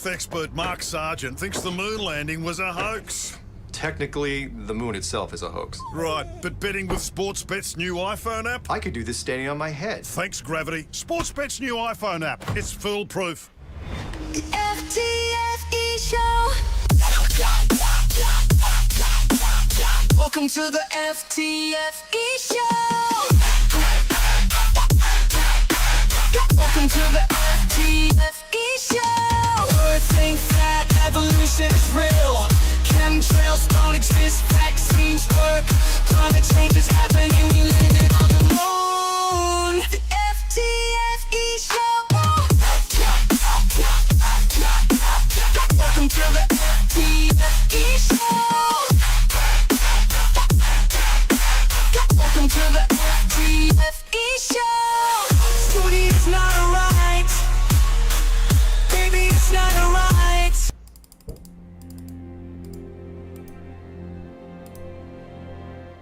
Earth expert Mark Sargent thinks the moon landing was a hoax. Technically, the moon itself is a hoax. Right, but betting with Sportsbet's new iPhone app? I could do this standing on my head. Thanks, Gravity. Sportsbet's new iPhone app. It's foolproof. The FTFE show. Welcome to the FTFE show. Welcome to the FTFE show. Earth think that evolution is real. Chemtrails don't exist, vaccines work. Climate change is happening, we landed on the moon. The FTFE show. Welcome to the FTFE show. Welcome to the FTFE show. Study is not alright. Baby, it's not alright.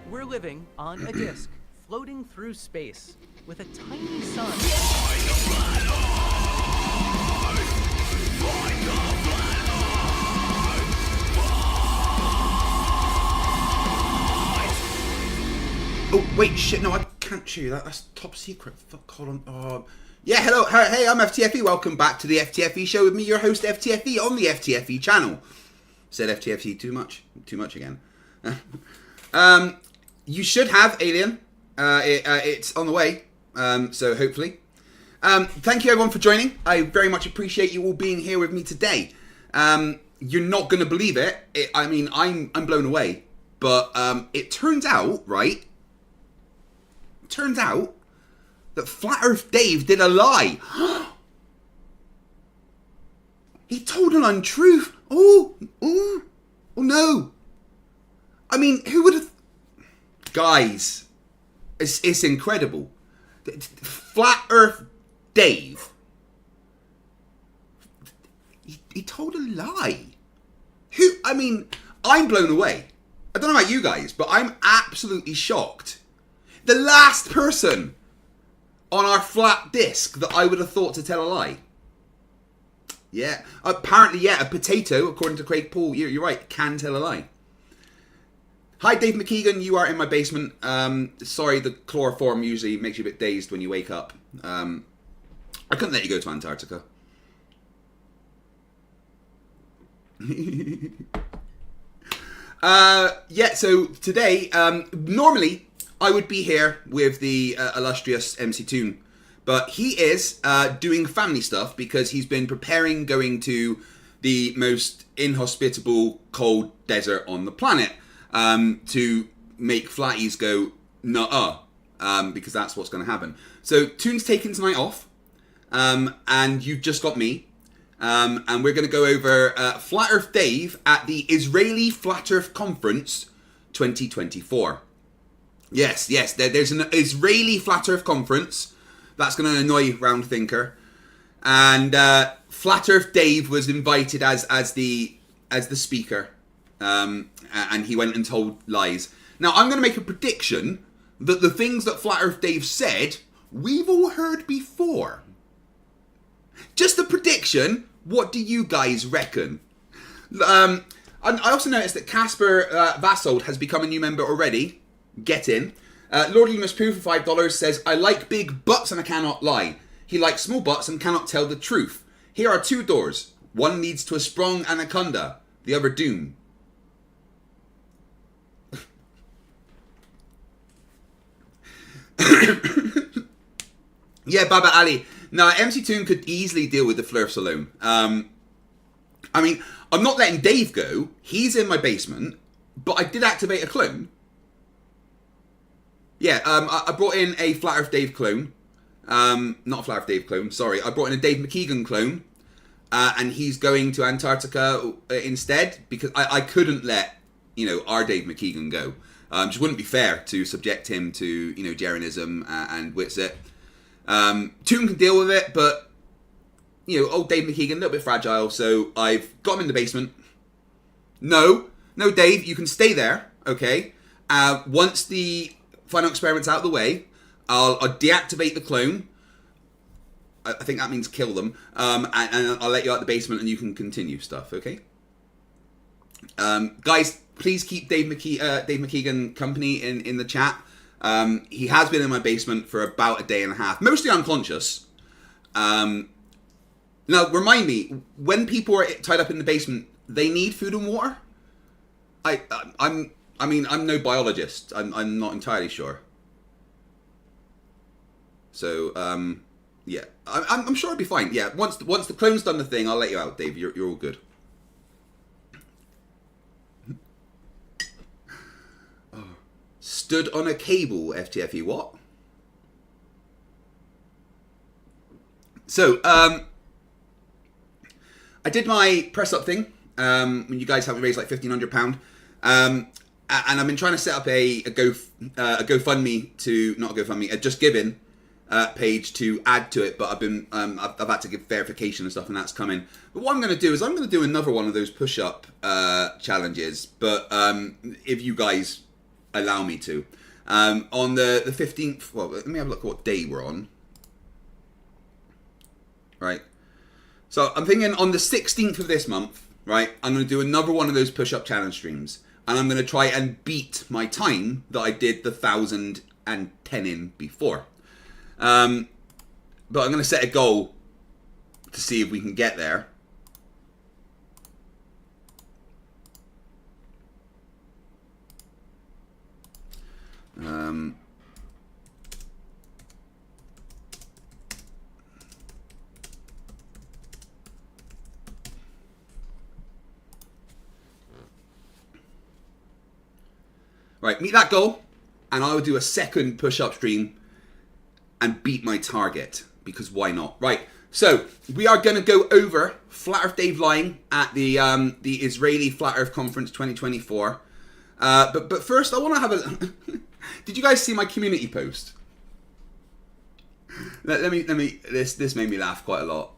We're living on a disk, floating through space, with a tiny sun. Oh, wait, shit, no, I can't show you that. That's top secret. Fuck, hold on. Yeah, hello, hey, I'm FTFE. Welcome back to the FTFE show with me, your host, FTFE, on the FTFE channel. Said FTFE too much again. You should have Alien. It's on the way, so hopefully. Thank you everyone for joining. I very much appreciate you all being here with me today. You're not going to believe it. I'm blown away. But it turns out, right? It turns out that Flat Earth Dave did a lie. He told an untruth. Oh no. I mean, who would have... Guys, it's incredible. Flat Earth Dave, he told a lie. I'm blown away. I don't know about you guys, but I'm absolutely shocked. The last person on our flat disk that I would have thought to tell a lie. Yeah, apparently, yeah, a potato, according to Craig Paul, you're right, can tell a lie. Hi, Dave McKeegan, you are in my basement. Sorry, the chloroform usually makes you a bit dazed when you wake up. I couldn't let you go to Antarctica. Yeah, so today, normally I would be here with the illustrious MC Toon, but he is doing family stuff because he's been preparing going to the most inhospitable cold desert on the planet to make flatties go nuh-uh, because that's what's going to happen. So Toon's taking tonight off, and you've just got me. And we're going to go over Flat Earth Dave at the Israeli Flat Earth Conference 2024. Yes, there's an Israeli Flat Earth Conference. That's going to annoy Round Thinker. And Flat Earth Dave was invited as the speaker. And he went and told lies. Now, I'm going to make a prediction that the things that Flat Earth Dave said, we've all heard before. Just a prediction. What do you guys reckon? I also noticed that Casper Vassold has become a new member already. Get in. Lordly Must Poo for $5 says, I like big butts and I cannot lie. He likes small butts and cannot tell the truth. Here are two doors. One leads to a sprung anaconda. The other doom. Yeah, Baba Ali. Now, MC Toon could easily deal with the Flerfs alone. I'm not letting Dave go. He's in my basement. But I did activate a clone. Yeah, I brought in a Flat Earth Dave clone. Not a Flat Earth Dave clone, sorry. I brought in a Dave McKeegan clone. And he's going to Antarctica instead. Because I couldn't let, our Dave McKeegan go. Just wouldn't be fair to subject him to, Jeranism and Witsit. Toon can deal with it, but, old Dave McKeegan, a little bit fragile, so I've got him in the basement. No, Dave, you can stay there, okay? Once the final experiment's out of the way, I'll deactivate the clone. I think that means kill them. And I'll let you out the basement and you can continue stuff, okay? Guys, please keep Dave McKeegan company in the chat. He has been in my basement for about a day and a half, mostly unconscious. Now, remind me, when people are tied up in the basement, they need food and water? I'm no biologist. I'm not entirely sure. So, yeah, I'm sure it'll be fine. Yeah, once the clone's done the thing, I'll let you out, Dave. You're all good. Oh. Stood on a cable, FTFE. What? So, I did my press up thing when you guys helped me raise like £1,500, and I've been trying to set up a GoFundMe to not a GoFundMe, a Just Giving page to add to it, but I've had to give verification and stuff, and that's coming. But what I'm going to do is I'm going to do another one of those push-up challenges, but if you guys allow me to, on the 15th. Well, let me have a look at what day we're on. Right. So I'm thinking on the 16th of this month, right, I'm going to do another one of those push-up challenge streams. And I'm going to try and beat my time that I did the 1,010 in before. But I'm going to set a goal to see if we can get there. Right, meet that goal, and I will do a second push-up stream and beat my target, because why not? Right, so we are going to go over Flat Earth Dave lying at the Israeli Flat Earth Conference 2024. But first, I want to have a... Did you guys see my community post? Let me. This made me laugh quite a lot.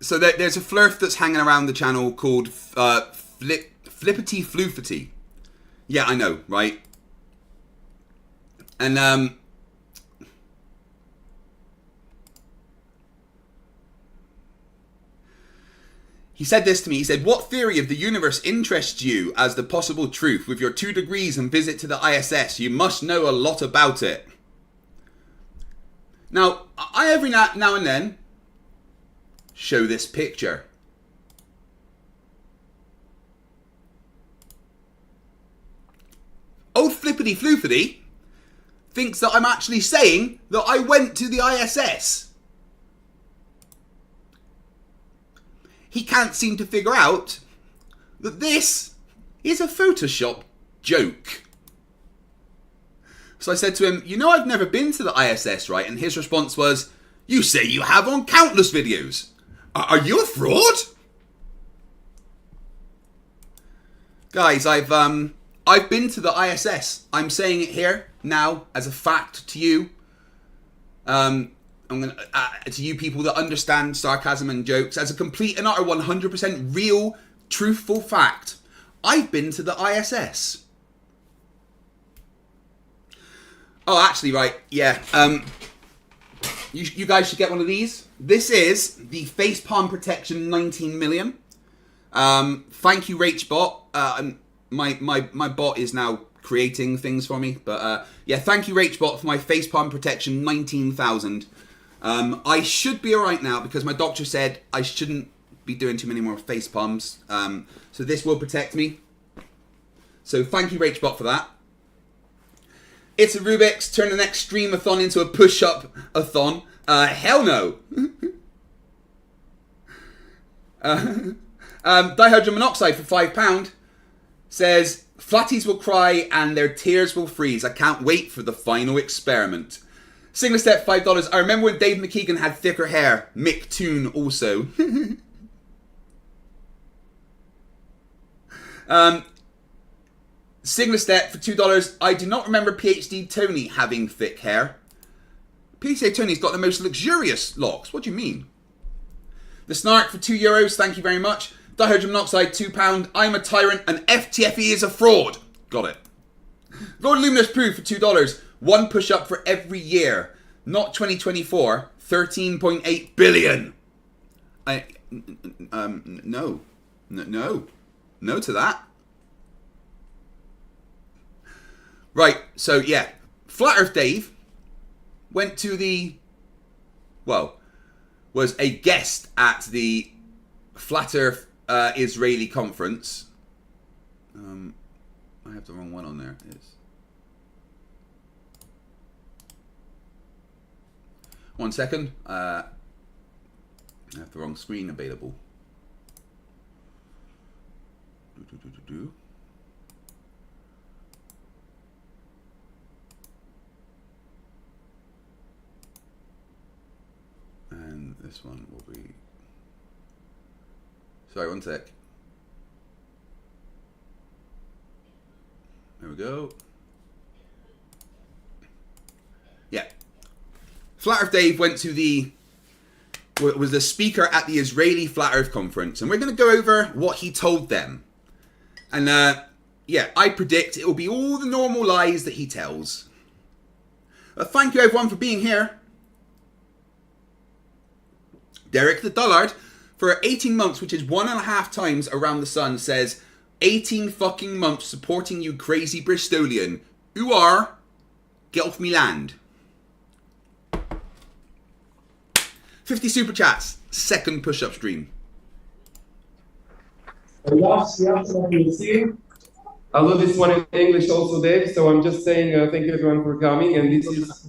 So there's a Flerf that's hanging around the channel called Flippity Floofity. Yeah, I know, right? And he said this to me. He said, "What theory of the universe interests you as the possible truth? With your 2 degrees and visit to the ISS, you must know a lot about it." Now, I every now and then show this picture. Old Flippity Floofity thinks that I'm actually saying that I went to the ISS. He can't seem to figure out that this is a Photoshop joke. So I said to him, "You know I've never been to the ISS, right?" And his response was, "You say you have on countless videos. Are you a fraud?" Guys, I've been to the ISS. I'm saying it here now as a fact to you. I'm gonna to you people that understand sarcasm and jokes as a complete and utter 100% real, truthful fact. I've been to the ISS. Oh, actually, right, yeah. You guys should get one of these. This is the Facepalm Protection 19 million. Thank you, RachBot. My bot is now creating things for me. But yeah, thank you, RachBot, for my Facepalm Protection 19,000. I should be alright now because my doctor said I shouldn't be doing too many more facepalms. So this will protect me. So thank you, RachBot, for that. It's a Rubik's. Turn the next stream-a-thon into a push-up-a-thon. Hell no. Dihydrogen monoxide for £5 says, "Flatties will cry and their tears will freeze. I can't wait for the final experiment." Single Step, $5. I remember when Dave McKeegan had thicker hair. Mick Toon also. Single Step for $2. I do not remember PhD Tony having thick hair. PhD Tony's got the most luxurious locks. What do you mean? The Snark for €2. Thank you very much. Dihydrogen monoxide, £2. I'm a tyrant and FTFE is a fraud. Got it. Lord Luminous Proof for $2. 1 push-up for every year. Not 2024. 13.8 billion. No. No to that. Right, so yeah. Flat Earth Dave went to the... Well, was a guest at the Flat Earth Israeli conference. I have the wrong one on there. It's... One second. I have the wrong screen available. And this one will be... Sorry, one sec. There we go. Yeah. Flat Earth Dave went to was the speaker at the Israeli Flat Earth conference, and we're going to go over what he told them. And yeah, I predict it will be all the normal lies that he tells. Thank you everyone for being here. Derek the Dullard, for 18 months, which is 1.5 times around the sun, says 18 fucking months supporting you crazy Bristolian. Who are? Get off me land. 50 super chats. Second push-up stream. I'll do this one in English also, Dave. So I'm just saying thank you everyone for coming. And this is,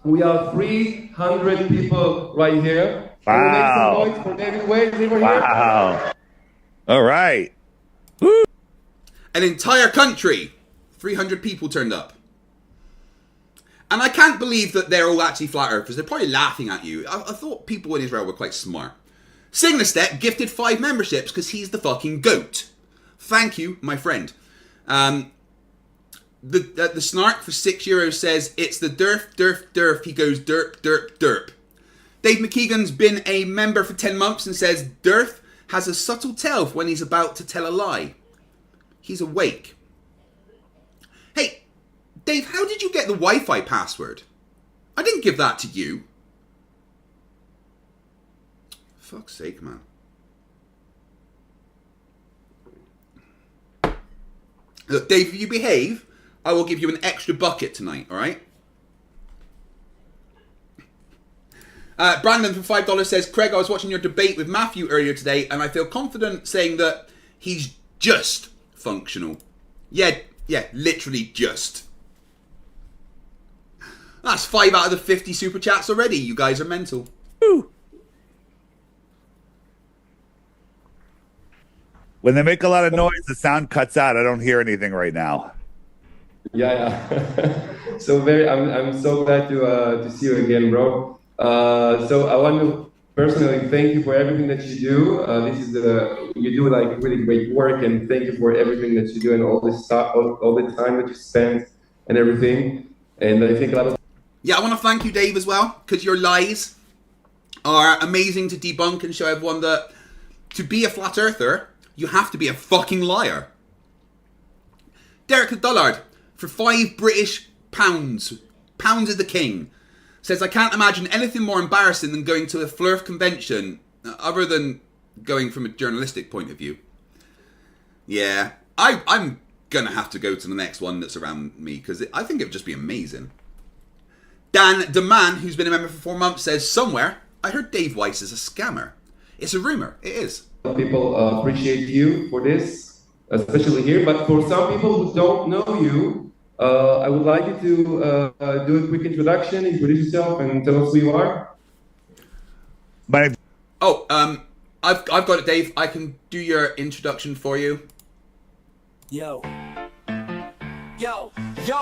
we are 300 people right here. Wow. Can we make some noise for David Weiss over here? Wow. All right. An entire country. 300 people turned up. And I can't believe that they're all actually flat earthers. They're probably laughing at you. I thought people in Israel were quite smart. Signastep gifted 5 memberships because he's the fucking goat. Thank you, my friend. The Snark for €6 says, it's the derf. He goes derp. Dave McKeegan's been a member for 10 months and says, Derf has a subtle tell when he's about to tell a lie. He's awake. Hey, Dave, how did you get the Wi-Fi password? I didn't give that to you. Fuck's sake, man. Look, Dave, if you behave, I will give you an extra bucket tonight, alright? Brandon for $5 says, Craig, I was watching your debate with Matthew earlier today, and I feel confident saying that he's just functional. Yeah, literally just. That's 5 out of the 50 super chats already. You guys are mental. Woo. When they make a lot of noise, the sound cuts out. I don't hear anything right now. Yeah. So I'm so glad to see you again, bro. So I want to personally thank you for everything that you do. You do like really great work, and thank you for everything that you do and all this stuff, all the time that you spend and everything. And I think a lot of... Yeah, I want to thank you, Dave, as well, because your lies are amazing to debunk and show everyone that to be a flat earther, you have to be a fucking liar. Derek the Dullard, for £5 British pounds is the king, says, I can't imagine anything more embarrassing than going to a Flerf convention, other than going from a journalistic point of view. Yeah, I'm gonna have to go to the next one that's around me, because I think it would just be amazing. Dan the Man, who's been a member for 4 months, says, somewhere I heard Dave Weiss is a scammer. It's a rumor. It is. People appreciate you for this, especially here. But for some people who don't know you, I would like you to do a quick introduction, introduce yourself, and tell us who you are. I've got it, Dave. I can do your introduction for you. Yo,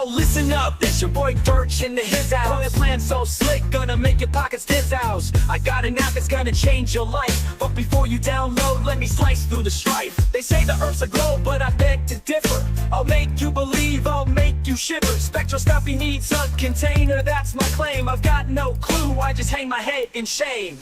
listen up, this your boy DITRH in the his house. Plan so slick, gonna make your pockets his house. I got an app that's gonna change your life, but before you download, let me slice through the strife. They say the earth's a globe, but I beg to differ. I'll make you believe, I'll make you shiver. Spectroscopy needs a container, that's my claim. I've got no clue, I just hang my head in shame.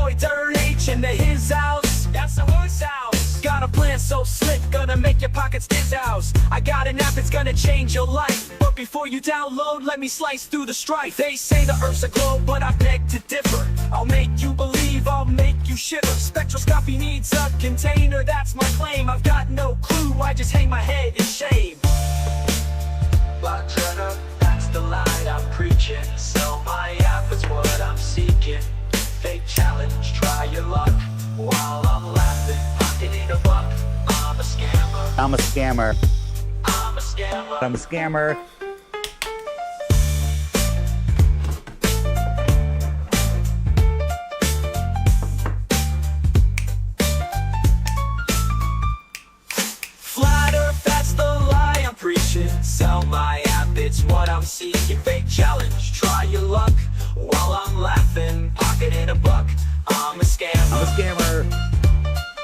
boy DITRH into his house. That's the Weiss house. Got a plan so slick, gonna make your pockets his house. I got an app, it's gonna change your life. But before you download, let me slice through the strife. They say the earth's a globe, but I beg to differ. I'll make you believe, I'll make you shiver. Spectroscopy needs a container, that's my claim. I've got no clue, I just hang my head in shame. But that's the line I'm preaching. Sell my app is what I'm seeking. Fake challenge, try your luck. While I'm laughing, pocketing a buck. I'm a scammer. I'm a scammer. I'm a scammer. I'm a scammer. Flat Earth, that's the lie I'm preaching. Sell my app, it's what I'm seeking. Fake challenge, try your luck. While I'm laughing, pocketing a buck. I'm a scammer. I'm a scammer.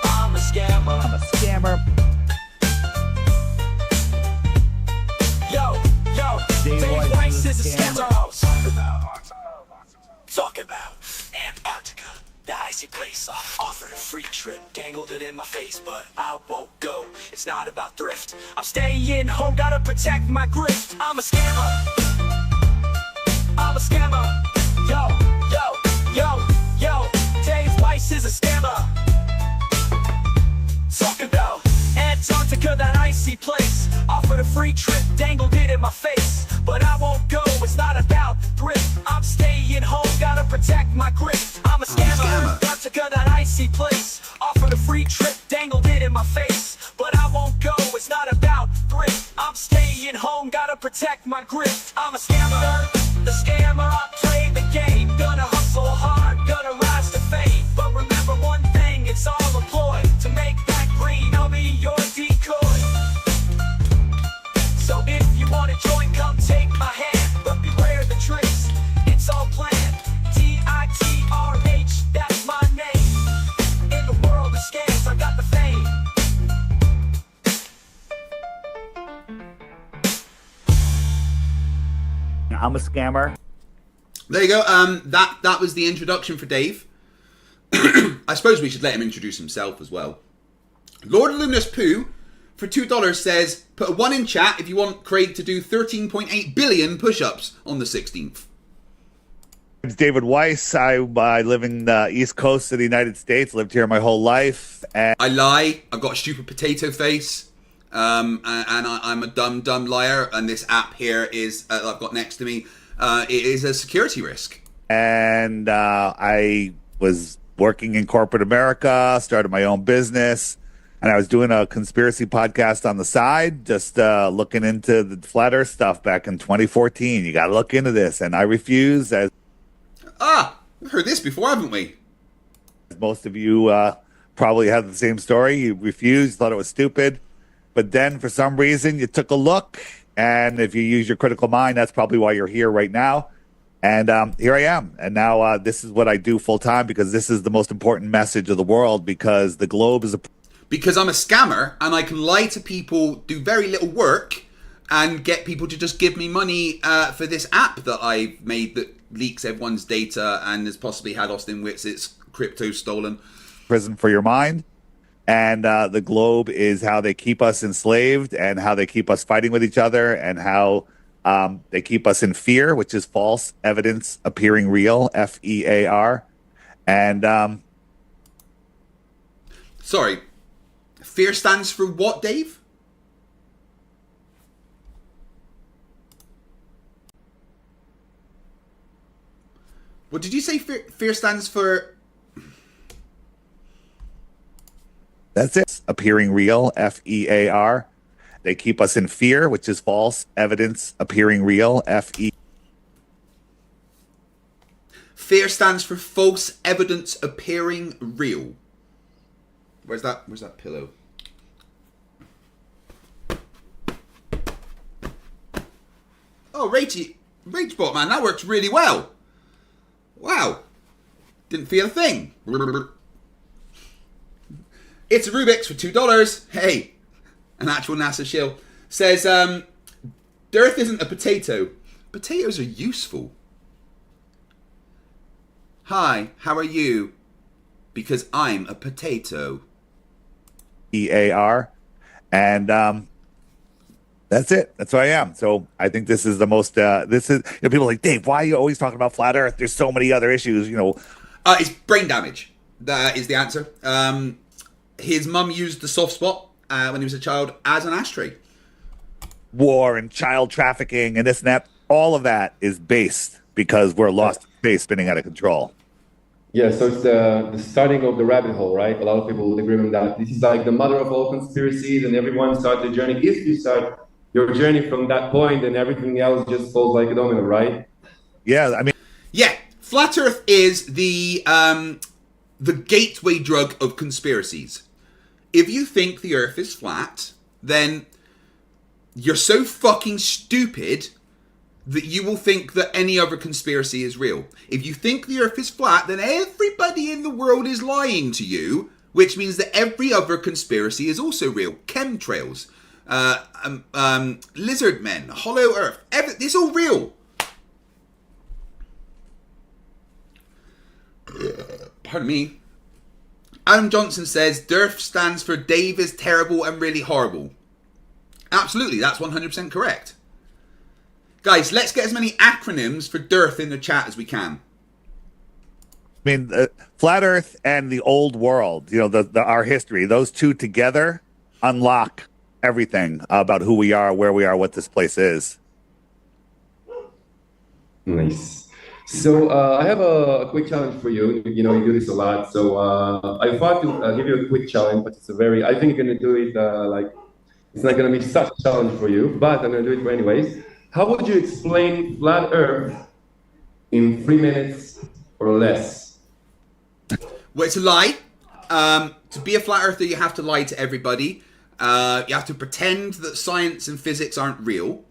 I'm a scammer. I'm a scammer. Yo, Dave Weiss is a scammer. Talk about Antarctica, the icy place. Offered a free trip, dangled it in my face, but I won't go. It's not about thrift. I'm staying home, gotta protect my grift. I'm a scammer. I'm a scammer. Yo, Dave Weiss is a scammer. Talk about Antarctica, that icy place. Offered a free trip, dangled it in my face, but I won't go, it's not about thrift. I'm staying home, gotta protect my grift. I'm a scammer. Antarctica, that icy place. Offered a free trip, dangled it in my face, but I won't go, it's not about thrift. I'm staying home, gotta protect my grift. I'm a scammer. The scammer, I play the game. Gonna hustle hard, gonna rise to fame. But remember one thing, it's all a ploy. To make that green, I'll be your decoy. So if you wanna join, come take my hand. But beware the tricks, it's all planned. DITRH, that's my name. In the world of scams, I got the fame. I'm a scammer. There you go. That was the introduction for Dave. I suppose we should let him introduce himself as well. Lord Luminous Pooh, for $2, says, put a 1 in chat if you want Kreg to do 13.8 billion push-ups on the 16th. It's David Weiss. I live in the East Coast of the United States. Lived here my whole life. And I lie. I've got a stupid potato face. And I'm a dumb liar. And this app here is, I've got next to me, it is a security risk. And I was working in corporate America, started my own business, and I was doing a conspiracy podcast on the side, just looking into the flat earth stuff back in 2014. You got to look into this. And I refused, as We've heard this before, haven't we? most of you probably have the same story. You refused, thought it was stupid. But then for some reason, you took a look. And if you use your critical mind, that's probably why you're here right now. And here I am. And now this is what I do full time, because this is the most important message of the world, because the globe is a... Because I'm a scammer and I can lie to people, do very little work, and get people to just give me money for this app that I've made that leaks everyone's data and has possibly had Austin Witz's crypto stolen. Prison for your mind. And the globe is how they keep us enslaved, and how they keep us fighting with each other, and how they keep us in fear, which is false evidence appearing real, FEAR. And sorry, fear stands for what, Dave? What did you say? Fear stands for... That's it. Appearing real, FEAR. They keep us in fear, which is false evidence appearing real, FE. Fear stands for false evidence appearing real. Where's that pillow? Oh, Ragebot, man, that works really well. Wow. Didn't feel a thing. It's a Rubik's for $2. Hey, an actual NASA shill. Says, the Earth isn't a potato. Potatoes are useful. Hi, how are you? because I'm a potato. EAR, and that's it. That's who I am. So I think this is the most. This is people are like, Dave, why are you always talking about flat Earth? There's so many other issues. It's brain damage. That is the answer. His mum used the soft spot when he was a child as an ashtray. War and child trafficking and this and that. All of that is based because we're lost in space, spinning out of control. Yeah, so it's the starting of the rabbit hole, right? A lot of people would agree with that. This is like the mother of all conspiracies, and everyone starts the journey. If you start your journey from that point, then everything else just falls like a domino, right? Yeah, I mean, yeah, flat Earth is the gateway drug of conspiracies. If you think the Earth is flat, then you're so fucking stupid that you will think that any other conspiracy is real. If you think the Earth is flat, then everybody in the world is lying to you, which means that every other conspiracy is also real. Chemtrails, lizard men, hollow Earth, it's all real. Pardon me. Adam Johnson says, DIRF stands for Dave is terrible and really horrible. Absolutely, that's 100% correct. Guys, let's get as many acronyms for DIRF in the chat as we can. I mean, flat Earth and the old world, our history, those two together unlock everything about who we are, where we are, what this place is. Nice. So I have a quick challenge for you. You do this a lot. So I thought to give you a quick challenge, but I think you're going to do it it's not going to be such a challenge for you, but I'm going to do it for anyways. How would you explain flat Earth in 3 minutes or less? Well, it's a lie. To be a flat earther, you have to lie to everybody. You have to pretend that science and physics aren't real.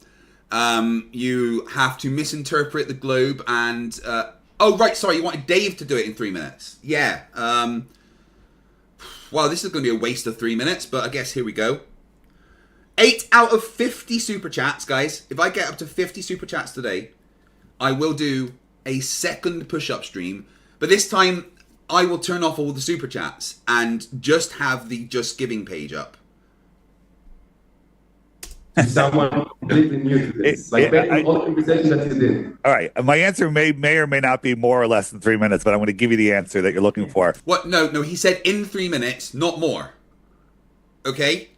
You have to misinterpret the globe and... oh, right, sorry, you wanted Dave to do it in 3 minutes. Yeah. Wow, this is going to be a waste of 3 minutes, but I guess here we go. 8 out of 50 super chats, guys. If I get up to 50 super chats today, I will do a second push-up stream. But this time, I will turn off all the super chats and just have the Just Giving page up. Someone completely new to this. All the conversation that you did. All right. My answer may or may not be more or less than 3 minutes, but I'm going to give you the answer that you're looking for. What? No, he said in 3 minutes, not more. Okay?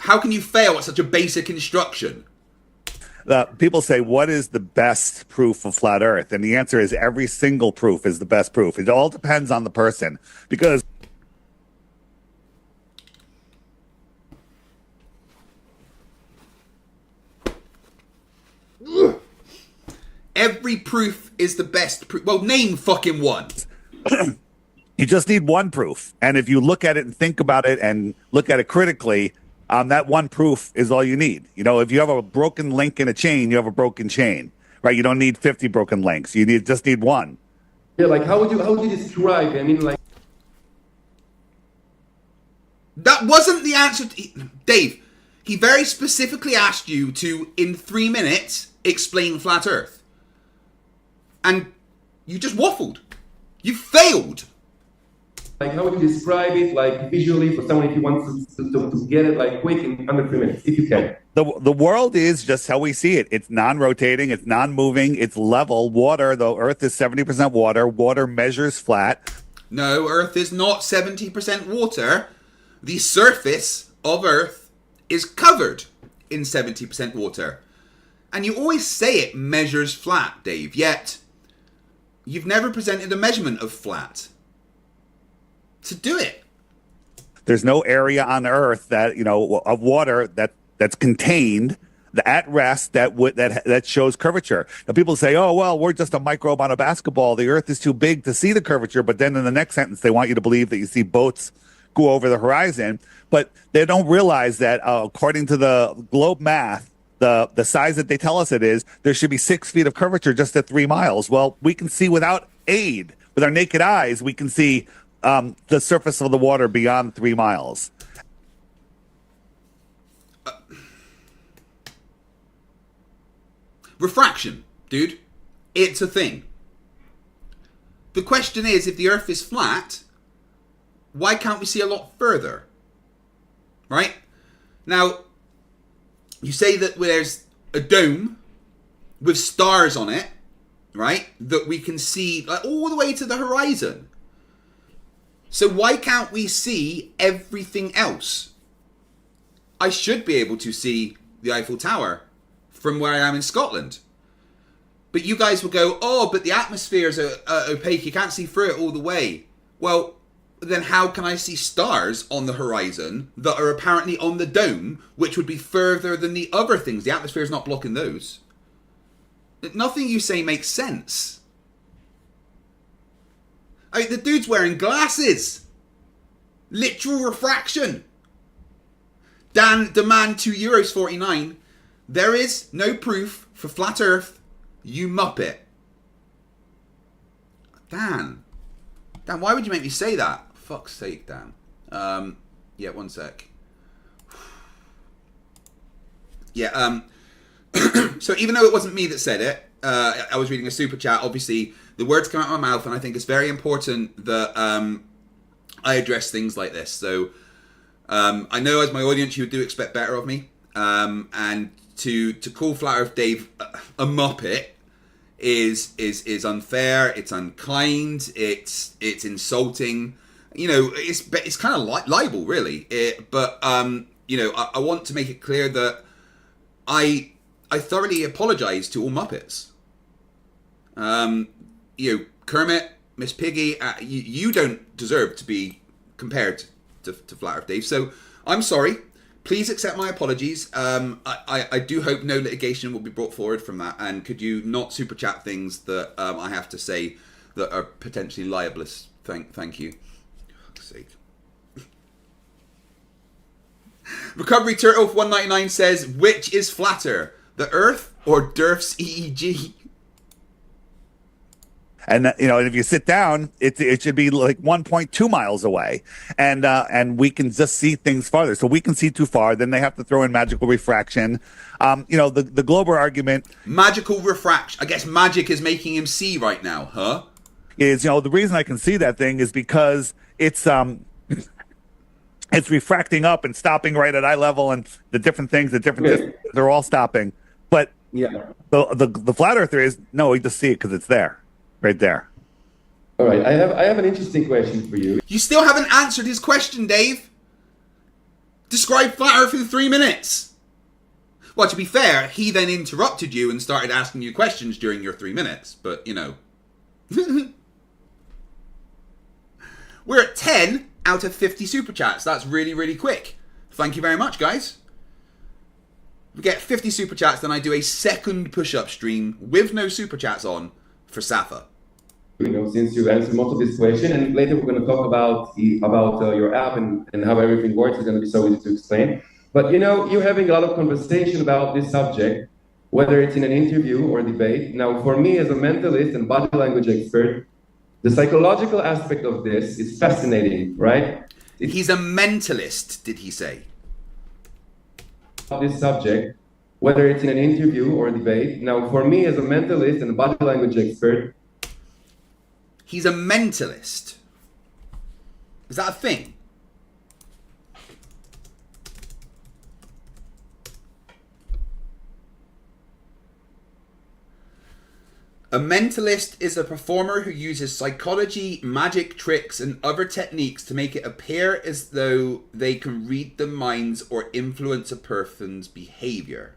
How can you fail at such a basic instruction? People say, what is the best proof of flat Earth? And the answer is every single proof is the best proof. It all depends on the person. Because every proof is the best proof. Well, name fucking one. you just need one proof. And if you look at it and think about it and look at it critically, that one proof is all you need. If you have a broken link in a chain, you have a broken chain, right? You don't need 50 broken links. You just need one. Yeah, like how would you describe? I mean, like that wasn't the answer, Dave. He very specifically asked you to, in 3 minutes, explain flat Earth, and you just waffled. You failed. Like, how would you describe it, like, visually for someone if he wants to get it, like, quick in under 3 minutes, if you can? The world is just how we see it. It's non-rotating, it's non-moving, it's level. Water, though Earth is 70% water. Water measures flat. No, Earth is not 70% water. The surface of Earth is covered in 70% water. And you always say it measures flat, Dave, yet you've never presented a measurement of flat. To do it. There's no area on Earth that of water that's contained at rest that shows curvature. Now people say, "Oh well, we're just a microbe on a basketball. The Earth is too big to see the curvature." But then in the next sentence, they want you to believe that you see boats go over the horizon. But they don't realize that according to the globe math, the size that they tell us it is, there should be 6 feet of curvature just at 3 miles. Well, we can see without aid, with our naked eyes, we can see the surface of the water beyond 3 miles. Refraction, dude. It's a thing. The question is, if the Earth is flat, why can't we see a lot further? Right? Now, you say that there's a dome with stars on it, right? That we can see like, all the way to the horizon. So why can't we see everything else? I should be able to see the Eiffel Tower from where I am in Scotland. But you guys will go, oh, but the atmosphere is opaque. You can't see through it all the way. Well, then how can I see stars on the horizon that are apparently on the dome, which would be further than the other things? The atmosphere is not blocking those. Nothing you say makes sense. I mean, the dude's wearing glasses. Literal refraction. Dan demand €2.49. There is no proof for flat Earth, you muppet. Dan, why would you make me say that? Fuck's sake, Dan. Yeah, one sec. Yeah, so even though it wasn't me that said it, I was reading a super chat. Obviously, the words come out of my mouth, and I think it's very important that I address things like this. So I know as my audience, you do expect better of me, and to call Flat Earth Dave a muppet is unfair. It's unkind. It's insulting. You know, it's kind of like libel, really. But you know, I want to make it clear that I thoroughly apologise to all Muppets. You know, Kermit, Miss Piggy, you don't deserve to be compared to Flat Earth Dave. So I'm sorry. Please accept my apologies. I do hope no litigation will be brought forward from that. And could you not super chat things that I have to say that are potentially libelous? Thank you. For fuck's sake. Recovery Turtle 199 says, which is flatter, the Earth or Durf's EEG? And you know, if you sit down, it should be like 1.2 miles away, and we can just see things farther. So we can see too far. Then they have to throw in magical refraction. You know, the Glober argument. Magical refraction. I guess magic is making him see right now, huh? Is, you know, the reason I can see that thing is because it's refracting up and stopping right at eye level, and the different things, the different distances, they're all stopping. But Yeah. the flat earther is no, we just see it because it's there. Right there. All right. I have an interesting question for you. You still haven't answered his question, Dave. Describe Flat Earth in 3 minutes. Well, to be fair, he then interrupted you and started asking you questions during your 3 minutes. But, you know. We're at 10 out of 50 super chats. That's really, really quick. Thank you very much, guys. We get 50 super chats, then I do a second push-up stream with no super chats on for Safa. You know, since you answered most of this question, and later we're going to talk about your app and how everything works. It's going to be so easy to explain. But you know, you're having a lot of conversation about this subject, whether it's in an interview or debate. Now, for me as a mentalist and body language expert, the psychological aspect of this is fascinating, right? He's a mentalist, did he say? This subject, whether it's in an interview or debate. Now, for me as a mentalist and body language expert, he's a mentalist. Is that a thing? A mentalist is a performer who uses psychology, magic tricks, and other techniques to make it appear as though they can read the minds or influence a person's behavior.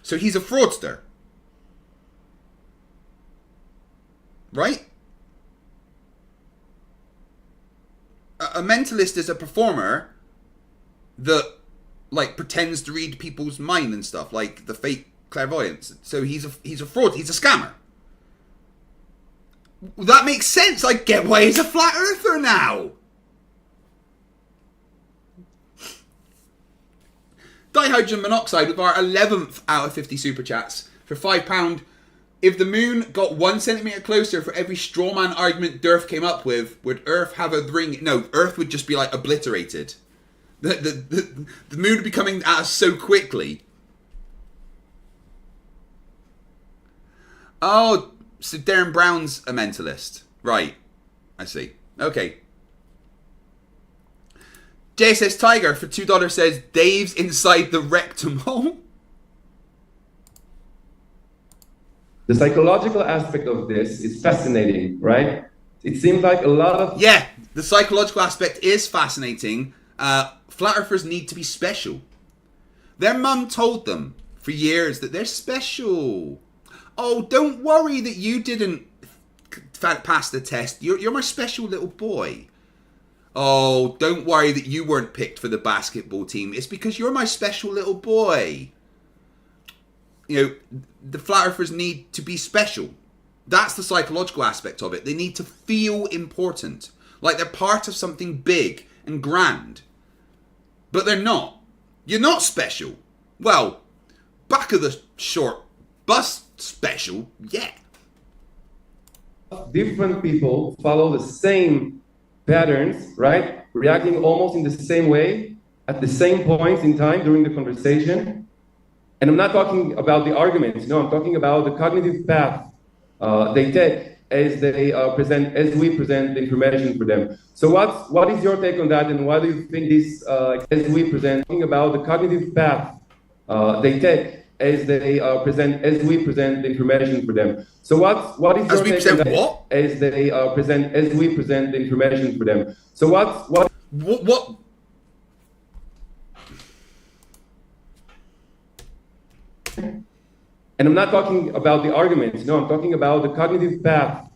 So he's a fraudster. Right? A mentalist is a performer that, like, pretends to read people's mind and stuff, like the fake clairvoyance. So he's a fraud. He's a scammer. That makes sense. I get why he's a flat earther now. Dihydrogen monoxide with our 11th out of 50 super chats for £5. If the moon got 1 centimeter closer for every strawman argument DIRF came up with, would Earth have a ring? No, Earth would just be like obliterated. The moon would be coming at us so quickly. Oh, so Darren Brown's a mentalist. Right. I see. Okay. JSS Tiger for $2 says Dave's inside the rectum hole. The psychological aspect of this is fascinating, right? It seems like a lot of... Yeah, the psychological aspect is fascinating. Flat earthers need to be special. Their mum told them for years that they're special. Oh, don't worry that you didn't pass the test. You're my special little boy. Oh, don't worry that you weren't picked for the basketball team. It's because you're my special little boy. You know, the flat earthers need to be special. That's the psychological aspect of it. They need to feel important, like they're part of something big and grand. But they're not. You're not special. Well, back of the short bus special, yeah. Different people follow the same patterns, right? Reacting almost in the same way at the same points in time during the conversation. And I'm not talking about the arguments. No, I'm talking about the cognitive path they take as they present, as we present the information for them. So what is your take on that, and why do you think this, as we present, talking about the cognitive path they take as they present, as we present the information for them. So what is your take on that? What? As they present, as we present the information for them. So what? And I'm not talking about the arguments. No, I'm talking about the cognitive path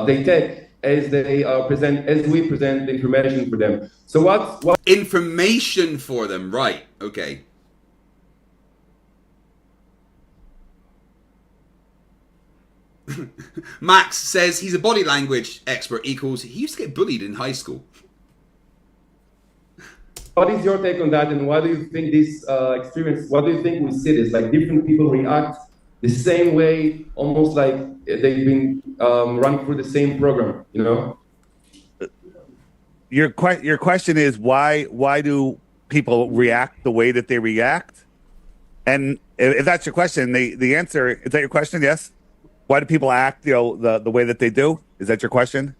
they take as they present, as we present the information for them. So what? Information for them, right? Okay. Max says he's a body language expert equals he used to get bullied in high school. What is your take on that, and why do you think this experience, what do you think we see this? Like different people react the same way, almost like they've been run through the same program, you know? Your question is why do people react the way that they react? And if that's your question, the answer, is that your question? Yes? Why do people act, you know, the way that they do? Is that your question?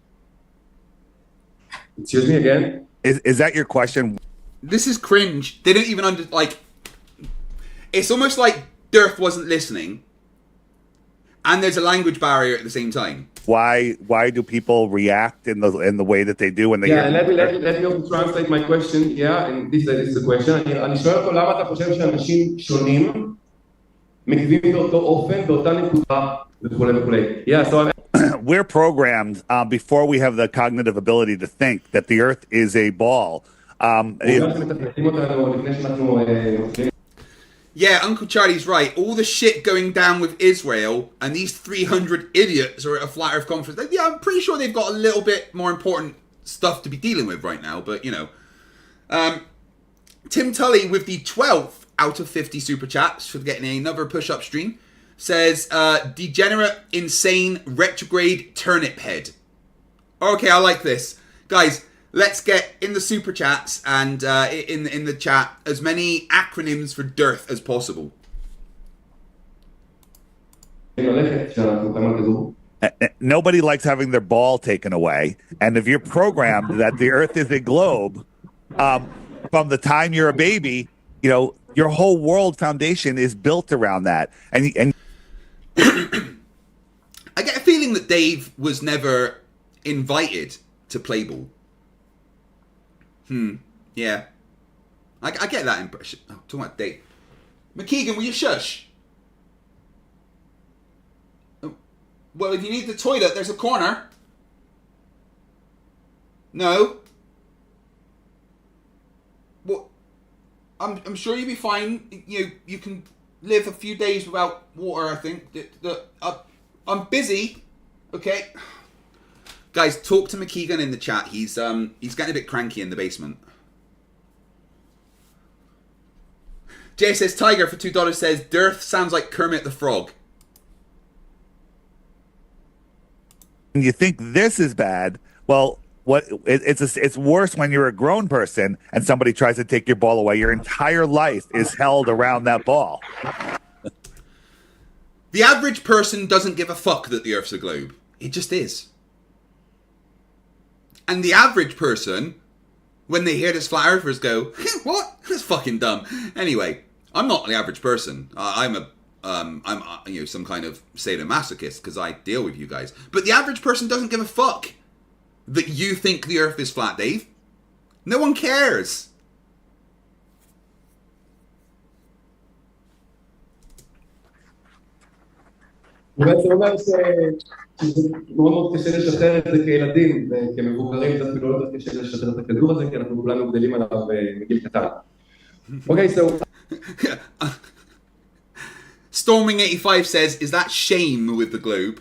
Excuse me again? Is that your question? This is cringe. They don't even it's almost like DITRH wasn't listening, and there's a language barrier at the same time. Why do people react in the way that they do when they? Yeah, and let me also translate my question. Yeah, and this is the question. אני שואל אותו למה אתה חושב שאנשים שונים מגיבים באותו אופן באותה נקודה וכו' וכו'. Yeah, so we're programmed before we have the cognitive ability to think that the Earth is a ball. Yeah, Uncle Charlie's right. All the shit going down with Israel and these 300 idiots are at a Flat Earth conference. Yeah, I'm pretty sure they've got a little bit more important stuff to be dealing with right now, but you know. Tim Tully with the 12th out of 50 super chats for getting another push-up stream says, degenerate, insane, retrograde, turnip head. Okay, I like this. Guys, let's get in the super chats and in the chat as many acronyms for DITRH as possible. Nobody likes having their ball taken away. And if you're programmed that the Earth is a globe, from the time you're a baby, you know, your whole world foundation is built around that. And I get a feeling that Dave was never invited to play ball. Yeah. I get that impression. Oh, talking about Dave. McKeegan, will you shush? Oh, well, if you need the toilet, there's a corner. No. Well, I'm sure you'll be fine. You can live a few days without water, I think. I'm busy. Okay. Guys, talk to McKeegan in the chat. He's getting a bit cranky in the basement. Jay says Tiger for $2 says DITRH sounds like Kermit the Frog. you think this is bad. Well, it's worse when you're a grown person and somebody tries to take your ball away. Your entire life is held around that ball. The average person doesn't give a fuck that the Earth's a globe. It just is. And the average person, when they hear this flat earthers go, what? That's fucking dumb. Anyway, I'm not the average person. I'm some kind of sadomasochist because I deal with you guys. But the average person doesn't give a fuck that you think the earth is flat, Dave. No one cares. הוא בעצם אומר שזה מאוד מאוד קשה לשחרר את זה כילדים, וכמבוגרים זה אפילו לא יותר קשה לשחרר את הכדור הזה, כי אנחנו כולנו גדלים עליו מגיל קטן. Okay, so... Storming85 says, is that shame with the globe?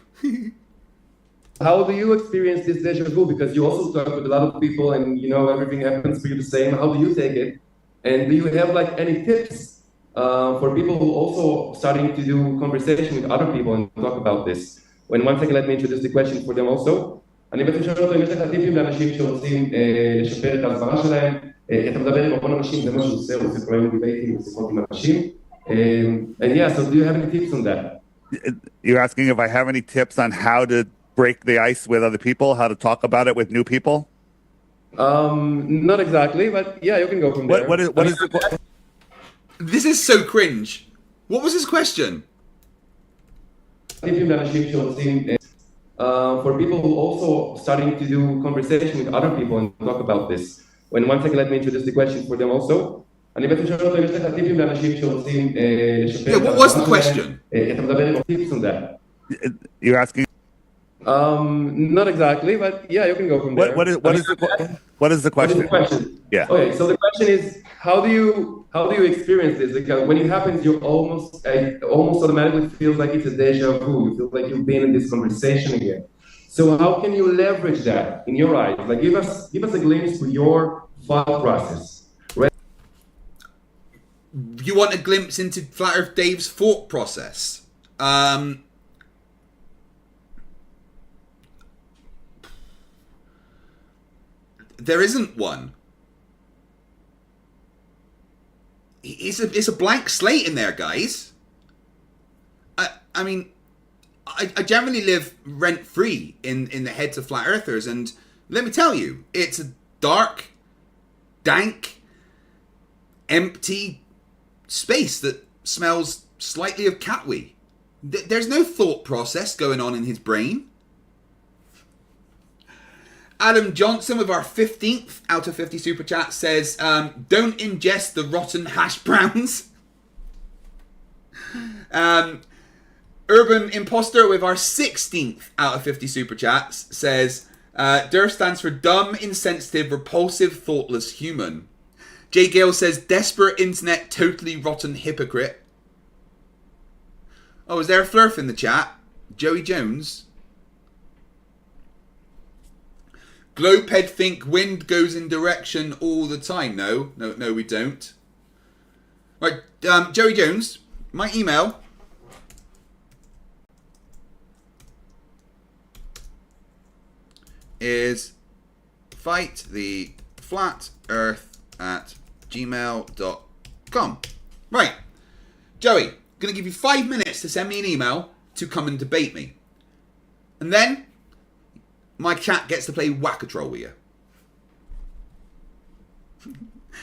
How do you experience this deja vu? Because you also talk with a lot of people and you know everything happens for you the same. How do you take it? And do you have like any tips for people who also starting to do conversation with other people and talk about this? When one second, let me introduce the question for them also. אני בעצם שואל אותו אם יש לך טיפים לאנשים שרוצים לשפר את ההסברה שלהם. אתה מדבר עם המון אנשים, זה מה שהוא עושה, הוא עושה פרויקטים דיבייטים, שיחות עם אנשים. And yeah, so do you have any tips on that? You're asking if I have any tips on how to break the ice with other people, how to talk about it with new people? Not exactly, but yeah, you can go from there. What is the... This is so cringe. What was his question? For people who also starting to do conversation with other people and talk about this. When one second, let me introduce the question for them also. אני בעצם שואל אותו אם יש לך טיפים לאנשים שרוצים לשפר... Yeah, what was the question? אתה מדבר עם tips on that. You're asking... Not exactly, but yeah, you can go from there. What is the question? What is the question? Yeah. Okay, so the question is, how do you experience this? Like, when it happens, you almost automatically feel like it's a deja vu. You feel like you've been in this conversation again. So how can you leverage that in your eyes? Like, give us a glimpse to your thought process. Right? You want a glimpse into Flat Earth Dave's thought process? There isn't one. It's a blank slate in there, guys. I mean, I generally live rent-free in the heads of flat earthers, and let me tell you, it's a dark, dank, empty space that smells slightly of cat wee. There's no thought process going on in his brain. Adam Johnson with our 15th out of 50 super chat says, don't ingest the rotten hash browns. Urban Imposter with our 16th out of 50 super chats says, DITRH stands for dumb, insensitive, repulsive, thoughtless human. Jay Gale says, desperate internet, totally rotten hypocrite. Oh, is there a Flerf in the chat? Joey Jones. Glowped think wind goes in direction all the time. No, we don't. Right, Joey Jones, my email is fighttheflatearth@gmail.com. Right, Joey, gonna give you 5 minutes to send me an email to come and debate me. And then my chat gets to play Whack-A-Troll with you.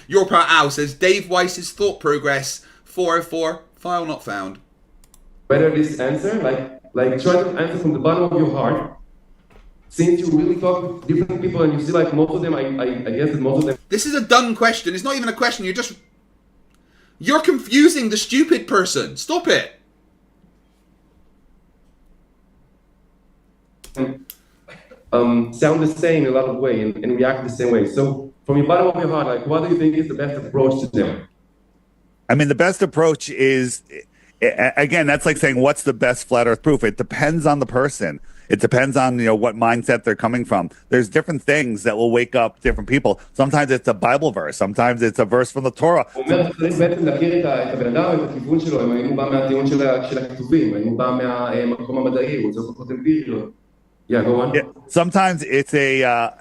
Your part Al says, Dave Weiss's thought progress, 404, file not found. Whether this answer, like try to answer from the bottom of your heart, since you really talk with different people and you see like most of them, I guess that most of them... This is a dumb question. It's not even a question. You're confusing the stupid person. Stop it. Sound the same in a lot of ways and react the same way. So from your bottom of your heart, like, what do you think is the best approach to them? I mean, the best approach is, again, that's like saying, what's the best flat earth proof? It depends on the person. It depends on, what mindset they're coming from. There's different things that will wake up different people. Sometimes it's a Bible verse. Sometimes it's a verse from the Torah. Yeah, go on. Yeah, sometimes it's a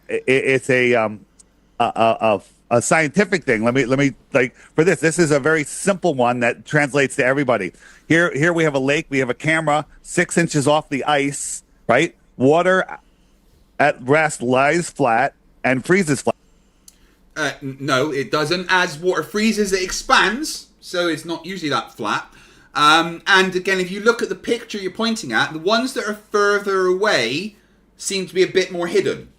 scientific thing. Let me like for this. This is a very simple one that translates to everybody. Here we have a lake. We have a camera 6 inches off the ice. Right, water at rest lies flat. and freezes flat. No, it doesn't. As water freezes, it expands, so it's not usually that flat. And again, if you look at the picture you're pointing at, the ones that are further away seem to be a bit more hidden.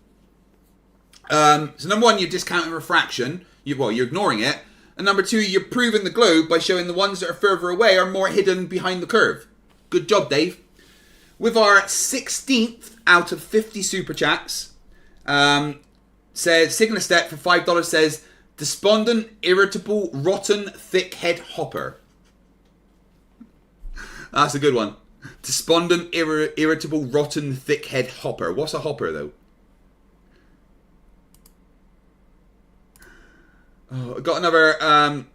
So number one, you're discounting refraction. You're ignoring it. And number two, you're proving the globe by showing the ones that are further away are more hidden behind the curve. Good job, Dave. With our 16th out of 50 super chats, says Signal Step for $5 says despondent, irritable, rotten, thick head hopper. That's a good one. Despondent, irritable, rotten, thick head hopper. What's a hopper though? Oh, I've got another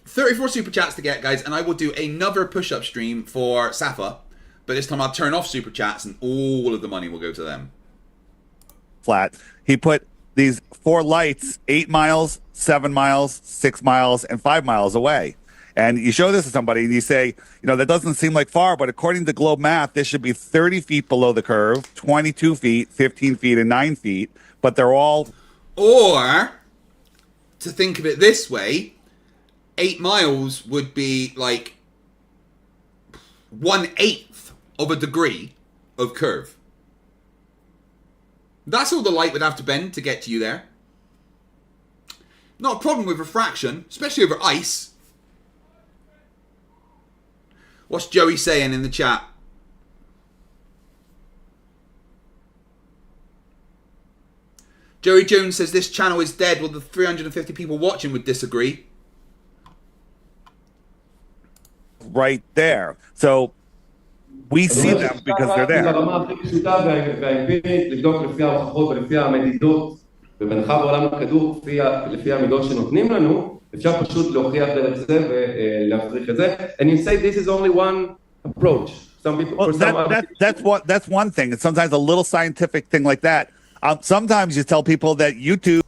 34 super chats to get, guys, and I will do another push-up stream for Safa. But this time I'll turn off super chats and all of the money will go to them. Flat. He put these 4 lights 8 miles, 7 miles, 6 miles, and 5 miles away. And you show this to somebody and you say, that doesn't seem like far, but according to Globe Math, this should be 30 feet below the curve, 22 feet, 15 feet, and 9 feet. But they're all... Or, to think of it this way, 8 miles would be like 1/8 of a degree of curve. That's all the light would have to bend to get to you there. Not a problem with refraction, especially over ice. What's Joey saying in the chat? Joey Jones says this channel is dead. Well, the 350 people watching would disagree. Right there. So we see them because they're there. ברמה הכי פשוטה והאמפירית, לבדוק לפי ההוכחות ולפי המדידות ובהנחה בעולם הכדור, לפי המידות שנותנים לנו, אפשר פשוט להוכיח דרך זה ולהפריך את זה. And you say this is only one approach. Some people, well, that's one thing. It's sometimes a little scientific thing like that. Sometimes you tell people that YouTube...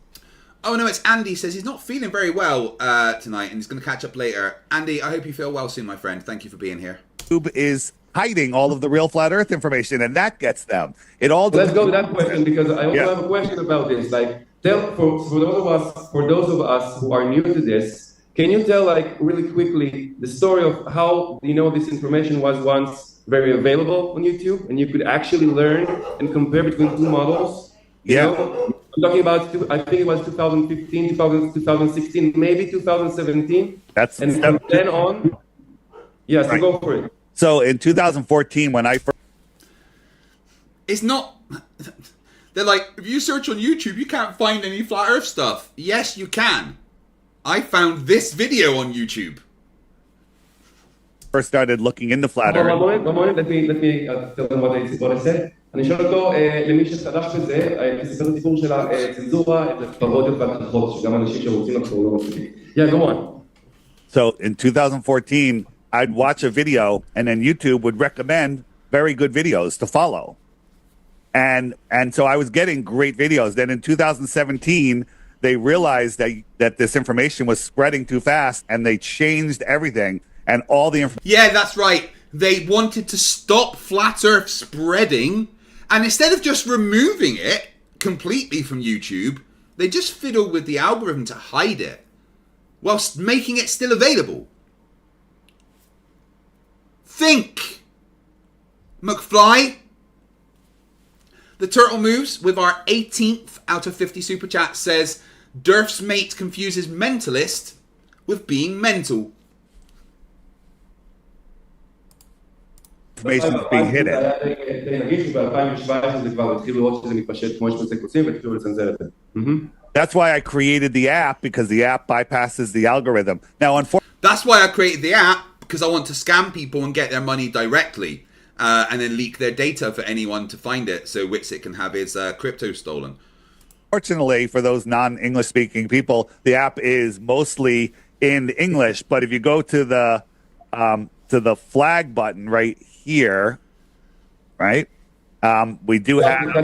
Oh no, it's Andy says he's not feeling very well tonight and he's going to catch up later. Andy, I hope you feel well soon, my friend. Thank you for being here. YouTube is hiding all of the real flat earth information, and that gets them. It all... Let's go to that question, because I also have a question about this. Like, for those of us who are new to this, can you tell, like, really quickly the story of how, this information was once very available on YouTube, and you could actually learn and compare between two models? I'm talking about, I think it was 2015, 2016, maybe 2017. And from then on, yes, right. Go for it. So in 2014, when I first... It's not... They're like, if you search on YouTube, you can't find any flat earth stuff. Yes, you can. I found this video on YouTube. First started looking into flat earth. One moment, let me tell them what I said. אני שואל אותו, למי שחדש בזה, תספר את הסיפור של הצנזורה, את הפרודיות והתחרות, שגם אנשים שרוצים לחזור לא מצליחים. Yeah, go on. So in 2014, I'd watch a video, and then YouTube would recommend very good videos to follow. And so I was getting great videos. Then in 2017, they realized that this information was spreading too fast, and they changed everything, and all the information... Yeah, that's right. They wanted to stop flat earth spreading, and instead of just removing it completely from YouTube, they just fiddled with the algorithm to hide it, whilst making it still available. Think, McFly. The turtle moves with our 18th out of 50 super chat says, DITRH's mate confuses mentalist with being mental. Information is being hidden. That's why I created the app, because the app bypasses the algorithm. Now, that's why I created the app, because I want to scam people and get their money directly, and then leak their data for anyone to find it, so Wixit can have his crypto stolen. Fortunately, for those non-English speaking people, the app is mostly in English. But if you go to the flag button right here, right? We do have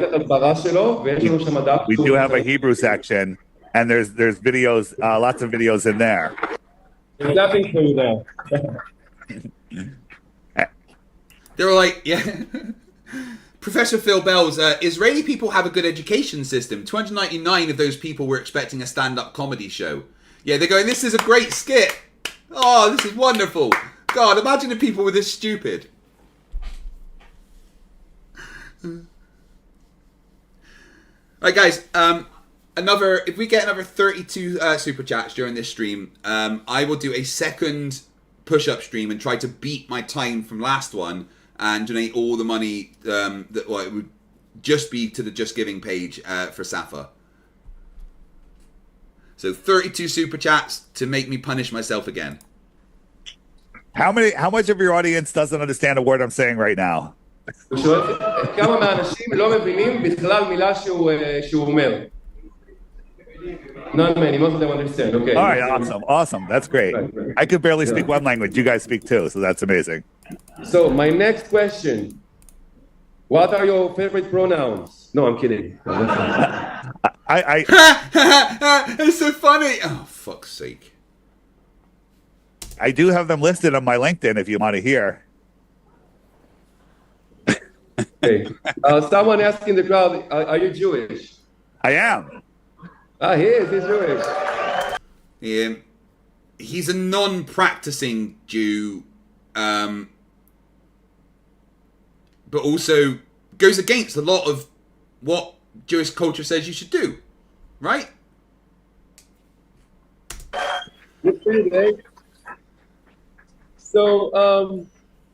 a Hebrew section, and there's videos, lots of videos in there. There's nothing for you there. They were like, yeah. Professor Phil Bells, Israeli people have a good education system. 299 of those people were expecting a stand-up comedy show. Yeah, they're going, this is a great skit. Oh, this is wonderful. God, imagine if people were this stupid. Alright guys, if we get another 32 super chats during this stream, I will do a second push-up stream and try to beat my time from last one and donate all the money it would just be to the Just Giving page for Safa. So 32 super chats to make me punish myself again. How much of your audience doesn't understand a word I'm saying right now? הוא שואל כמה מהאנשים לא מבינים בכלל מילה שהוא אומר. Not many, most of them understand. Okay. All right, awesome. That's great. Right. I could barely speak one language. You guys speak two, so that's amazing. So my next question: what are your favorite pronouns? No, I'm kidding. It's so funny. Oh, fuck's sake. I do have them listed on my LinkedIn if you want to hear. Okay. Someone asked in the crowd, are you Jewish? I am. He is. He's Jewish. Yeah. He's a non-practicing Jew, but also goes against a lot of what Jewish culture says you should do, right? So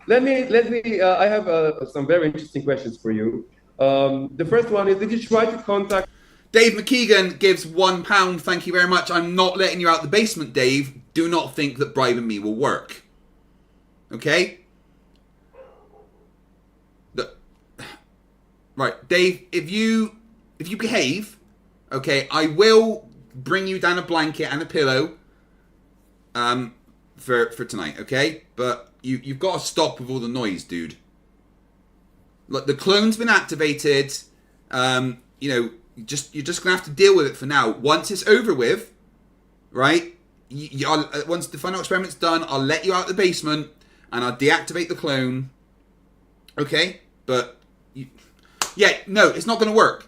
let me. I have some very interesting questions for you. The first one is: did you try to contact? Dave McKeegan gives £1. Thank you very much. I'm not letting you out the basement, Dave. Do not think that bribing me will work. Okay? Right, Dave. If you behave, okay, I will bring you down a blanket and a pillow. For tonight, okay? But you've got to stop with all the noise, dude. Look, the clone's been activated. You're just gonna have to deal with it for now. Once it's over with, right? Once the final experiment's done, I'll let you out the basement and I'll deactivate the clone. Okay? But no, it's not gonna work.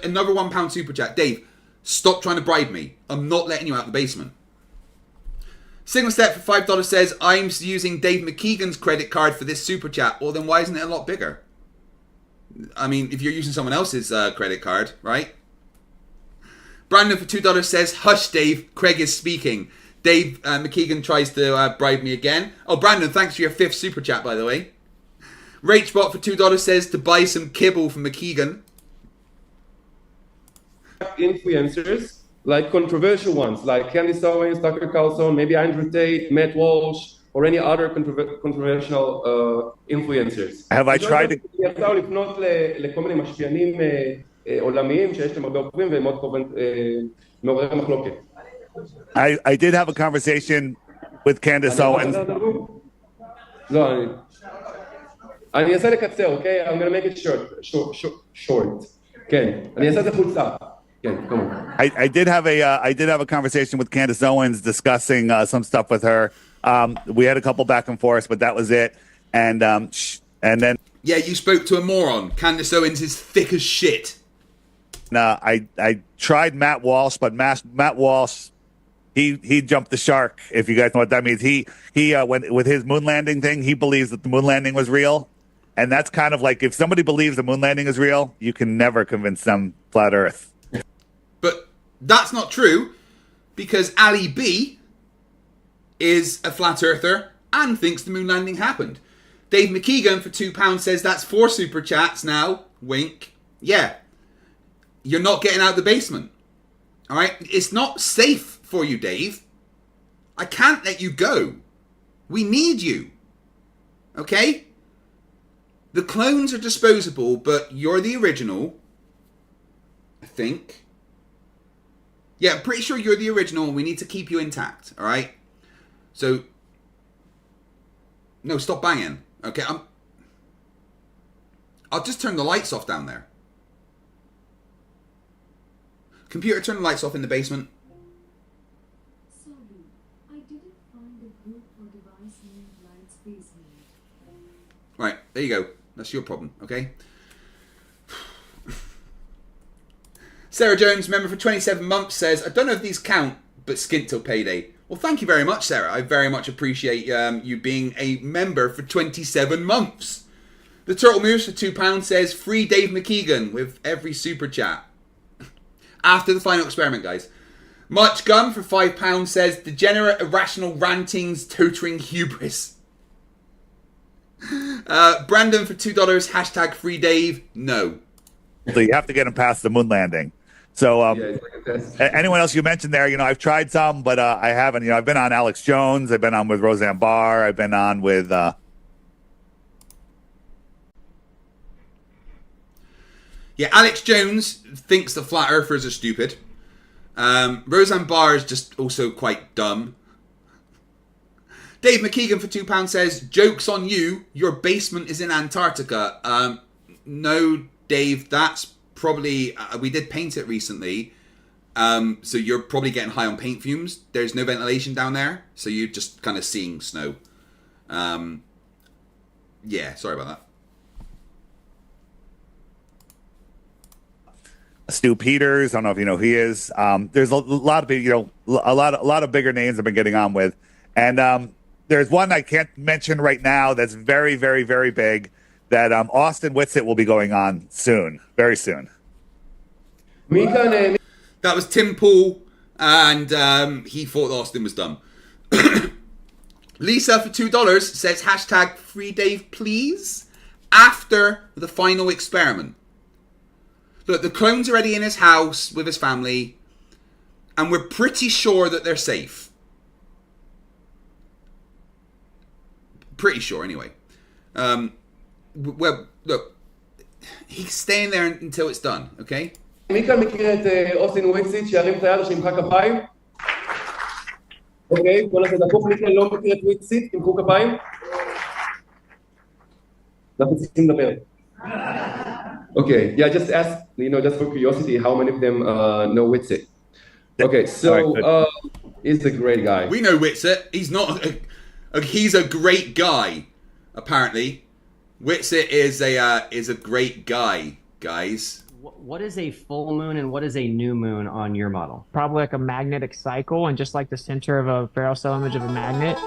Another £1 super chat, Dave. Stop trying to bribe me. I'm not letting you out the basement. Signal Step for $5 says, I'm using Dave McKeegan's credit card for this super chat. Well, then why isn't it a lot bigger? I mean, if you're using someone else's credit card, right? Brandon for $2 says, hush, Dave. Kreg is speaking. Dave McKeegan tries to bribe me again. Oh, Brandon, thanks for your 5th super chat, by the way. Rachbot for $2 says to buy some kibble from McKeegan. Influencers, like controversial ones, like Candace Owens, Tucker Carlson, maybe Andrew Tate, Matt Walsh, or any other controversial influencers. Have I tried to... יצאו לפנות לכל מיני משפיענים עולמיים שיש להם הרבה עוקבים והם מאוד מעוררי מחלוקת. I did have a conversation with Candace Owens. לא, אני אנסה לקצר, אוקיי? I'm going to make it short. כן, אני אעשה את זה חולצה. I did have a conversation with Candace Owens discussing some stuff with her. We had a couple back and forth, but that was it. And then you spoke to a moron. Candace Owens is thick as shit. I tried Matt Walsh, but Matt Walsh he jumped the shark. If you guys know what that means, he went with his moon landing thing. He believes that the moon landing was real, and that's kind of like if somebody believes the moon landing is real, you can never convince them flat Earth. But that's not true, because Ali B is a flat earther and thinks the moon landing happened. Dave McKeegan for £2 says that's 4 super chats now. Wink. Yeah. You're not getting out of the basement. Alright? It's not safe for you, Dave. I can't let you go. We need you. Okay? The clones are disposable, but you're the original. I think. Yeah, I'm pretty sure you're the original and we need to keep you intact, alright? So, no, stop banging. Okay, I'll just turn the lights off down there. Computer, turn the lights off in the basement. Sorry, I didn't find a group or device named Lightspace. Right, there you go. That's your problem, okay? Sarah Jones, member for 27 months, says, I don't know if these count, but skint till payday. Well, thank you very much, Sarah. I very much appreciate you being a member for 27 months. The Turtle Moose for £2 says, free Dave McKeegan with every super chat. After the final experiment, guys. Much Gun for £5 says, degenerate, irrational rantings, tottering hubris. Brandon for $2, hashtag free Dave, no. So you have to get him past the moon landing. So anyone else you mentioned there, I've tried some, but I haven't. I've been on Alex Jones. I've been on with Roseanne Barr. I've been on with... Yeah, Alex Jones thinks the flat earthers are stupid. Roseanne Barr is just also quite dumb. Dave McKeegan for £2 says, joke's on you, your basement is in Antarctica. No, Dave, that's probably... we did paint it recently. So you're probably getting high on paint fumes. There's no ventilation down there. So you're just kind of seeing snow. Yeah, sorry about that. Stu Peters, I don't know if you know who he is. There's a lot of people, a lot of bigger names I've been getting on with, and there's one I can't mention right now that's very, very, very big. That Austin Whitsitt will be going on soon, very soon. That was Tim Pool, and he thought Austin was dumb. Lisa for $2 says hashtag free Dave please after the final experiment. Look, the clone's already in his house with his family, and we're pretty sure that they're safe. Pretty sure, anyway. Well, look, he's staying there until it's done, okay? מי כאן מכיר את אוסטין וויטסיט שירים את היד או שימחא כפיים? אוקיי, כל הזה דחוף, מי כאן לא מכיר את וויטסיט, תמחאו כפיים? אנחנו צריכים לדבר. Okay, yeah, just ask, just for curiosity, how many of them know Whitsitt? Okay, so he's a great guy. We know Whitsitt. He's not. He's a great guy. Apparently, Whitsitt is a great guy, guys. What is a full moon and what is a new moon on your model? Probably like a magnetic cycle, and just like the center of a barrel cell image of a magnet.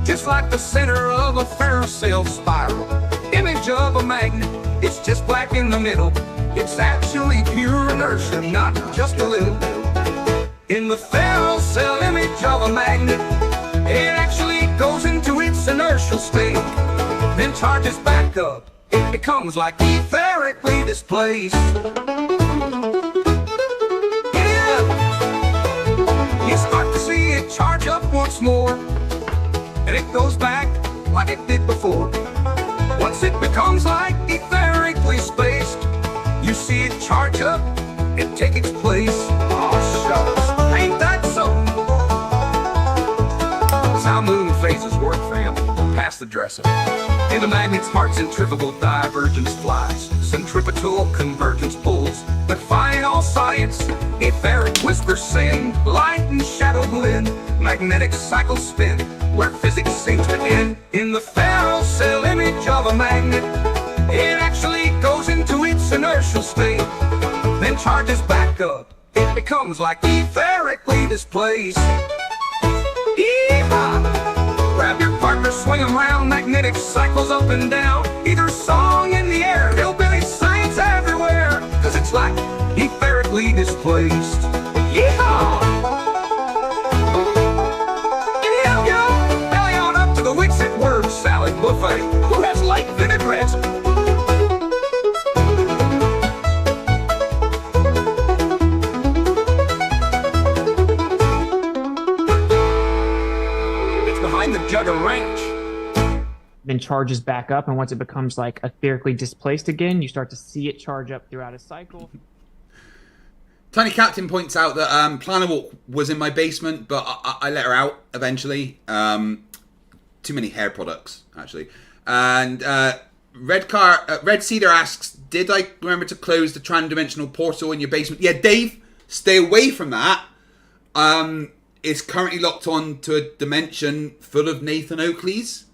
Just like the center of a Flerfs spiral. Image of a magnet, it's just black in the middle. It's actually pure inertia, not just a little. In the Flerfs image of a magnet, it actually goes into its inertial state, then charges back up. It becomes like etherically displaced. Yeah, you start to see it charge up once more, and it goes back like it did before. Once it becomes like etherically spaced, you see it charge up and take its place. Oh shucks, ain't that so? That's how moon phases work, fam. Pass the dresser. In the magnet's heart, centrifugal divergence flies, centripetal convergence pulls. But fine all science, etheric whispers sing, light and shadow blend, magnetic cycles spin, where physics seems to end. In the Flerfs image of a magnet, it actually goes into its inertial state, then charges back up. It becomes like etherically displaced. Yeehaw! Grab your partner, swing around, magnetic cycles up and down. Either song in the air, hillbilly science everywhere, cause it's like etherically displaced. Yeehaw! Belly on up to the Whitsitt word salad buffet. Who has light vinaigrettes? It's behind the Jugger Ranch. Then charges back up, and once it becomes like etherically displaced again, you start to see it charge up throughout a cycle. Tiny Captain points out that Planner Walk was in my basement, but I let her out eventually. Too many hair products, actually. And Red Cedar asks, did I remember to close the trans-dimensional portal in your basement? Yeah, Dave, stay away from that. is currently locked on to a dimension full of Nathan Oakleys.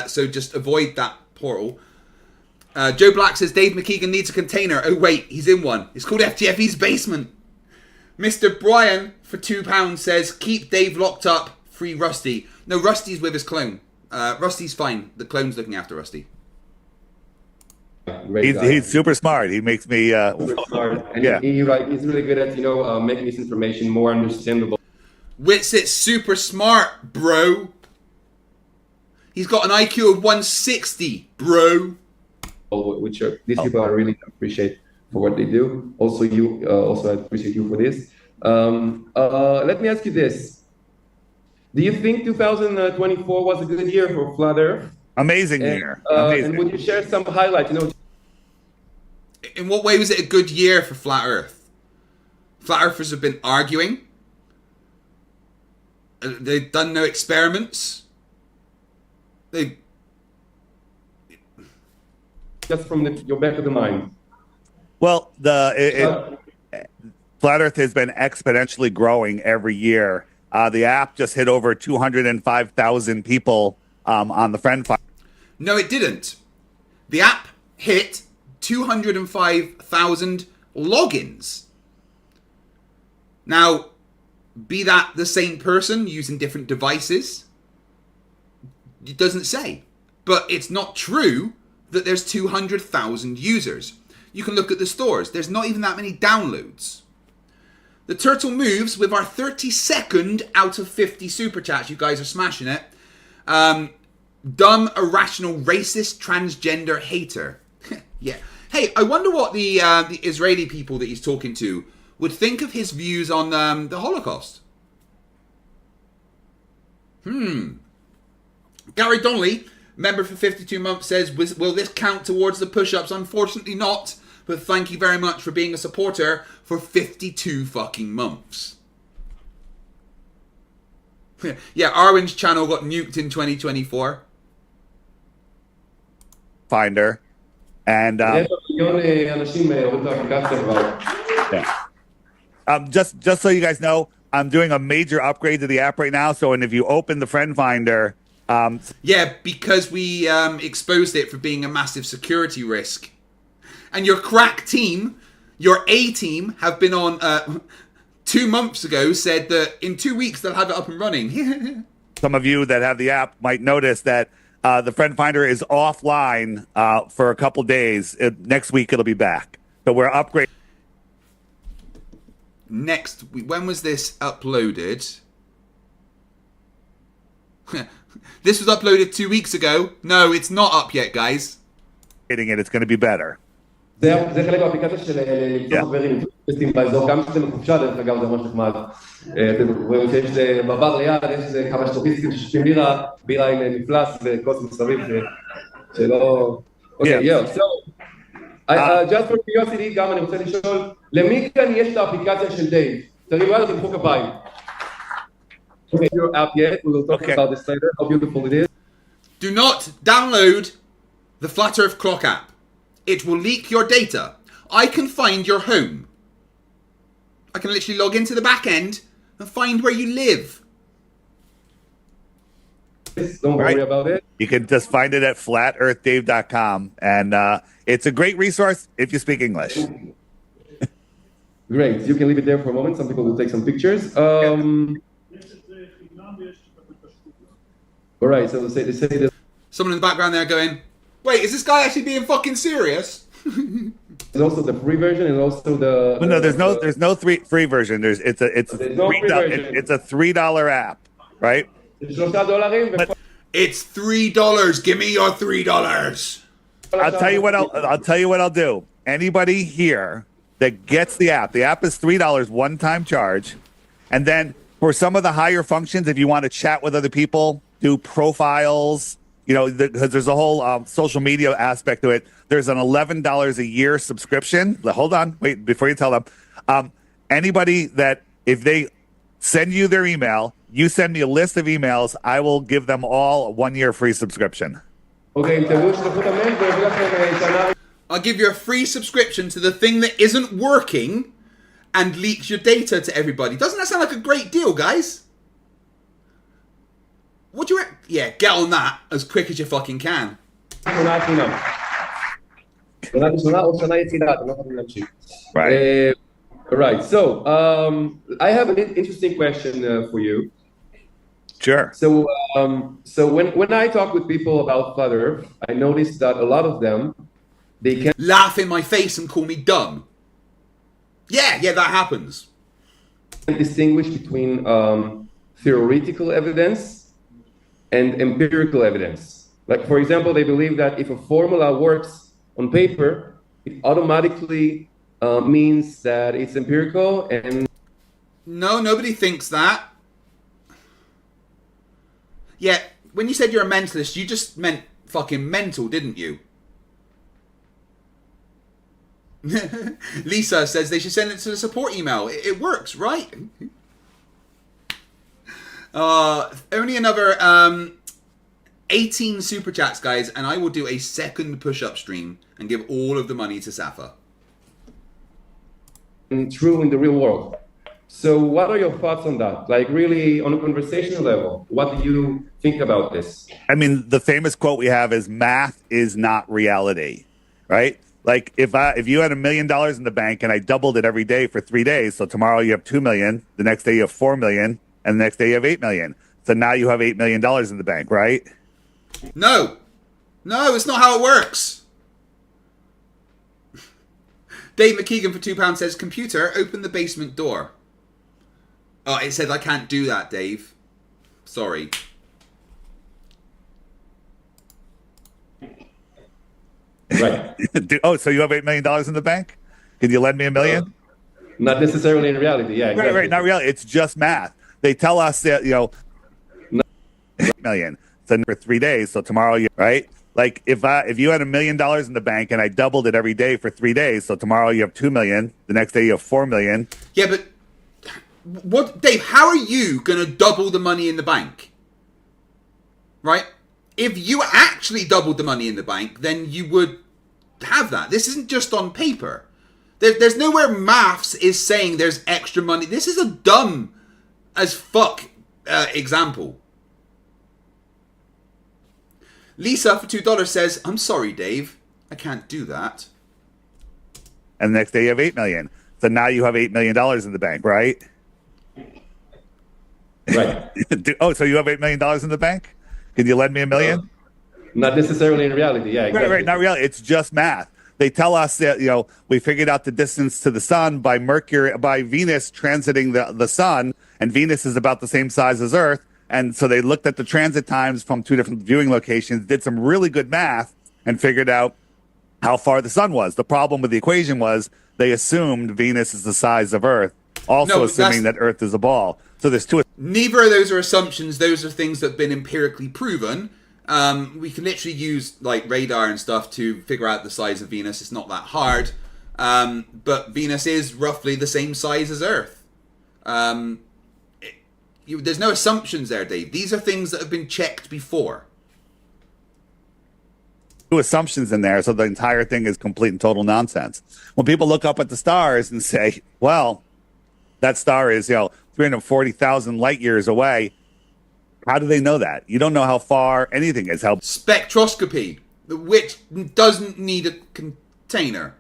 So just avoid that portal. Joe Black says Dave McKeegan needs a container. Oh wait, he's in one. It's called FTFE's basement. Mr. Brian for £2 says keep Dave locked up. Free Rusty. No, Rusty's with his clone. Rusty's fine. The clone's looking after Rusty. He's super smart. He makes me super smart. And yeah. he's really good at making this information more understandable. Witsit's super smart, bro. He's got an IQ of 160, bro. Which these people I really appreciate for what they do. Also, I appreciate you for this. Let me ask you this: do you think 2024 was a good year for Flat Earth? Amazing year. Amazing. And would you share some highlights? In what way was it a good year for Flat Earth? Flat Earthers have been arguing. They've done no experiments. Just from your back of the mind. Well, Flat Earth has been exponentially growing every year. The app just hit over 205,000 people on the friend file. No, it didn't. The app hit 205,000 logins. Now, be that the same person using different devices, it doesn't say. But it's not true that there's 200,000 users. You can look at the stores. There's not even that many downloads. The turtle moves with our 32nd out of 50 super chats. You guys are smashing it. Dumb, irrational, racist, transgender hater. Yeah. Hey, I wonder what the Israeli people that he's talking to would think of his views on the Holocaust. Gary Donnelly, member for 52 months, says, will this count towards the push-ups? Unfortunately not, but thank you very much for being a supporter for 52 fucking months. Yeah, Arwen's channel got nuked in 2024. Finder. And yeah. Just so you guys know, I'm doing a major upgrade to the app right now. So, and if you open the friend finder, yeah, because we exposed it for being a massive security risk. And your crack team, your A team, have been on 2 months ago, said that in 2 weeks they'll have it up and running. Some of you that have the app might notice that the friend finder is offline for a couple days. Next week it'll be back. So we're upgrading. Next week, when was this uploaded? This was uploaded 2 weeks ago. No, it's not up yet, guys. It's going to be better. זה חלק מהאפליקציה של למצוא חברים טסטים באזור, גם שזה מחופשה, דרך אגב, זה ממש נחמד. אתם רואים שיש בבר ליד, יש כמה שטופיסטים ששותים בירה עם מפלס וכוס מסביב שלא... אוקיי, so, just for curiosity, גם אני רוצה לשאול, למי כאן יש את האפליקציה של דייב? תראי, מה תמחאו כפיים. Okay, your app yet, we will talk about this later, how beautiful it is. Do not download the Flat Earth Clock app. It will leak your data. I can find your home. I can literally log into the back end and find where you live. Don't worry about it. You can just find it at flatearthdave.com. And it's a great resource if you speak English. Great. You can leave it there for a moment. Some people will take some pictures. All right. So they say that. Someone in the background there going, wait, is this guy actually being fucking serious? There's also the free version and also the. Well, no, there's no free version. It's a $3 app, right? It's $3. Give me your $3. I'll tell you what I'll do. Anybody here that gets the app is $3 one-time charge, and then for some of the higher functions, if you want to chat with other people, do profiles. Because there's a whole social media aspect to it. There's an $11 a year subscription. Hold on. Wait, before you tell them. Anybody that, if they send you their email, you send me a list of emails, I will give them all a 1 year free subscription. Okay. I'll give you a free subscription to the thing that isn't working and leaks your data to everybody. Doesn't that sound like a great deal, guys? Yeah, get on that as quick as you fucking can. Right. Right. So I have an interesting question for you. Sure. So when I talk with people about flat Earth, I notice that a lot of them they can Laugh in my face and call me dumb. Yeah, that happens. distinguish between theoretical evidence and empirical evidence. Like, for example, they believe that if a formula works on paper, it automatically means that it's empirical. And No, nobody thinks that. Yeah, when you said you're a mentalist, you just meant fucking mental, didn't you? Lisa says they should send it to the support email. It works, right? Only another 18 super chats, guys, and I will do a second push-up stream and give all of the money to Safa. true in the real world. So what are your thoughts on that? Like, really, on a conversational level, what do you think about this? I mean, the famous quote we have is math is not reality, right? Like if you had $1 million in the bank and I doubled it every day for 3 days, so tomorrow you have 2 million, the next day you have 4 million, and the next day you have 8 million. So now you have $8 million in the bank, right? No, it's not how it works. Dave McKeegan for £2 says, computer, open the basement door. Oh, it said I can't do that, Dave. Sorry. Right. Oh, so you have $8 million in the bank? Can you lend me $1 million? Not necessarily in reality. Yeah, exactly. Right. Not reality. It's just math. They tell us that, 8 million. So for 3 days. So tomorrow, right? Like if you had $1 million in the bank and I doubled it every day for 3 days, so tomorrow you have 2 million, the next day you have 4 million. Yeah, but what, Dave? How are you gonna double the money in the bank? Right? If you actually doubled the money in the bank, then you would have that. This isn't just on paper. There's nowhere maths is saying there's extra money. This is a dumb as fuck example. Lisa for $2 says, I'm sorry, Dave. I can't do that. And the next day you have 8 million. So now you have $8 million in the bank, right? Right. Oh, so you have $8 million in the bank? Can you lend me $1 million? Not necessarily in reality. Yeah, exactly. Right. Not reality. It's just math. They tell us that, we figured out the distance to the sun by Venus transiting the sun, and Venus is about the same size as Earth. And so they looked at the transit times from 2 different viewing locations, did some really good math, and figured out how far the sun was. The problem with the equation was they assumed Venus is the size of Earth, also assuming that Earth is a ball. So there's two. Neither of those are assumptions. Those are things that have been empirically proven. We can literally use like radar and stuff to figure out the size of Venus. It's not that hard. But Venus is roughly the same size as Earth. There's no assumptions there, Dave. These are things that have been checked before. Two assumptions in there, so the entire thing is complete and total nonsense. When people look up at the stars and say, well, that star is 340,000 light years away, how do they know that? You don't know how far anything is. How spectroscopy, which doesn't need a container.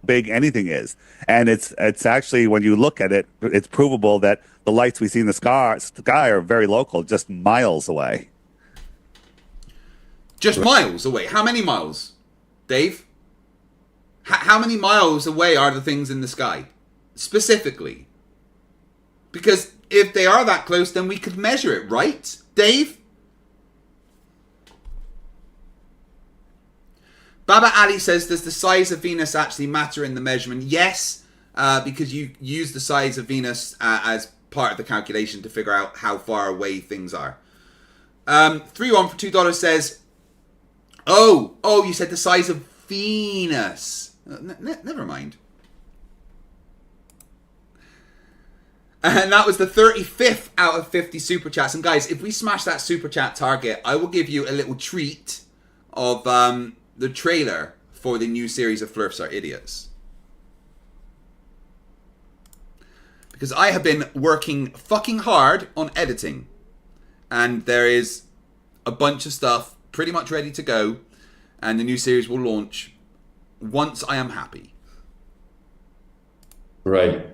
Big anything is, and it's actually, when you look at it, it's provable that the lights we see in the sky are very local, just miles away. Just miles away. How many miles, Dave? How many miles away are the things in the sky, specifically? Because if they are that close, then we could measure it, right, Dave? Baba Ali says, does the size of Venus actually matter in the measurement? Yes, because you use the size of Venus as part of the calculation to figure out how far away things are. 3-1 for $2 says, oh, you said the size of Venus. Never mind. And that was the 35th out of 50 super chats. And guys, if we smash that super chat target, I will give you a little treat of the trailer for the new series of Flerfs Are Idiots. because I have been working fucking hard on editing, and there is a bunch of stuff pretty much ready to go, and the new series will launch once I am happy. Right.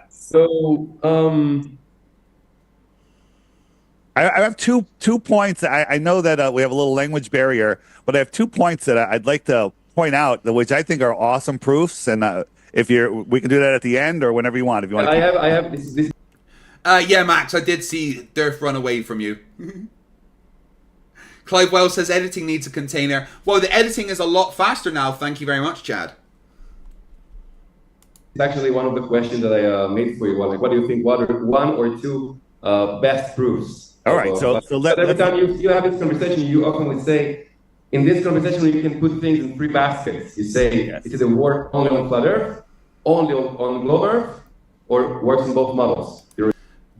So, I have two points. I know that we have a little language barrier, but I have 2 points that I'd like to point out, which I think are awesome proofs. And we can do that at the end or whenever you want. If you want, I have this. Yeah, Max, I did see DITRH run away from you. Clive Wells says editing needs a container. Well, the editing is a lot faster now. Thank you very much, Chad. It's actually one of the questions that I made for you. Like, what do you think? What are one or two best proofs? All right. So every time you have this conversation, you often will say, in this conversation, you can put things in 3 baskets. You say, it is a work only on flat Earth, only on globe Earth, or works in both models.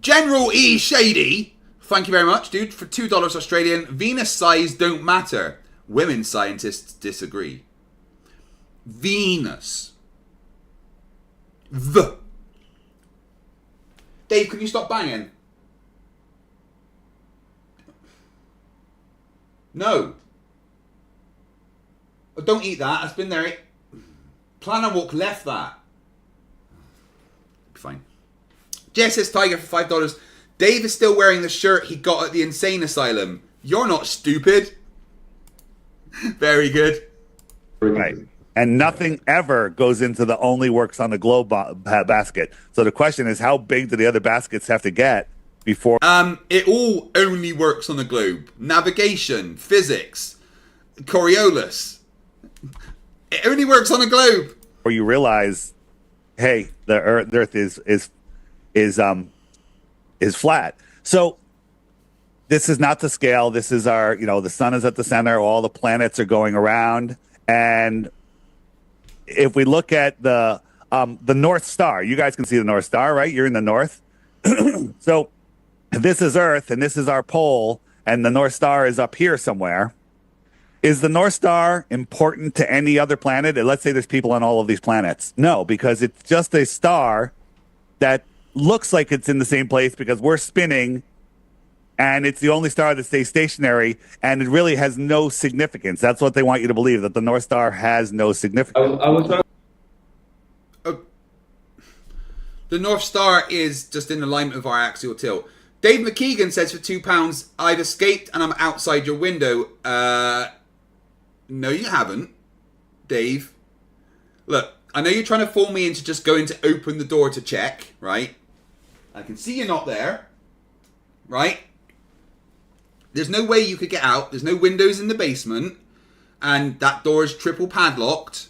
General E. Shady, thank you very much, dude, for $2 Australian. Venus size don't matter. Women scientists disagree. Venus. Dave, can you stop banging? No. Oh, don't eat that. That's been there. Plan and walk left that. Fine. Jess says Tiger for $5. Dave is still wearing the shirt he got at the insane asylum. You're not stupid. Very good. Right. And nothing ever goes into the only works on the globe basket. So the question is, how big do the other baskets have to get before? It all only works on the globe. Navigation, physics, Coriolis. It only works on the globe. Or you realize, hey, the Earth is flat. So this is not the scale. This is our, the sun is at the center. All the planets are going around. And if we look at the North Star, you guys can see the North Star, right? You're in the north. So this is Earth, and this is our pole, and the North Star is up here somewhere. Is the North Star important to any other planet? And let's say there's people on all of these planets. No, because it's just a star that looks like it's in the same place because we're spinning, and it's the only star that stays stationary, and it really has no significance. That's what they want you to believe, that the North Star has no significance. The North Star is just in alignment with our axial tilt. Dave McKeegan says for £2, I've escaped and I'm outside your window. No, you haven't, Dave. Look, I know you're trying to fool me into just going to open the door to check, right? I can see you're not there, right? There's no way you could get out. There's no windows in the basement. And that door is triple padlocked.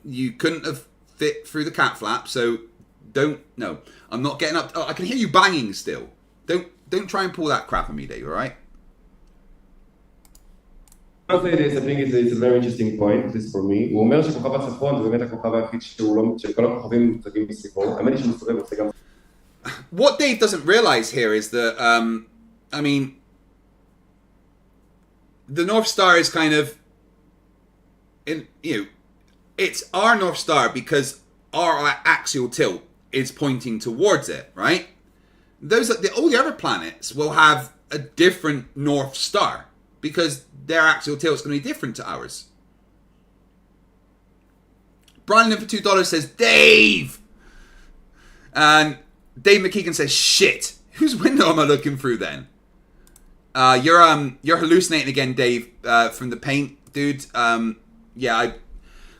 You couldn't have fit through the cat flap, so no. I'm not getting up. Oh, I can hear you banging still. Don't try and pull that crap on me, Dave, alright? I'll say this, I think it's a very interesting point, at least for me. הוא אומר שכוכב הצפון זה באמת הכוכב היחיד שכל הכוכבים מוצגים מסביבו. האמת היא שמסתובב עושה גם... What Dave doesn't realize here is that, the North Star is kind of, it's our North Star because our axial tilt is pointing towards it, right? All the other planets will have a different North Star because their axial tilt is going to be different to ours. Brian for $2 says, Dave! And Dave McKeegan says, shit. Whose window am I looking through then? You're hallucinating again, Dave, from the paint, dude. Yeah,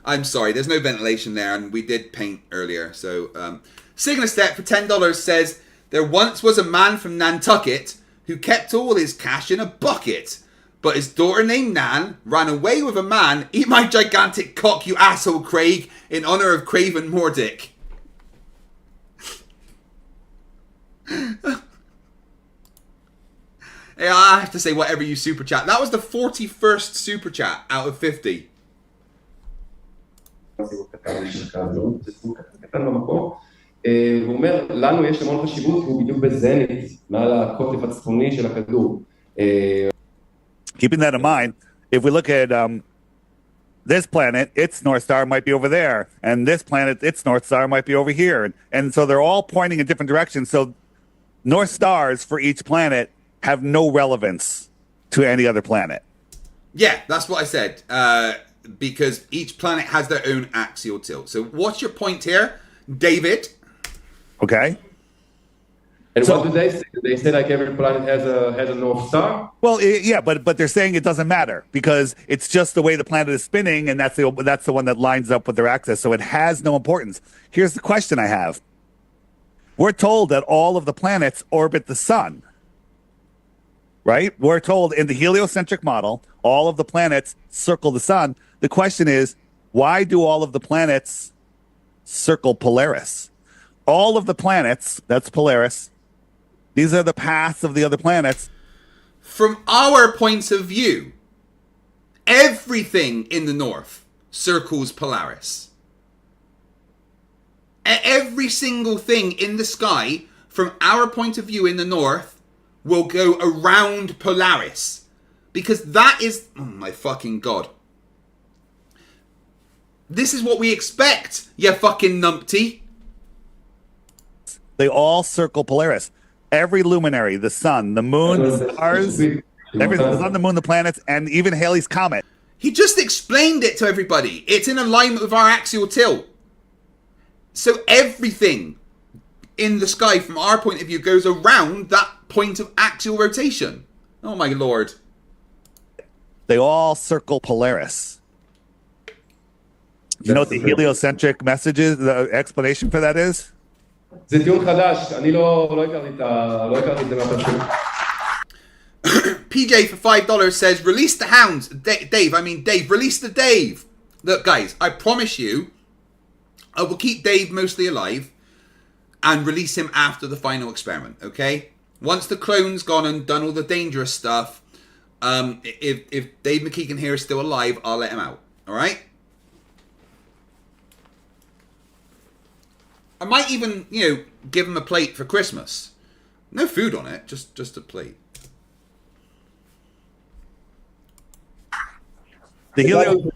I'm sorry. There's no ventilation there, and we did paint earlier. So, Signastep for $10 says, there once was a man from Nantucket who kept all his cash in a bucket. But his daughter named Nan ran away with a man. Eat my gigantic cock, you asshole, Kreg, in honor of Craven Mordick. Yeah, I have to say whatever you super chat. That was the 41st super chat out of 50. הוא אומר, לנו יש המון חשיבות, והוא בדיוק בזנית, מעל הקוטב הצפוני של הכדור. Keeping that in mind, if we look at this planet, its North Star might be over there, and this planet, its North Star might be over here. And so they're all pointing in different directions. So North Stars for each planet have no relevance to any other planet. Yeah, that's what I said. Because each planet has their own axial tilt. So what's your point here, David? Okay. And what do they say? They say like every planet has a North Star? Well, yeah, but they're saying it doesn't matter because it's just the way the planet is spinning, and that's the one that lines up with their axis. So it has no importance. Here's the question I have. We're told that all of the planets orbit the sun, right? We're told in the heliocentric model, all of the planets circle the sun. The question is, why do all of the planets circle Polaris? All of the planets, that's Polaris, these are the paths of the other planets. From our point of view, everything in the north circles Polaris. Every single thing in the sky, from our point of view in the north, will go around Polaris. Because that is... Oh my fucking god. This is what we expect, you fucking numpty. They all circle Polaris. Every luminary, the sun, the moon, the stars, everything, the sun, the moon, the planets, and even Halley's Comet. He just explained it to everybody. It's in alignment with our axial tilt. So everything in the sky, from our point of view, goes around that point of axial rotation. Oh my lord. They all circle Polaris. You know what the heliocentric message is, the explanation for that is? זה טיעון חדש, אני לא הכרתי את זה מהפרסום. PJ for $5 says, release the hounds. Dave, release the Dave. Look, guys, I promise you, I will keep Dave mostly alive and release him after the final experiment, okay? Once the clone's gone and done all the dangerous stuff, if Dave McKeegan here is still alive, I'll let him out, all right? I might even, give him a plate for Christmas. No food on it, just a plate. The helio.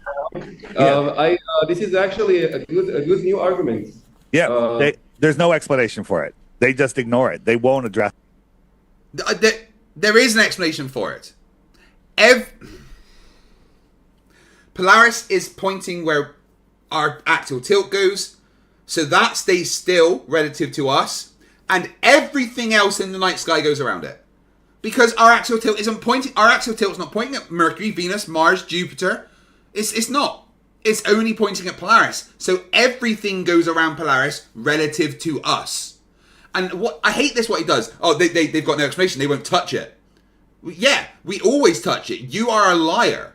This is actually a good new argument. Yeah, there's no explanation for it. They just ignore it. They won't address it. There is an explanation for it. Polaris is pointing where our axial tilt goes. So that stays still relative to us, and everything else in the night sky goes around it. Because our axial tilt isn't pointing, our axial tilt is not pointing at Mercury, Venus, Mars, Jupiter. It's not. It's only pointing at Polaris. So everything goes around Polaris relative to us. And what I hate this, what he does. Oh, they've got no explanation. They won't touch it. Yeah, we always touch it. You are a liar.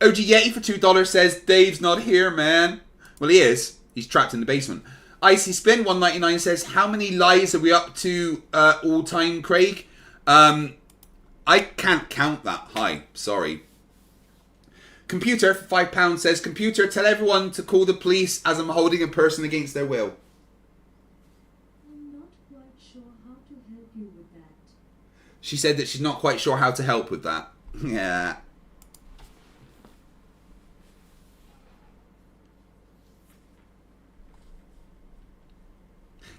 OG Yeti for $2 says, Dave's not here, man. Well, he is. He's trapped in the basement. Icy Spin 199 says, how many lies are we up to all time, Kreg? I can't count that high. Sorry. Computer for £5 says, computer, tell everyone to call the police as I'm holding a person against their will. I'm not quite sure how to help you with that. She said that she's not quite sure how to help with that. Yeah.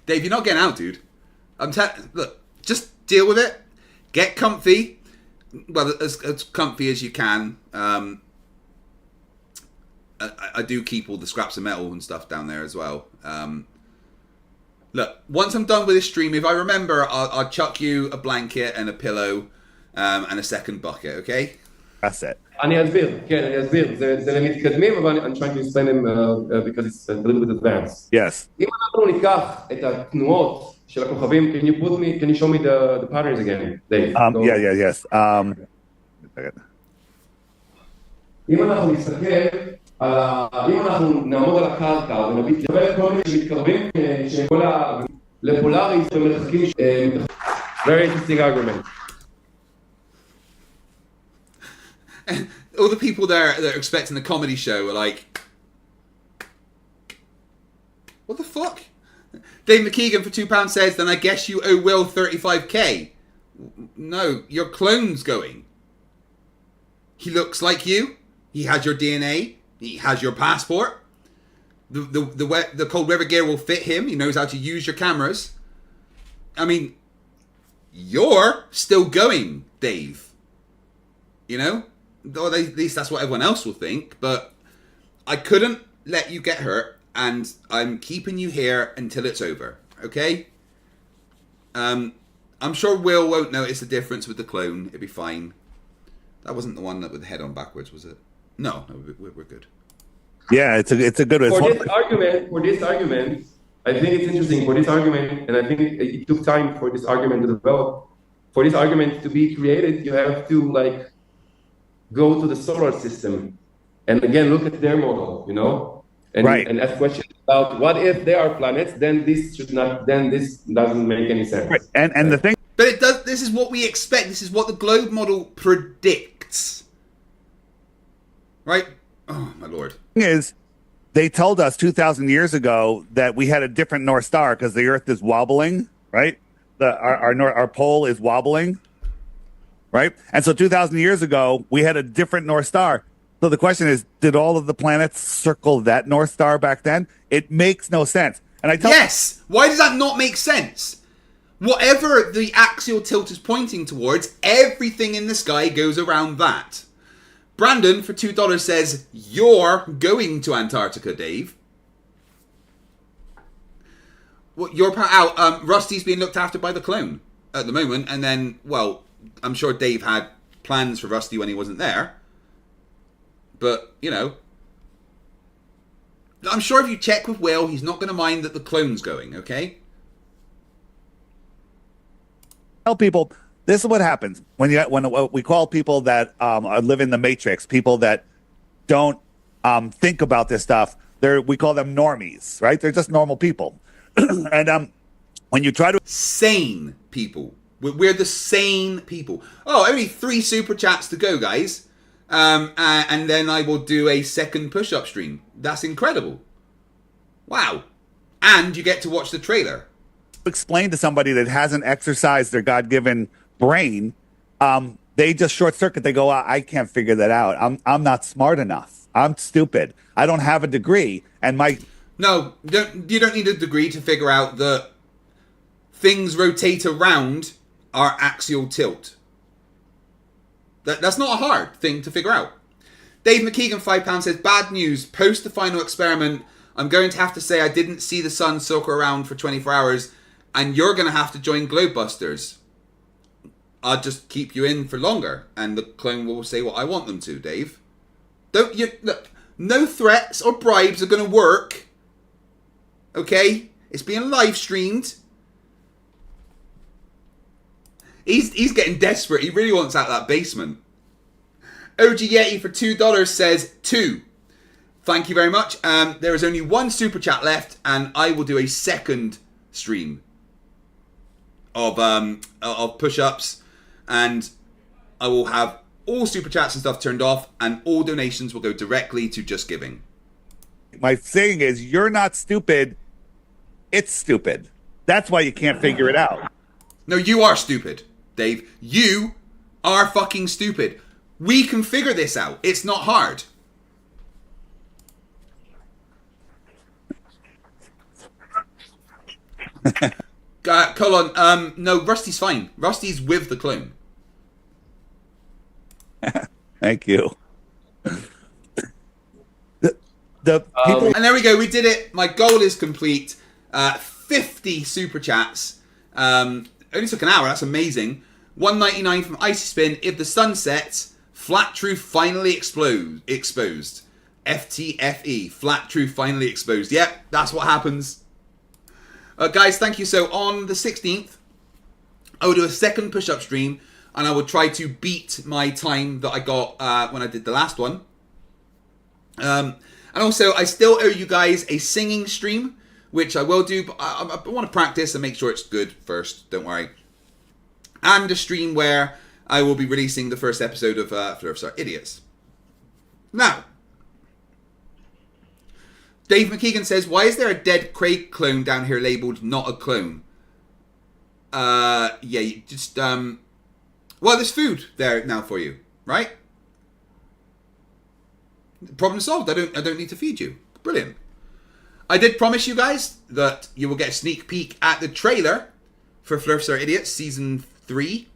Dave, you're not getting out, dude. Look, just deal with it. Get comfy. Well, as comfy as you can. I do keep all the scraps of metal and stuff down there as well. Look, once I'm done with this stream, if I remember, I'll chuck you a blanket and a pillow and a second bucket, okay? That's it. אני אסביר. זה למתקדמים, אבל I'm trying to explain them because it's a little bit advanced. Yes. אם אנחנו ניקח את התנועות של הכוכבים, can you show me the patterns again, Dave? Yes. אם אנחנו נסתכל, אם אנחנו נעמוד על הקרקע ונביט כל מיני שמתקרבים שכל לפולאריס במרחקים very interesting argument. And all the people there that are expecting the comedy show are like, what the fuck? Dave McKeegan for £2 says, then I guess you owe Will 35k. No, your clone's going. He looks like you. He has your DNA. He has your passport. The cold weather gear will fit him. He knows how to use your cameras. I mean, you're still going, Dave. You know? Or at least that's what everyone else will think. But I couldn't let you get hurt, and I'm keeping you here until it's over. Okay? I'm sure Will won't notice the difference with the clone. It'll be fine. That wasn't the one that with the head on backwards, was it? No, we're good. Yeah, it's a good one. For this argument, I think it's interesting for this argument, and I think it took time for this argument to develop. For this argument to be created, you have to like go to the solar system, and again look at their model, you know, and ask questions about what if there are planets, then this doesn't make any sense. Right. And the thing, but it does. This is what we expect. This is what the globe model predicts. Right? Oh my lord. Is they told us 2,000 years ago that we had a different North Star because the Earth is wobbling, right? Our pole is wobbling, right? And so 2,000 years ago, we had a different North Star. So the question is, did all of the planets circle that North Star back then? It makes no sense. And I tell yes. Why does that not make sense? Whatever the axial tilt is pointing towards, everything in the sky goes around that. Brandon, for $2, says, you're going to Antarctica, Dave. Well, you're out. Rusty's being looked after by the clone at the moment. And then, well, I'm sure Dave had plans for Rusty when he wasn't there. But, you know, I'm sure if you check with Will, he's not going to mind that the clone's going, okay? Tell people, this is what happens when we call people that live in the matrix, people that don't think about this stuff. We call them normies, right? They're just normal people. And when you try to sane people, we're the sane people. Oh, only 3 super chats to go, guys, and then I will do a second push-up stream. That's incredible. Wow, and you get to watch the trailer. Explain to somebody that hasn't exercised their God-given brain, they just short circuit. They go, I can't figure that out. I'm not smart enough. I'm stupid. I don't have a degree. And no, you don't need a degree to figure out that things rotate around our axial tilt. That's not a hard thing to figure out. Dave McKeegan, £5 says, bad news. Post the final experiment, I'm going to have to say I didn't see the sun circle around for 24 hours, and you're going to have to join Globebusters. I'll just keep you in for longer, and the clone will say what I want them to, Dave. Look, no threats or bribes are going to work. Okay? It's being live streamed. He's getting desperate. He really wants out of that basement. OG Yeti for $2 says 2. Thank you very much. There is only 1 super chat left, and I will do a second stream of push-ups, and I will have all super chats and stuff turned off, and all donations will go directly to Just Giving. My saying is, you're not stupid. It's stupid. That's why you can't figure it out. No, you are stupid, Dave. You are fucking stupid. We can figure this out. It's not hard. Colin, no, Rusty's fine. Rusty's with the clone. Thank you. The people... And there we go. We did it. My goal is complete. 50 super chats. Only took an hour. That's amazing. $1.99 from Icy Spin. If the sun sets, flat truth finally exposed. FTFE. Flat truth finally exposed. Yep, that's what happens. Guys, thank you. So on the 16th, I will do a second push-up stream, and I will try to beat my time that I got when I did the last one. And also, I still owe you guys a singing stream, which I will do, but I want to practice and make sure it's good first. Don't worry. And a stream where I will be releasing the first episode of Flerfs Are Idiots. Now, Dave McKeegan says, why is there a dead Kreg clone down here labelled not a clone? Yeah, you just, well, there's food there now for you, right? Problem solved. I don't need to feed you. Brilliant. I did promise you guys that you will get a sneak peek at the trailer for Flerfs Are Idiots Season 3.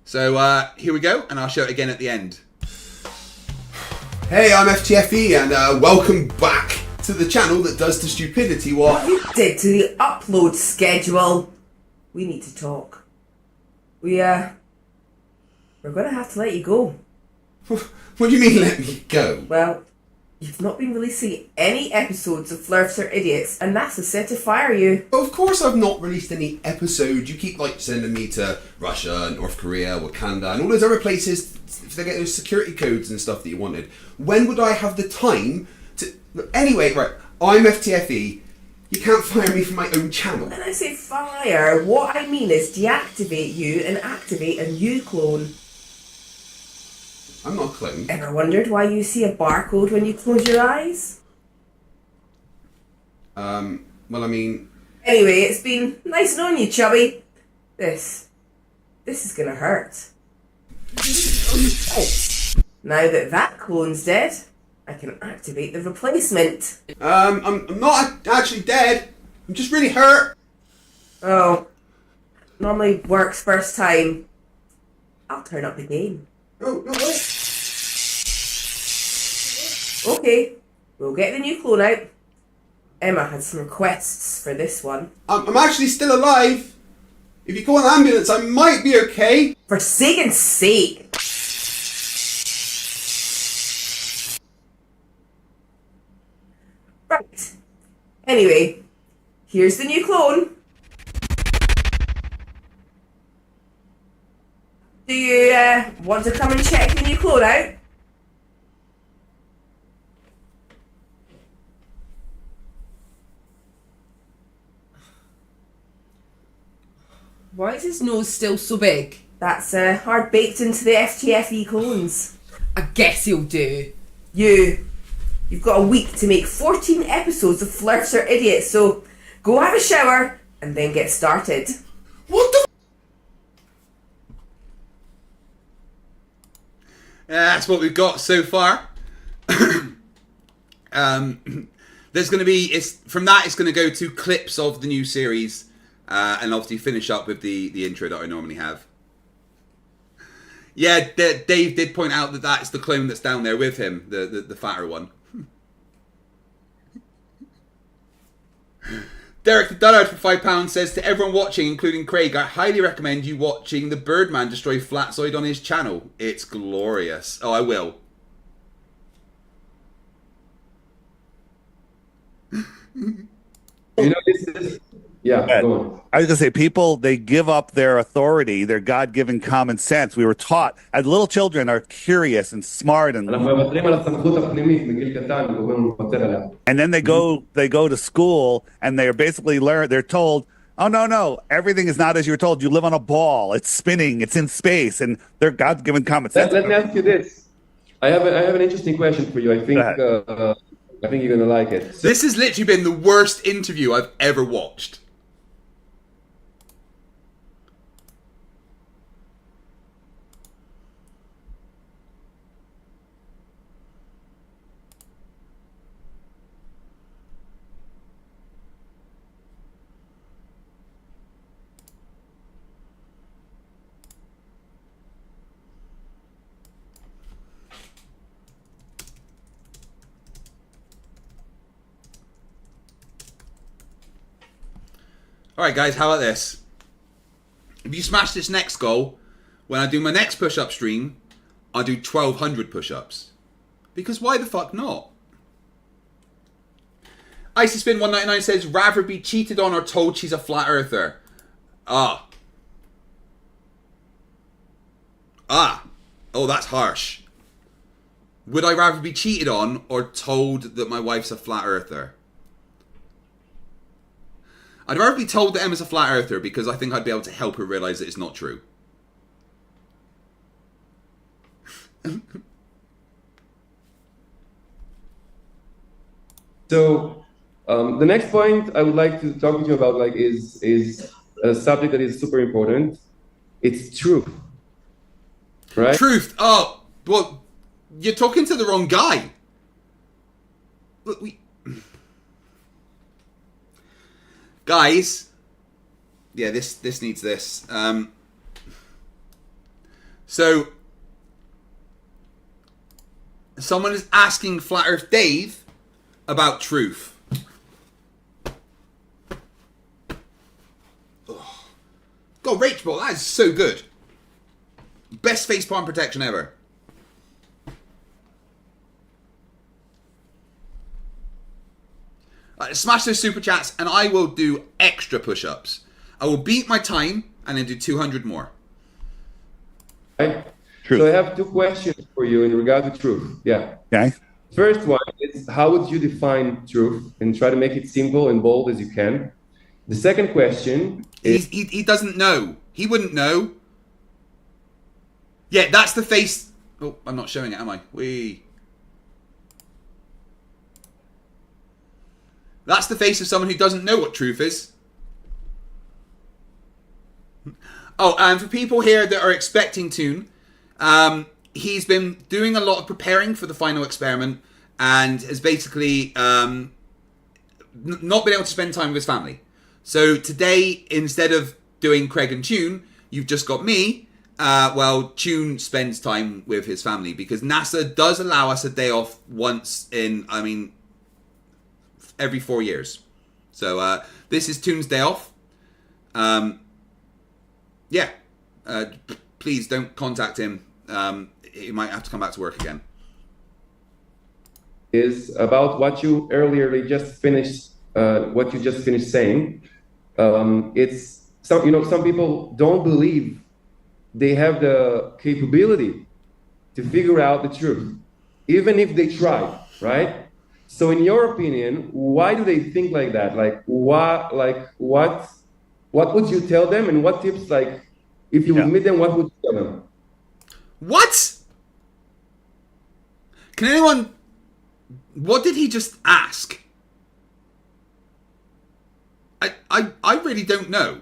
So here we go, and I'll show it again at the end. Hey, I'm FTFE, and welcome back to the channel that does to stupidity what you did to the upload schedule. We need to talk. We're gonna have to let you go. What do you mean, let me go? Well, you've not been releasing any episodes of Flerfs Are Idiots, and that's a set to fire you. Of course I've not released any episodes. You keep, sending me to Russia, North Korea, Wakanda, and all those other places to get those security codes and stuff that you wanted. When would I have the time to... Anyway, right, I'm FTFE. You can't fire me from my own channel. When I say fire, what I mean is deactivate you and activate a new clone. I'm not a clone. Ever wondered why you see a barcode when you close your eyes? Well, I mean... Anyway, it's been nice knowing you, Chubby. This is gonna hurt. Now that clone's dead, I can activate the replacement. I'm not actually dead. I'm just really hurt. Oh. Normally works first time. I'll turn up the game. Oh, no way. Okay, we'll get the new clone out. Emma had some requests for this one. I'm actually still alive. If you call an ambulance, I might be okay. For Sagan's sake. Right. Anyway, here's the new clone. Do you want to come and check the new clone out? Why is his nose still so big? That's hard baked into the FTFE clones. I guess he'll do. You've got a week to make 14 episodes of Flerfs Are Idiots, so go have a shower and then get started. What the That's what we've got so far. There's going to be... From that, it's going to go to clips of the new series, and obviously finish up with the intro that I normally have. Yeah, Dave did point out that that's the clone that's down there with him, the fatter one. Derek the Dullard for £5 says, to everyone watching, including Kreg, I highly recommend you watching the Birdman destroy Flatzoid on his channel. It's glorious. Oh, I will. This is... Yeah, go on. I was going to say, people, they give up their authority, their God-given common sense. We were taught, as little children are curious and smart, and then they go to school and they're basically they're told, oh, no, everything is not as you were told. You live on a ball. It's spinning. It's in space. And their God-given common sense. Let me ask you this. I have an interesting question for you. I think you're going to like it. This has literally been the worst interview I've ever watched. Alright guys, how about this? If you smash this next goal, when I do my next push-up stream, I'll do 1,200 push-ups. Because why the fuck not? IcySpin199 says, rather be cheated on or told she's a flat earther. Oh, that's harsh. Would I rather be cheated on or told that my wife's a flat earther? I'd rather be told that Emma's a flat earther because I think I'd be able to help her realise that it's not true. So, the next point I would like to talk to you about is a subject that is super important. It's truth, right? Truth. Oh, well, You're talking to the wrong guy. Look, guys. Yeah, this needs this. So someone is asking Flat Earth Dave about truth. Oh. God, Rachel, that is so good. Best facepalm protection ever. Smash those super chats and I will do extra push-ups. I will beat my time and then do 200 more. Right. So I have two questions for you in regard to truth. Yeah. Okay. First one is, how would you define truth? And try to make it simple and bold as you can. The second question is... He doesn't know. He wouldn't know. Yeah, that's the face... Oh, I'm not showing it, am I? That's the face of someone who doesn't know what truth is. Oh, and for people here that are expecting Toon, he's been doing a lot of preparing for the final experiment and has basically not been able to spend time with his family. So today, instead of doing Kreg and Toon, you've just got me. Well, Toon spends time with his family because NASA does allow us a day off once in, every 4 years. So this is Toon's day off. Yeah. Please don't contact him. He might have to come back to work again. Is about what you earlier just finished. What you just finished saying. It's some people don't believe they have the capability to figure out the truth, even if they try, right? So in your opinion, why do they think like that? What would you tell them, and what tips, if you would meet them, what would you tell them? What? Can anyone... What did he just ask? I really don't know.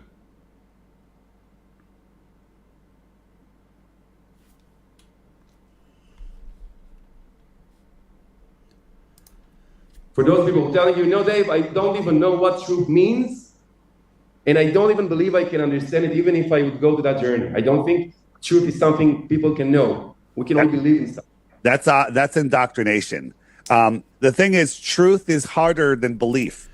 For those people telling you, no, Dave, I don't even know what truth means, and I don't even believe I can understand it, even if I would go to that journey. I don't think truth is something people can know. We can only believe in something. That's indoctrination. The thing is, truth is harder than belief.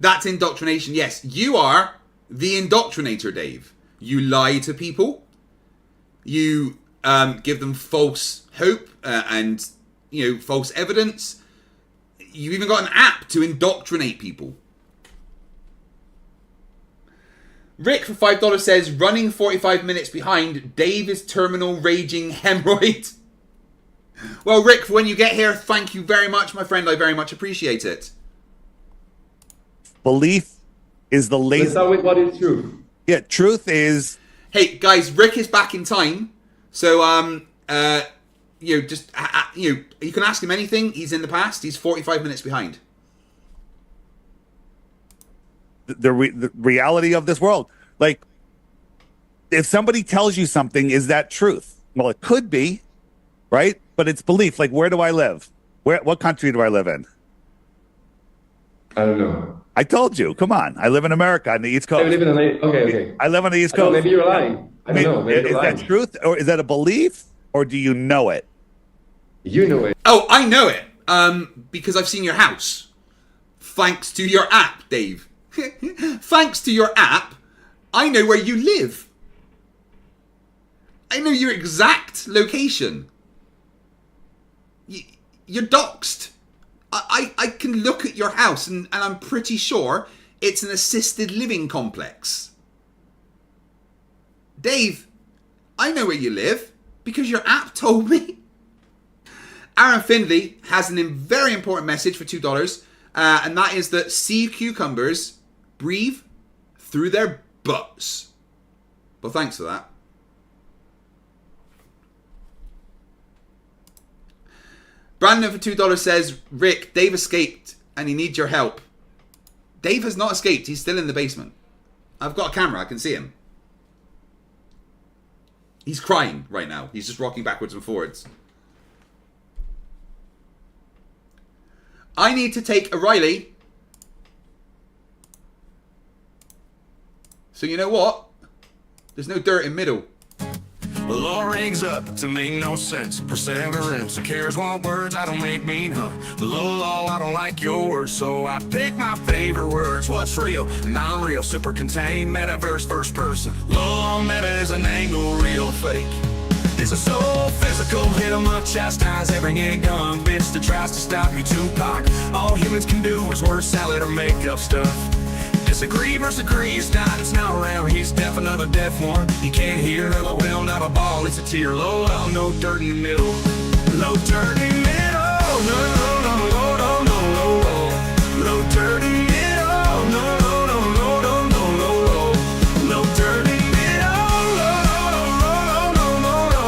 That's indoctrination, yes. You are the indoctrinator, Dave. You lie to people. You give them false hope and false evidence. You even got an app to indoctrinate people. Rick for $5 says, running 45 minutes behind, Dave is terminal raging hemorrhoid. Well, Rick, when you get here, thank you very much, my friend. I very much appreciate it. Belief is the lazy... Let's start with what is truth. Yeah, truth is... Hey, guys, Rick is back in time. So, you can ask him anything. He's in the past. He's 45 minutes behind. The reality of this world. Like, if somebody tells you something, is that truth? Well, it could be, right? But it's belief. Like, where do I live? What country do I live in? I don't know. I told you. Come on. I live in America on the East Coast. Okay. I live on the East Coast. Maybe you're lying. I don't know. Maybe is that truth, or is that a belief, or do you know it? You know it. Oh, I know it. Because I've seen your house. Thanks to your app, Dave. Thanks to your app, I know where you live. I know your exact location. You're doxed. I can look at your house and I'm pretty sure it's an assisted living complex. Dave, I know where you live because your app told me. Aaron Findlay has a very important message for $2, and that is that sea cucumbers breathe through their butts. Well, thanks for that. Brandon for $2 says, Rick, Dave escaped and he needs your help. Dave has not escaped. He's still in the basement. I've got a camera. I can see him. He's crying right now. He's just rocking backwards and forwards. I need to take a Riley. So you know what? There's no dirt in middle. The law rings up to make no sense. Perseverance, who cares what words I don't make mean, huh? The law, I don't like your words, so I pick my favorite words. What's real, non-real, super contained, metaverse, first person. Law, meta is an angle, real, fake. This is so physical, hit 'em up, chastise every young bitch that tries to stop you, Tupac. All humans can do is word salad or make up stuff. Disagree versus agree, it's not around, he's deaf, another deaf one. You can't hear, LOL, not a ball, it's a tear. LOL, no dirt in the middle. No dirt in the middle, no, no, no, no, no, no, no. No dirt in the middle, no, no, no, no, no, no, no. No dirt in the middle, no, no, no, no, no, no.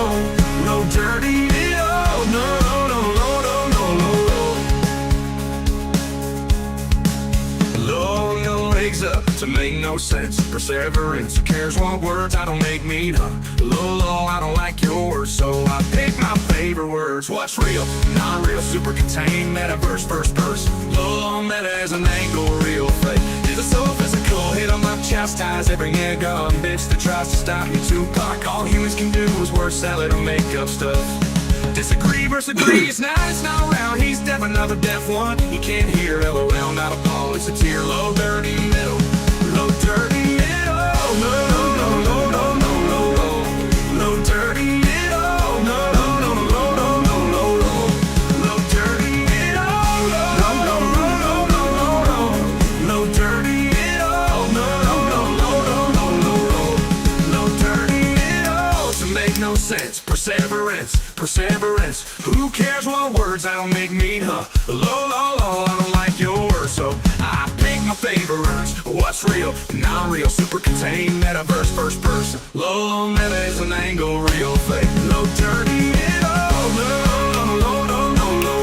No dirt in the middle, no, no, no, no, no, no, no. No legs up to make no sense. Perseverance, who cares what words I don't make mean, huh? Low, I don't like your words, so I pick my favorite words. What's real, non-real, super contained, metaverse, first person. Low, meta is an angle, real, fake. Is it so physical, hit 'em up, chastise every gun bitch that tries to stop you, Tupac. All humans can do is word salad or make up stuff. Disagree versus agree, it's not around, he's deaf, another deaf one. He can't hear, LOL, not a ball, it's a tear. Low dirty middle, low dirty middle, no, no, no, no, no, no, no, no. Low dirty middle, no, no, no, no, no, no, no, no. Low dirty middle, no, no, no, no, no, no, no. Low dirty middle, no, no, no, no, no, no, no. Low dirty middle, to make no sense. Perseverance, who cares what words I don't make mean, huh? Low, I don't like your words, so I pick my favorite words. What's real, non-real, super contained, metaverse, first person. Low, meta is an angle, real, fake. Low, dirty middle, no, no, no, no, no, no.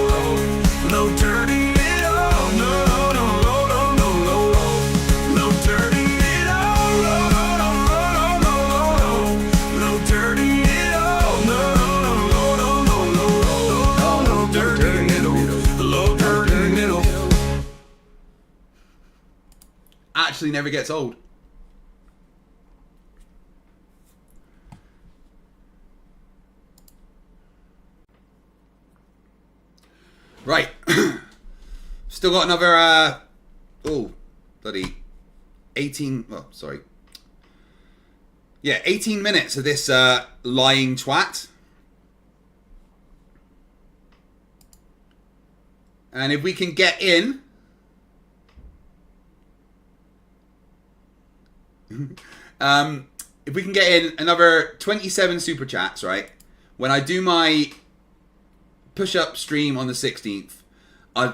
Low, dirty middle, no, no, no, no, no, no, no. Low, dirty middle, no, no, no, no, no, no. Low, dirty middle, no, no, no, no, no, no, no. Low, dirty middle, low, dirty middle. Actually never gets old. Right. Still got another, oh, bloody 18, oh, sorry. Yeah, 18 minutes of this lying twat. And if we can get in... if we can get in another 27 super chats, right? When I do my push-up stream on the 16th, I'll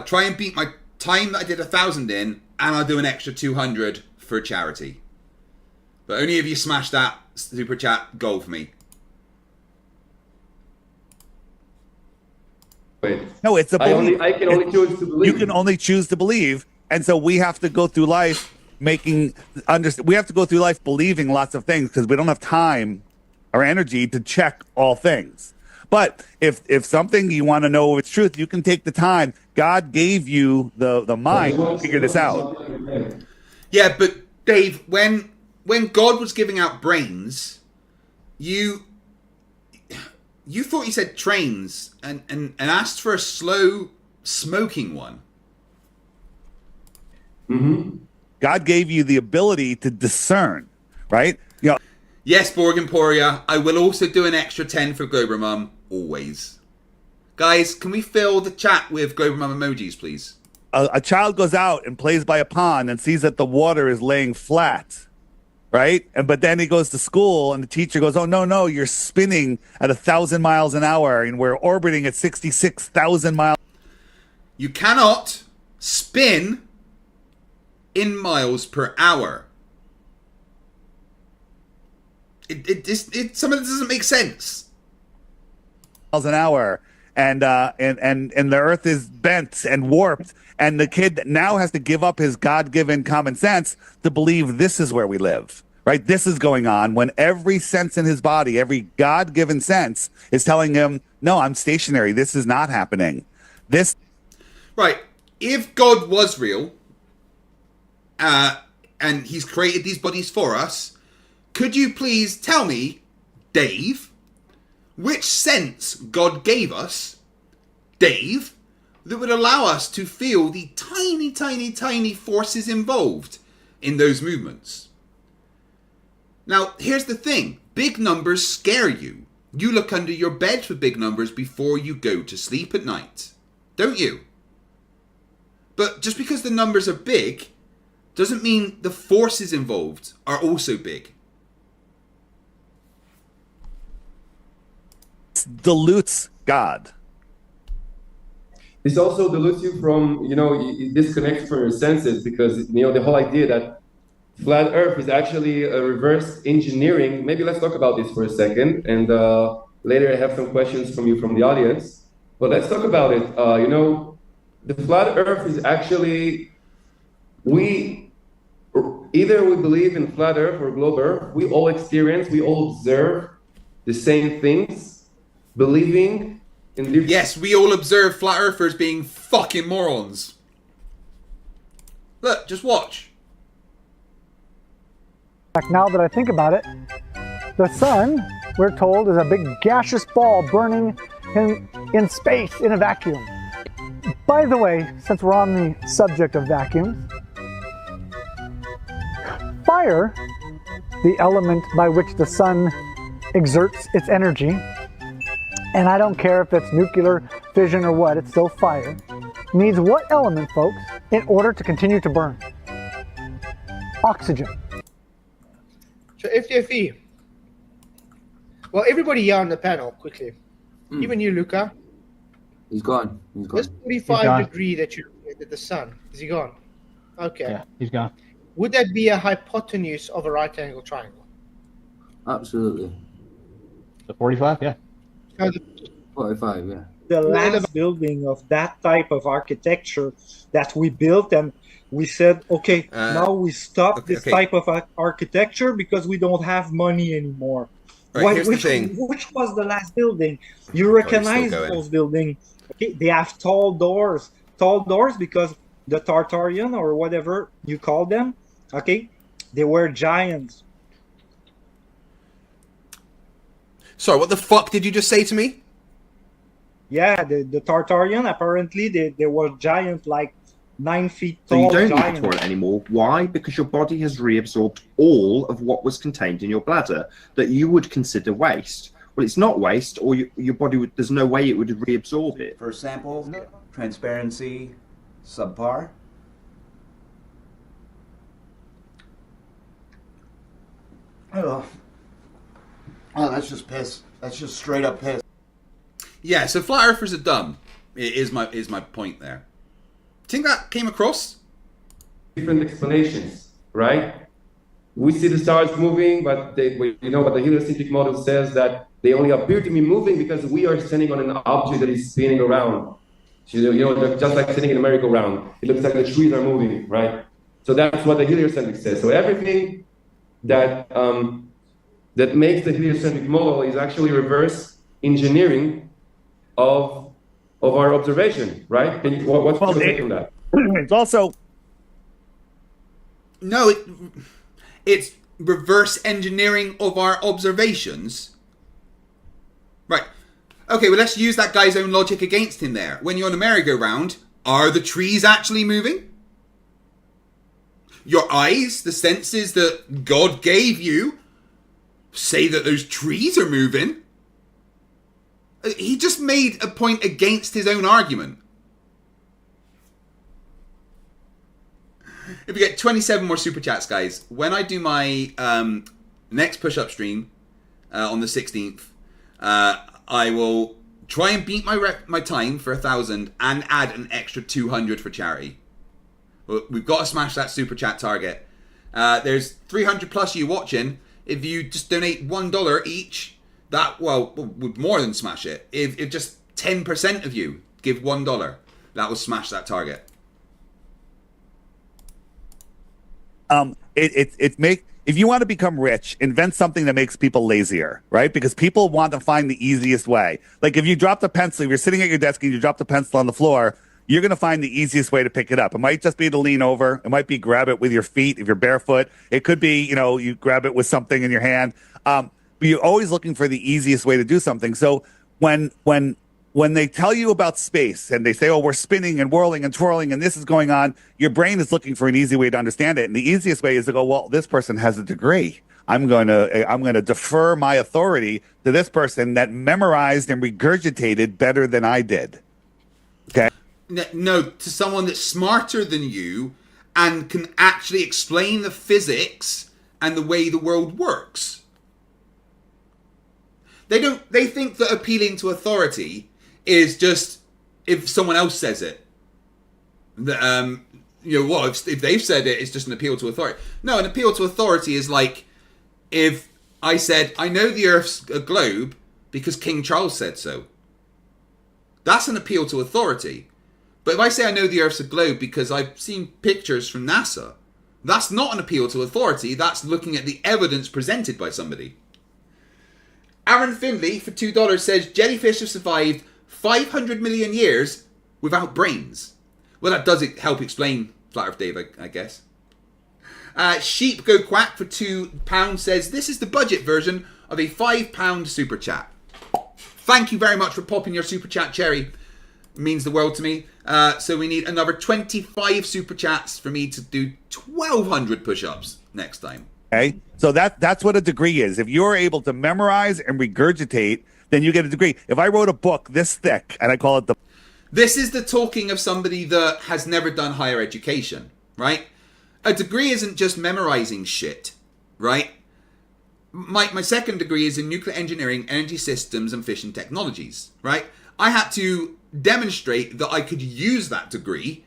try and beat my time that I did 1,000 in, and I'll do an extra 200 for charity. But only if you smash that super chat goal for me. Wait. No, it's a belief. I can only choose to believe. You can only choose to believe, and so we have to go through life we have to go through life believing lots of things because we don't have time or energy to check all things. But if something you want to know its truth, you can take the time. God gave you the mind to figure this out. Yeah, but Dave, when God was giving out brains, you thought he said trains and asked for a slow smoking one. Mm-hmm. God gave you the ability to discern, right? You know, yes, Borg Emporia, I will also do an extra 10 for Glober Mum, always. Guys, can we fill the chat with Glober Mum emojis, please? A child goes out and plays by a pond and sees that the water is laying flat, right? But then he goes to school and the teacher goes, "Oh, no, you're spinning at 1,000 miles an hour and we're orbiting at 66,000 miles." You cannot spin in miles per hour. Some of it doesn't make sense. Miles an hour, and the Earth is bent and warped, and the kid now has to give up his God-given common sense to believe this is where we live. Right? This is going on when every sense in his body, every God-given sense, is telling him, "No, I'm stationary. This is not happening." Right. If God was real, and he's created these bodies for us, could you please tell me, Dave, which sense God gave us, Dave, that would allow us to feel the tiny, tiny, tiny forces involved in those movements? Now, here's the thing. Big numbers scare you. You look under your bed for big numbers before you go to sleep at night. Don't you? But just because the numbers are big doesn't mean the forces involved are also big. Dilutes God. This also dilutes you from, it disconnects from your senses, because, the whole idea that flat Earth is actually a reverse engineering. Maybe let's talk about this for a second, and later I have some questions from you from the audience. But let's talk about it. The flat Earth is actually, either we believe in flat Earth or globe Earth, we all observe the same things, believing in different... Yes, we all observe flat earthers being fucking morons. Look, just watch. Now that I think about it, the sun, we're told, is a big gaseous ball burning in space in a vacuum. By the way, since we're on the subject of vacuums, fire, the element by which the sun exerts its energy, and I don't care if it's nuclear fission or what, it's still fire, needs what element, folks, in order to continue to burn? Oxygen. So FTFE. Well, everybody here on the panel, quickly. Even you, Luca. He's gone. This 45-degree that you at the sun, is he gone? Okay. Yeah, he's gone. Would that be a hypotenuse of a right-angle triangle? Absolutely. The 45, yeah. 45, yeah. The last building of that type of architecture that we built, and we said, okay, now we stop this type of architecture because we don't have money anymore. Right, which was the last building? You recognize those buildings. Okay, they have tall doors because the Tartarian or whatever you call them, okay, they were giants. Sorry, what the fuck did you just say to me? Yeah, the Tartarian, apparently they were giant, like 9 feet So tall. you don't need giants. a toilet anymore. Why? Because your body has reabsorbed all of what was contained in your bladder that you would consider waste. Well, it's not waste, or your body would. There's no way it would reabsorb it. First sample, transparency, subpar. Oh, that's just piss. That's just straight up piss. Yeah, so flat earthers are dumb. Is my point there. Think that came across? Different explanations, right? We see the stars moving, but but the heliocentric model says that they only appear to be moving because we are standing on an object that is spinning around. So, just like sitting in a merry-go-round. It looks like the trees are moving, right? So that's what the heliocentric says. So everything that that makes the heliocentric model is actually reverse engineering of our observation, right? What's your take on that? It's also No, it's reverse engineering of our observations. Right. Okay, well, let's use that guy's own logic against him there. When you're on a merry-go-round, are the trees actually moving? Your eyes, the senses that God gave you, say that those trees are moving. He just made a point against his own argument. If we get 27 more super chats, guys, when I do my next push-up stream on the 16th, I will try and beat my time for 1,000 and add an extra 200 for charity. We've got to smash that super chat target. There's 300 plus you watching. If you just donate $1 each, that would more than smash it. If just 10% of you give $1, that will smash that target. If you want to become rich, invent something that makes people lazier, right? Because people want to find the easiest way. Like if you drop the pencil, if you're sitting at your desk and you drop the pencil on the floor, you're going to find the easiest way to pick it up. It might just be to lean over. It might be grab it with your feet if you're barefoot. It could be, you grab it with something in your hand. But you're always looking for the easiest way to do something. So when they tell you about space and they say, oh, we're spinning and whirling and twirling and this is going on, your brain is looking for an easy way to understand it. And the easiest way is to go, well, this person has a degree. I'm going to defer my authority to this person that memorized and regurgitated better than I did. Okay. No, to someone that's smarter than you and can actually explain the physics and the way the world works. They think that appealing to authority is just if someone else says it. That if they've said it, it's just an appeal to authority. No, an appeal to authority is like if I said, I know the Earth's a globe because King Charles said so. That's an appeal to authority. But if I say I know the Earth's a globe because I've seen pictures from NASA, that's not an appeal to authority. That's looking at the evidence presented by somebody. Aaron Findley for $2 says jellyfish have survived 500 million years without brains. Well, that does help explain Flat Earth Dave, I guess. Sheep Go Quack for £2 says this is the budget version of a £5 super chat. Thank you very much for popping your super chat cherry. It means the world to me. So we need another 25 super chats for me to do 1,200 push-ups next time. Okay, so that's what a degree is. If you're able to memorize and regurgitate, then you get a degree. If I wrote a book this thick and I call it This is the talking of somebody that has never done higher education, right? A degree isn't just memorizing shit, right? My second degree is in nuclear engineering, energy systems, and fission technologies, right? I had to demonstrate that I could use that degree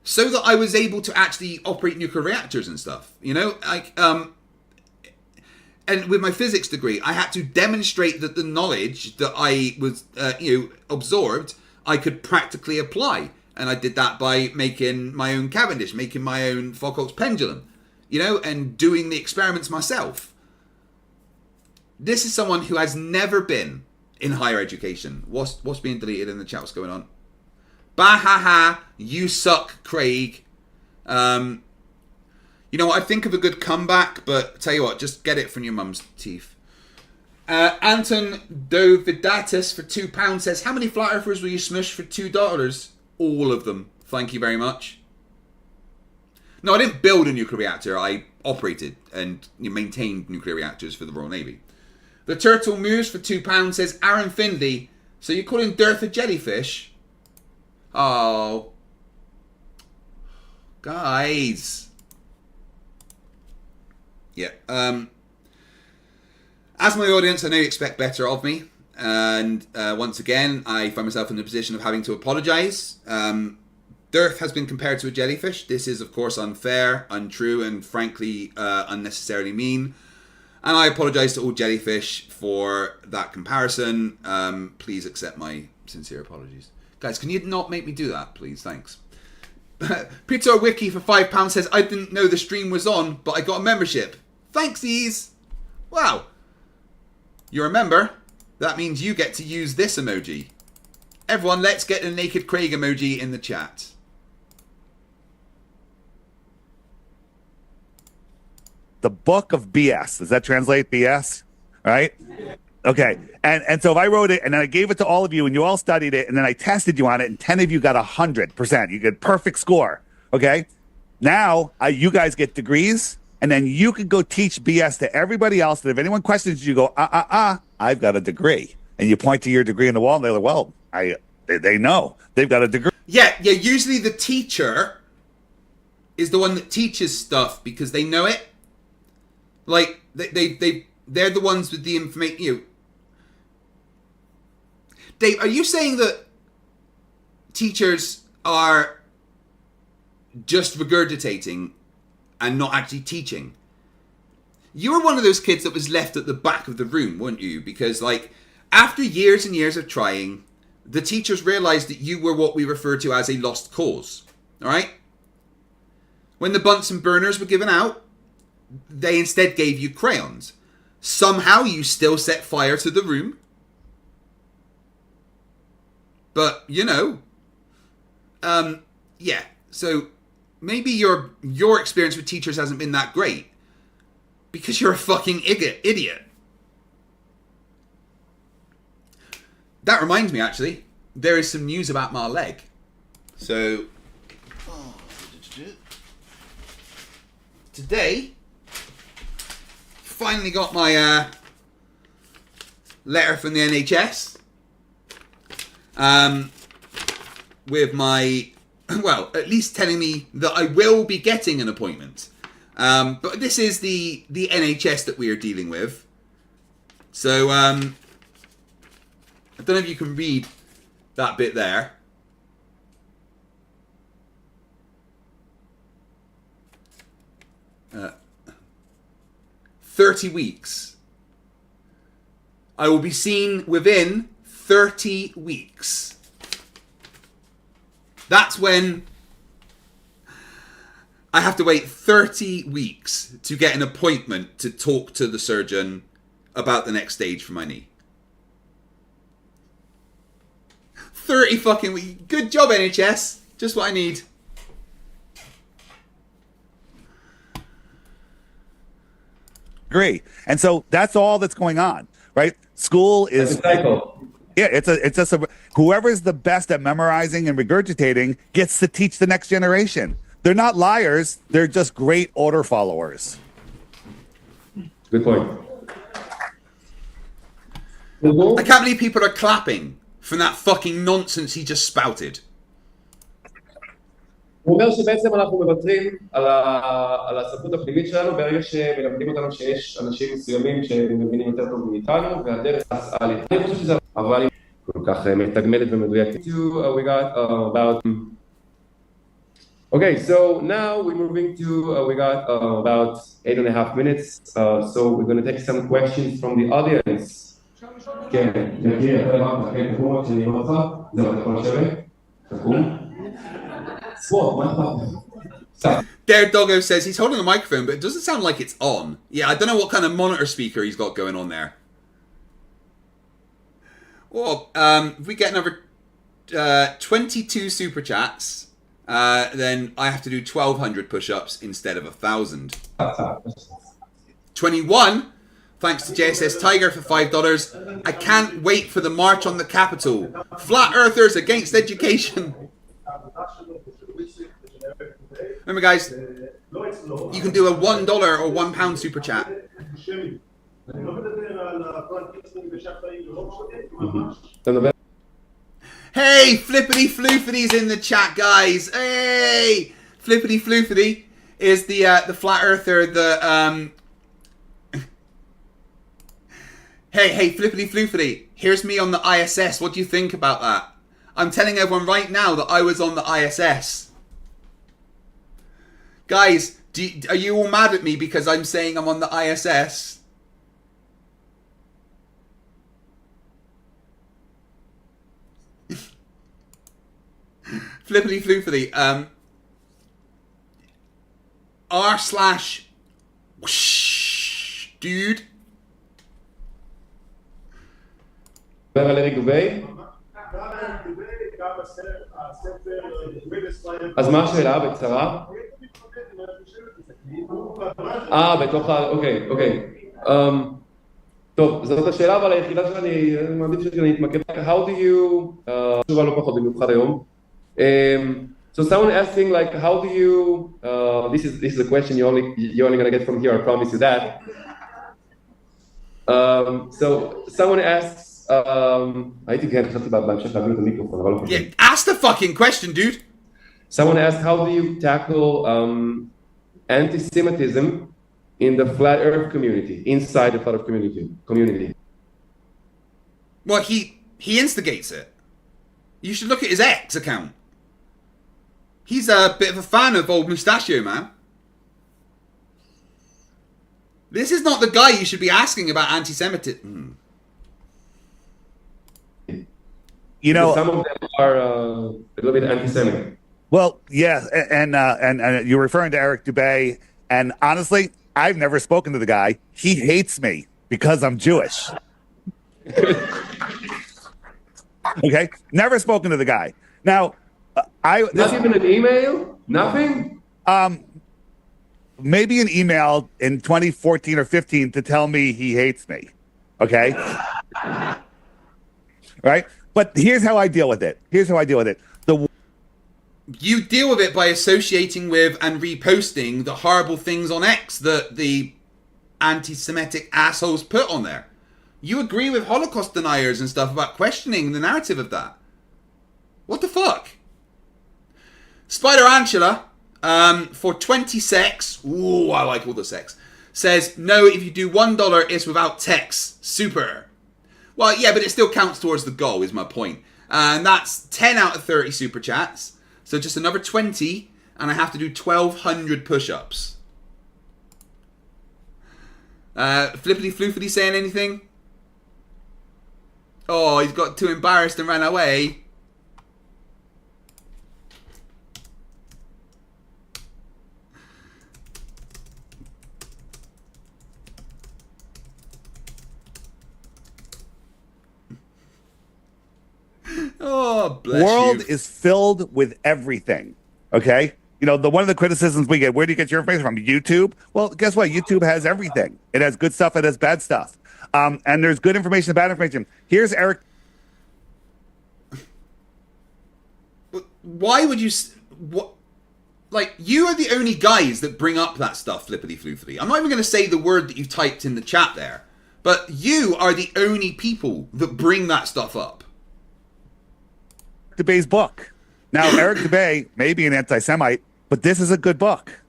so that I was able to actually operate nuclear reactors and stuff, and with my physics degree, I had to demonstrate that the knowledge that I was, absorbed, I could practically apply. And I did that by making my own Cavendish, making my own Foucault's pendulum, and doing the experiments myself. This is someone who has never been in higher education. What's being deleted in the chat? What's going on? Bah ha ha, you suck, Kreg. I think of a good comeback, but tell you what, just get it from your mum's teeth. Anton Dovidatis for £2 says, how many flat earthers will you smush for $2? All of them. Thank you very much. No, I didn't build a nuclear reactor. I operated and maintained nuclear reactors for the Royal Navy. The Turtle Moose for £2 says, Aaron Findley, so you're calling DITRH a jellyfish? Oh. Guys. Yeah. As my audience, I know you expect better of me. And once again, I find myself in the position of having to apologise. DITRH has been compared to a jellyfish. This is, of course, unfair, untrue, and frankly, unnecessarily mean. And I apologise to all jellyfish for that comparison. Please accept my sincere apologies. Guys, can you not make me do that, please? Thanks. Peter Wiki for £5 says, I didn't know the stream was on, but I got a membership. Thanksies. Wow. You're a member. That means you get to use this emoji. Everyone, let's get the naked Kreg emoji in the chat. The book of BS. Does that translate BS? Right? Okay. And so if I wrote it and then I gave it to all of you and you all studied it and then I tested you on it and 10 of you got 100%. You get perfect score. Okay. Now you guys get degrees and then you can go teach BS to everybody else. That if anyone questions you, go, I've got a degree. And you point to your degree on the wall and they're like, well, they know they've got a degree. Yeah. Usually the teacher is the one that teaches stuff because they know it. Like they're the ones with the information. Dave, are you saying that teachers are just regurgitating and not actually teaching? You were one of those kids that was left at the back of the room, weren't you? Because after years and years of trying, the teachers realized that you were what we refer to as a lost cause. All right? When the Bunsen burners were given out, they instead gave you crayons. Somehow you still set fire to the room. But, yeah. So maybe your experience with teachers hasn't been that great because you're a fucking idiot. That reminds me, actually, there is some news about my leg. So today, finally got my letter from the NHS. With my, well, at least telling me that I will be getting an appointment. But this is the NHS that we are dealing with. So, I don't know if you can read that bit there. 30 weeks. I will be seen within 30 weeks. That's when I have to wait 30 weeks to get an appointment to talk to the surgeon about the next stage for my knee. 30 fucking weeks. Good job, NHS. Just what I need. Agree. And so that's all that's going on, right? School is a cycle. Yeah, it's just whoever's the best at memorizing and regurgitating gets to teach the next generation. They're not liars, they're just great order followers. Good point. I can't believe people are clapping from that fucking nonsense he just spouted. הוא אומר שבעצם אנחנו מוותרים על הסמכות הפנימית שלנו ברגע שמלמדים אותנו שיש אנשים מסוימים שמבינים יותר טוב מאיתנו והדרך הסאלית. אני חושב שזה אבל היא כל כך מתגמלת ומדויקת. We got about Okay, so now we're moving to we got about 8.5 minutes. So we're going to take some questions from the audience. כן, תגיע, אתה אמרת, כן, תקום רק שאני אומר לך, זהו, אתה יכול לשבת? תקום. Dare Doggo says he's holding a microphone, but it doesn't sound like it's on. Yeah, I don't know what kind of monitor speaker he's got going on there. Well, if we get another 22 super chats, then I have to do 1,200 push-ups instead of 1,000. 21, thanks to JSS Tiger for $5. I can't wait for the march on the Capitol. Flat Earthers against education. Remember, guys, you can do a $1 or £1 super chat. Hey, Flippity Floofity in the chat, guys. Hey, Flippity Floofity is the flat earther. Hey, Flippity Floofity. Here's me on the ISS. What do you think about that? I'm telling everyone right now that I was on the ISS. Guys, are you all mad at me because I'm saying I'm on the ISS? Flippity floofity. r/, dude. אז מה השאלה בקצרה? בתוך אוקיי. טוב, זאת השאלה, אבל היחידה שאני מעדיף שאני אתמקד. How do you... תשובה לא פחות במיוחד היום. So someone asking like, how do you... this is a question you're only gonna get from here, I promise you that. So someone asks, הייתי כן, חשבתי בהמשך להבין את המיקרופון, אבל לא חושב. Yeah, ask the fucking question, dude. Someone asked, how do you tackle anti-Semitism in the flat Earth community, inside the flat Earth community? Well, he instigates it. You should look at his X account. He's a bit of a fan of old Mustachio, man. This is not the guy you should be asking about anti-Semitism. You know, some of them are a little bit anti-Semitic. Well, yeah, and you're referring to Eric Dubay, and honestly, I've never spoken to the guy. He hates me because I'm Jewish. Okay, never spoken to the guy. Now, Not even an email? Nothing? Maybe an email in 2014 or 15 to tell me he hates me. Okay? Right? But here's how I deal with it. You deal with it by associating with and reposting the horrible things on X that the anti-Semitic assholes put on there. You agree with Holocaust deniers and stuff about questioning the narrative of that. What the fuck? Spider Antula, for 20 secs, ooh, I like all the secs, says, no, if you do $1, it's without text. Super. Well, yeah, but it still counts towards the goal, is my point. And that's 10 out of 30 super chats. So just another 20, and I have to do 1,200 push-ups. Flippity Floofity saying anything? Oh, he's got too embarrassed and ran away. Oh, bless World you. is filled with everything. Okay? You know, one of the criticisms we get, where do you get your information from? YouTube? Well, guess what? YouTube has everything. It has good stuff, it has bad stuff. And there's good information and bad information. Here's Eric. Why would you... What? Like, you are the only guys that bring up that stuff, Flippity Floofity. I'm not even going to say the word that you've typed in the chat there. But you are the only people that bring that stuff up. DeBay's book. Now, Eric DeBay may be an anti-Semite, but this is a good book.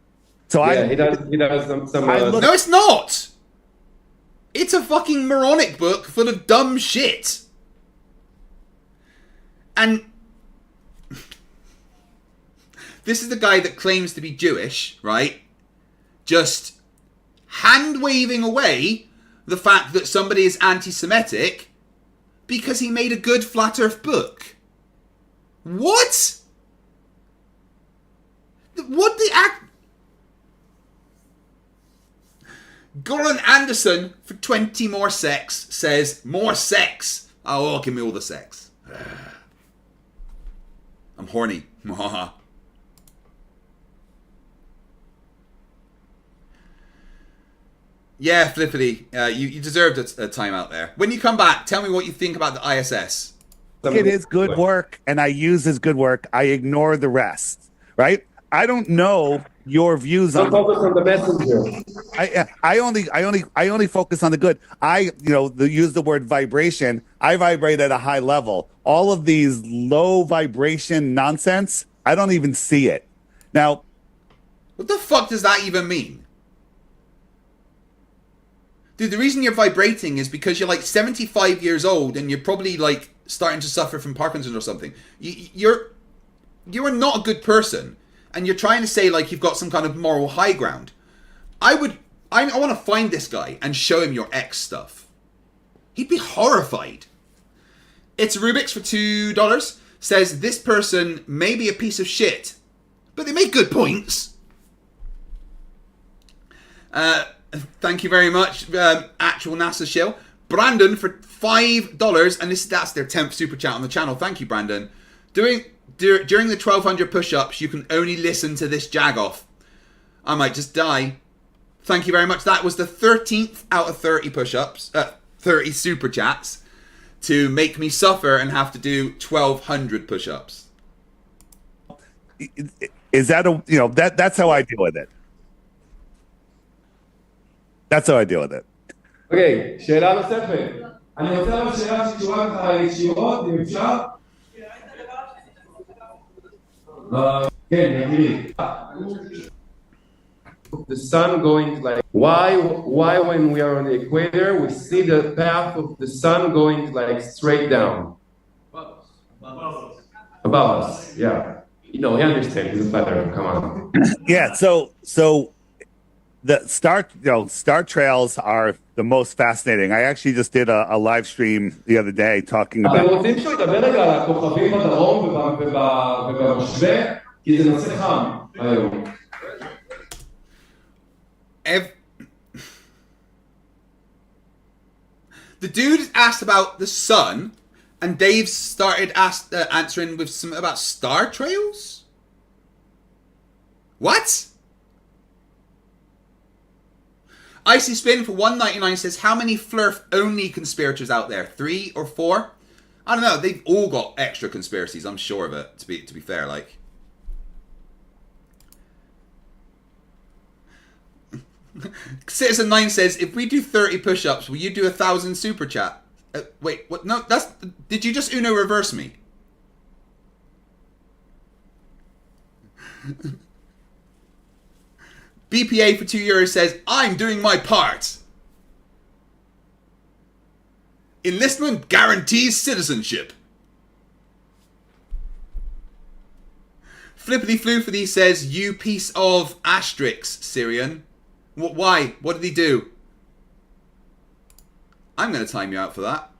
So yeah, he does some No, it's not! It's a fucking moronic book full of dumb shit. And this is the guy that claims to be Jewish, right? Just hand-waving away the fact that somebody is anti-Semitic because he made a good flat earth book. What? What the act? Goran Anderson for 20 more sex says, more sex. Oh, give me all the sex. I'm horny. Yeah, Flippity, you deserved a timeout there. When you come back, tell me what you think about the ISS. Look at his good work, and I use his good work. I ignore the rest, right? I don't know your views on. Don't focus on the messenger. I only focus on the good. Use the word vibration. I vibrate at a high level. All of these low vibration nonsense, I don't even see it. Now, what the fuck does that even mean? Dude, the reason you're vibrating is because you're like 75 years old and you're probably like starting to suffer from Parkinson's or something. You are not a good person, and you're trying to say like you've got some kind of moral high ground. I want to find this guy and show him your ex stuff. He'd be horrified. It's Rubik's for $2. Says this person may be a piece of shit, but they make good points. Thank you very much, actual NASA shill. Brandon for $5, and that's their 10th super chat on the channel. Thank you, Brandon. During the 1,200 push-ups, you can only listen to this jag-off. I might just die. Thank you very much. That was the 13th out of 30 push-ups, 30 super chats, to make me suffer and have to do 1,200 push-ups. Is that that's how I deal with it. That's how I deal with it. אוקיי, שאלה נוספת. אני רוצה אבל שאלה שקשורה לך ישירות, אם אפשר? כן, יגידי. The sun going like why when we are on the equator we see the path of the sun going like straight down above us. Yeah, you understand, he's a feather, come on. Yeah, so the star trails are the most fascinating. I actually just did a live stream the other day talking about. אתם רוצים שהוא ידבר רגע על הכוכבים בדרום ובמשווה, כי זה נושא חם היום. The dude asked about the sun, And Dave started answering with something about star trails? What? Icy Spin for 199 says, how many Flerf only conspirators out there? 3 or 4? I don't know. They've all got extra conspiracies. I'm sure of it. To be fair, like. Citizen 9 says, if we do 30 push-ups, will you do 1,000 super chat? Wait, what? No, that's. Did you just Uno reverse me? BPA for €2 says, I'm doing my part. Enlistment guarantees citizenship. Flippity Floofity says, you piece of asterisk, Syrian. Why? What did he do? I'm going to time you out for that.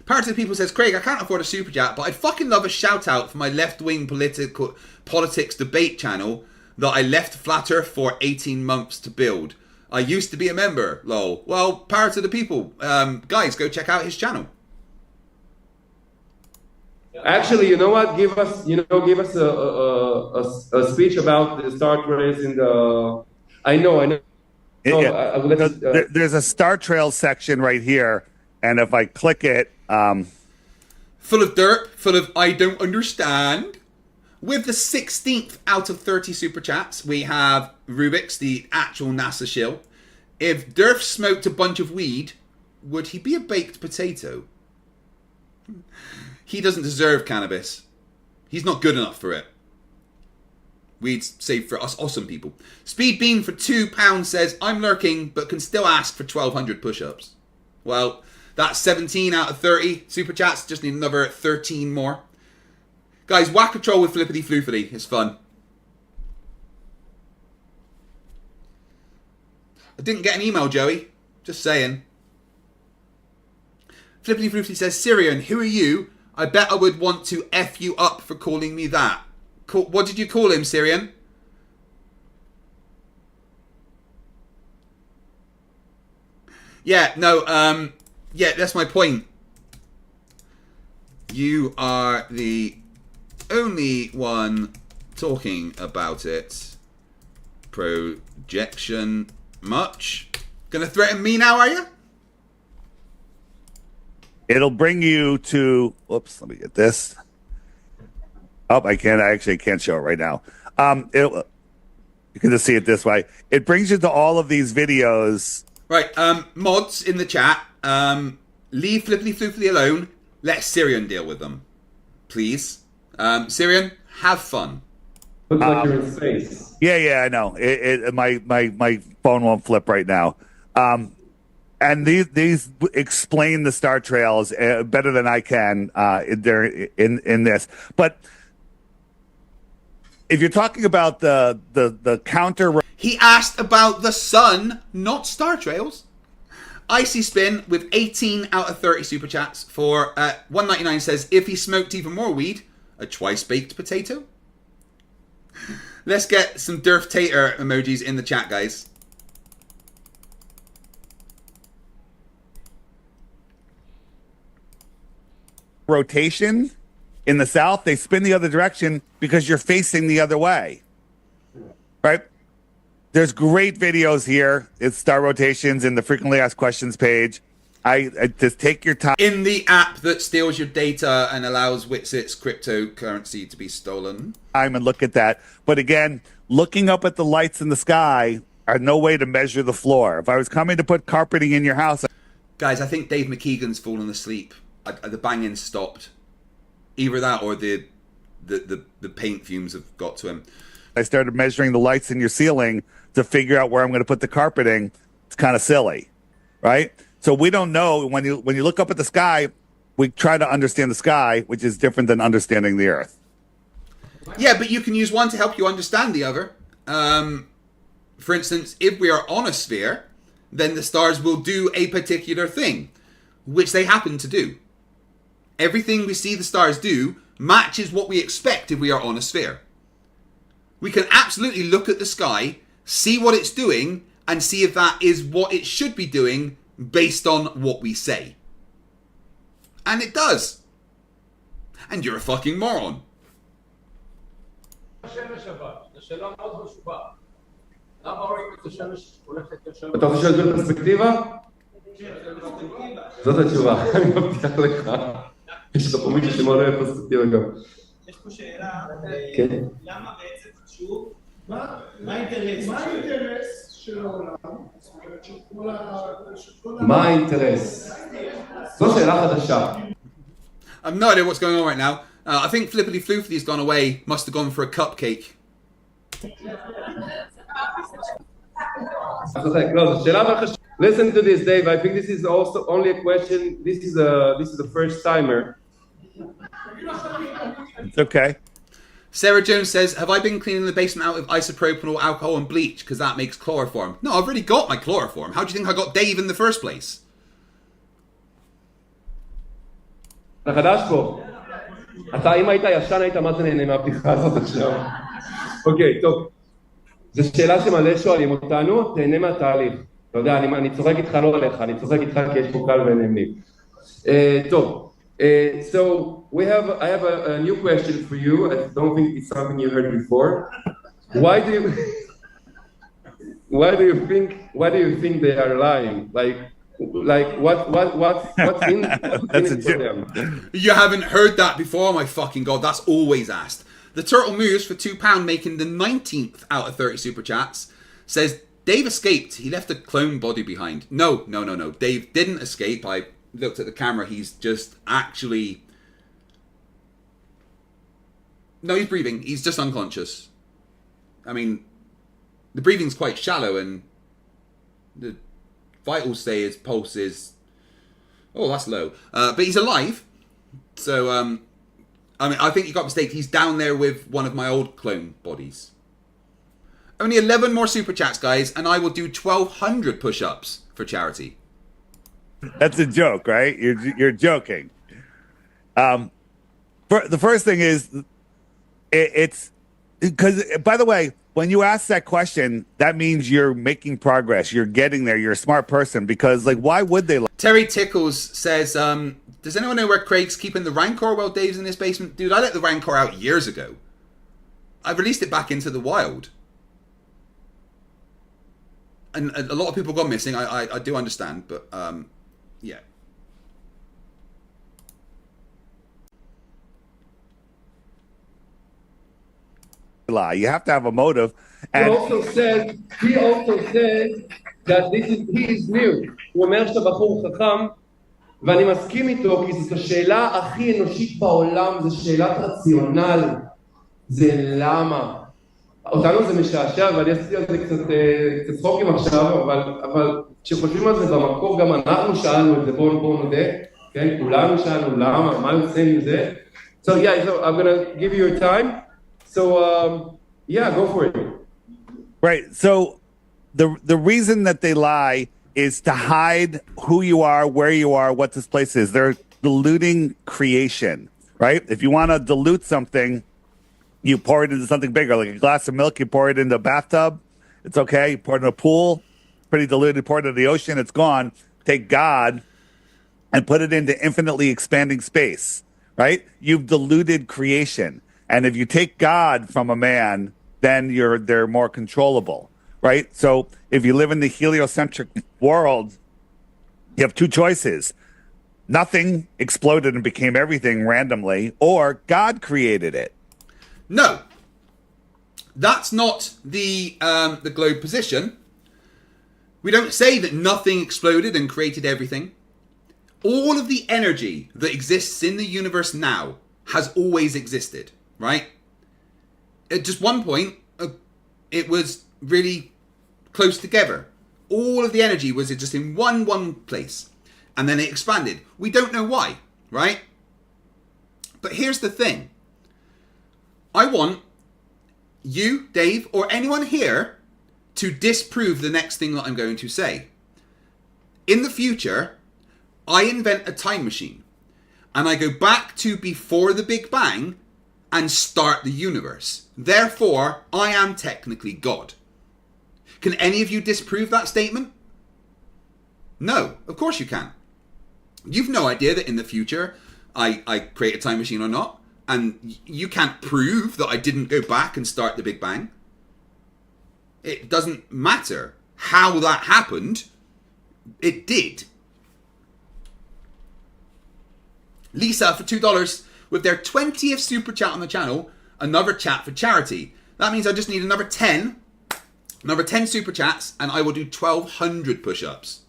Parts of the People says, Craig, I can't afford a super chat, but I'd fucking love a shout out for my left-wing politics debate channel that I left Flat Earth for 18 months to build. I used to be a member, lol. Well, Parts of the People, guys, go check out his channel. Actually, you know what? Give us a speech about the Star Trails in the. I know. There's a Star Trails section right here, and if I click it, full of dirt, full of I don't understand. With the 16th out of 30 super chats, we have Rubik's, the actual NASA shill. If Durf smoked a bunch of weed, would he be a baked potato? He doesn't deserve cannabis. He's not good enough for it. Weed's saved for us awesome people. Speed Bean for £2 says, I'm lurking, but can still ask for 1,200 push-ups. Well, that's 17 out of 30 super chats. Just need another 13 more. Guys, whack a troll with Flippity Floofity. It's fun. I didn't get an email, Joey. Just saying. Flippity Floofity says, Syrian, who are you? I bet I would want to F you up for calling me that. What did you call him, Syrian? Yeah, no, yeah, that's my point. You are the only one talking about it. Projection much. Gonna threaten me now, are you? It'll bring you to. Whoops, let me get this. Oh, I actually can't show it right now. You can just see it this way. It brings you to all of these videos. Right, mods in the chat. Leave Flippity Floofity alone. Let Syrian deal with them, please. Syrian, have fun. Looks like you're in space. Yeah, I know. My phone won't flip right now. And these explain the star trails better than I can in this. But if you're talking about the counter, he asked about the sun, not star trails. Icy Spin with 18 out of 30 super chats for 199 says, if he smoked even more weed, a twice baked potato. Let's get some Durf Tater emojis in the chat, guys. rotation in the south, they spin the other direction because you're facing the other way, right? There's great videos here. It's star rotations in the frequently asked questions page. I just take your time. In the app that steals your data and allows Witsit's cryptocurrency to be stolen. And look at that. But again, looking up at the lights in the sky are no way to measure the floor. If I was coming to put carpeting in your house. Guys, I think Dave McKeegan's fallen asleep. The banging stopped. Either that or the paint fumes have got to him. I started measuring the lights in your ceiling to figure out where I'm going to put the carpeting. It's kind of silly, right? So we don't know. When you look up at the sky, we try to understand the sky, which is different than understanding the Earth. Yeah, but you can use one to help you understand the other. For instance, if we are on a sphere, then the stars will do a particular thing, which they happen to do. Everything we see the stars do matches what we expect if we are on a sphere. We can absolutely look at the sky, see what it's doing, and see if that is what it should be doing based on what we say. And it does. And you're a fucking moron. אתה רוצה לשאול בפרספקטיבה? זאת התשובה, אני מבטיח לך. יש לך פה מישהו שמאוד אוהב פרספקטיבה גם. יש פה שאלה, כן. למה בעצם חשוב? מה האינטרס של העולם? מה האינטרס? זו שאלה חדשה. I've no idea what's going on right now. I think Flippity Floofty's gone away. Must have gone for a cupcake. Listen to this, Dave. I think this is also only a question. This is a first timer. It's okay. Sarah Jones says, have I been cleaning the basement out with isopropyl alcohol and bleach because that makes chloroform? No, I've already got my chloroform. How do you think I got Dave in the first place? אתה חדש פה. אתה, אם היית ישן, היית מה זה נהנה מהבדיחה הזאת עכשיו. אוקיי, טוב. זו שאלה שמלא שואלים אותנו, תהנה מהתהליך. אתה יודע, אני צוחק איתך לא עליך, אני צוחק איתך כי יש פה קל ונהנים. טוב. So I have a new question for you. I don't think it's something you heard before. Why do you think they are lying? What's in it for them? You haven't heard that before, my fucking god. That's always asked. The Turtle Moose for £2 making the 19th out of 30 super chats says Dave escaped. He left a clone body behind. No. Dave didn't escape. I looked at the camera. He's just actually... No, he's breathing. He's just unconscious. I mean, the breathing's quite shallow and the vitals say his pulse is... Oh, that's low. But he's alive. So, I mean, I think you got mistaken. He's down there with one of my old clone bodies. Only 11 more super chats, guys, and I will do 1,200 push-ups for charity. That's a joke, right? You're joking. The first thing is, it's because, by the way, when you ask that question, that means you're making progress. You're getting there. You're a smart person because, like, why would they? Terry Tickles says, does anyone know where Craig's keeping the Rancor while Dave's in his basement? Dude, I let the Rancor out years ago. I released it back into the wild. And a lot of people got missing. I do understand, but yeah. Lie. You have to have a motive. And he also said that he is new. הוא אומר שאתה בחור חכם, ואני מסכים איתו, כי זאת השאלה הכי אנושית בעולם, זו שאלת רציונל. זה למה. אותנו זה משעשע, ואני עשיתי על זה קצת צחוקים עכשיו, אבל כשחושבים על זה במקור, גם אנחנו שאלנו את זה, בואו נודה, כן? כולנו שאלנו למה, מה יוצא עם זה? So yeah, so I'm gonna give you your time. So yeah, go for it. Right. So the reason that they lie is to hide who you are, where you are, what this place is. They're diluting creation, right? If you want to dilute something, you pour it into something bigger, like a glass of milk, you pour it into a bathtub, it's okay. You pour it in a pool, pretty diluted, pour it into the ocean, it's gone. Take God and put it into infinitely expanding space, right? You've diluted creation. And if you take God from a man, then they're more controllable, right? So if you live in the heliocentric world, you have two choices. Nothing exploded and became everything randomly, or God created it. No, that's not the globe position. We don't say that nothing exploded and created everything. All of the energy that exists in the universe now has always existed, right? At just one point, it was really close together. All of the energy was just in one place, and then it expanded. We don't know why, right? But here's the thing. I want you, Dave, or anyone here to disprove the next thing that I'm going to say. In the future, I invent a time machine and I go back to before the Big Bang and start the universe. Therefore, I am technically God. Can any of you disprove that statement? No, of course you can. You've no idea that in the future I create a time machine or not, and you can't prove that I didn't go back and start the Big Bang. It doesn't matter how that happened. It did. Lisa for $2 with their 20th super chat on the channel. Another chat for charity. That means I just need another 10 super chats, and I will do 1,200 push-ups.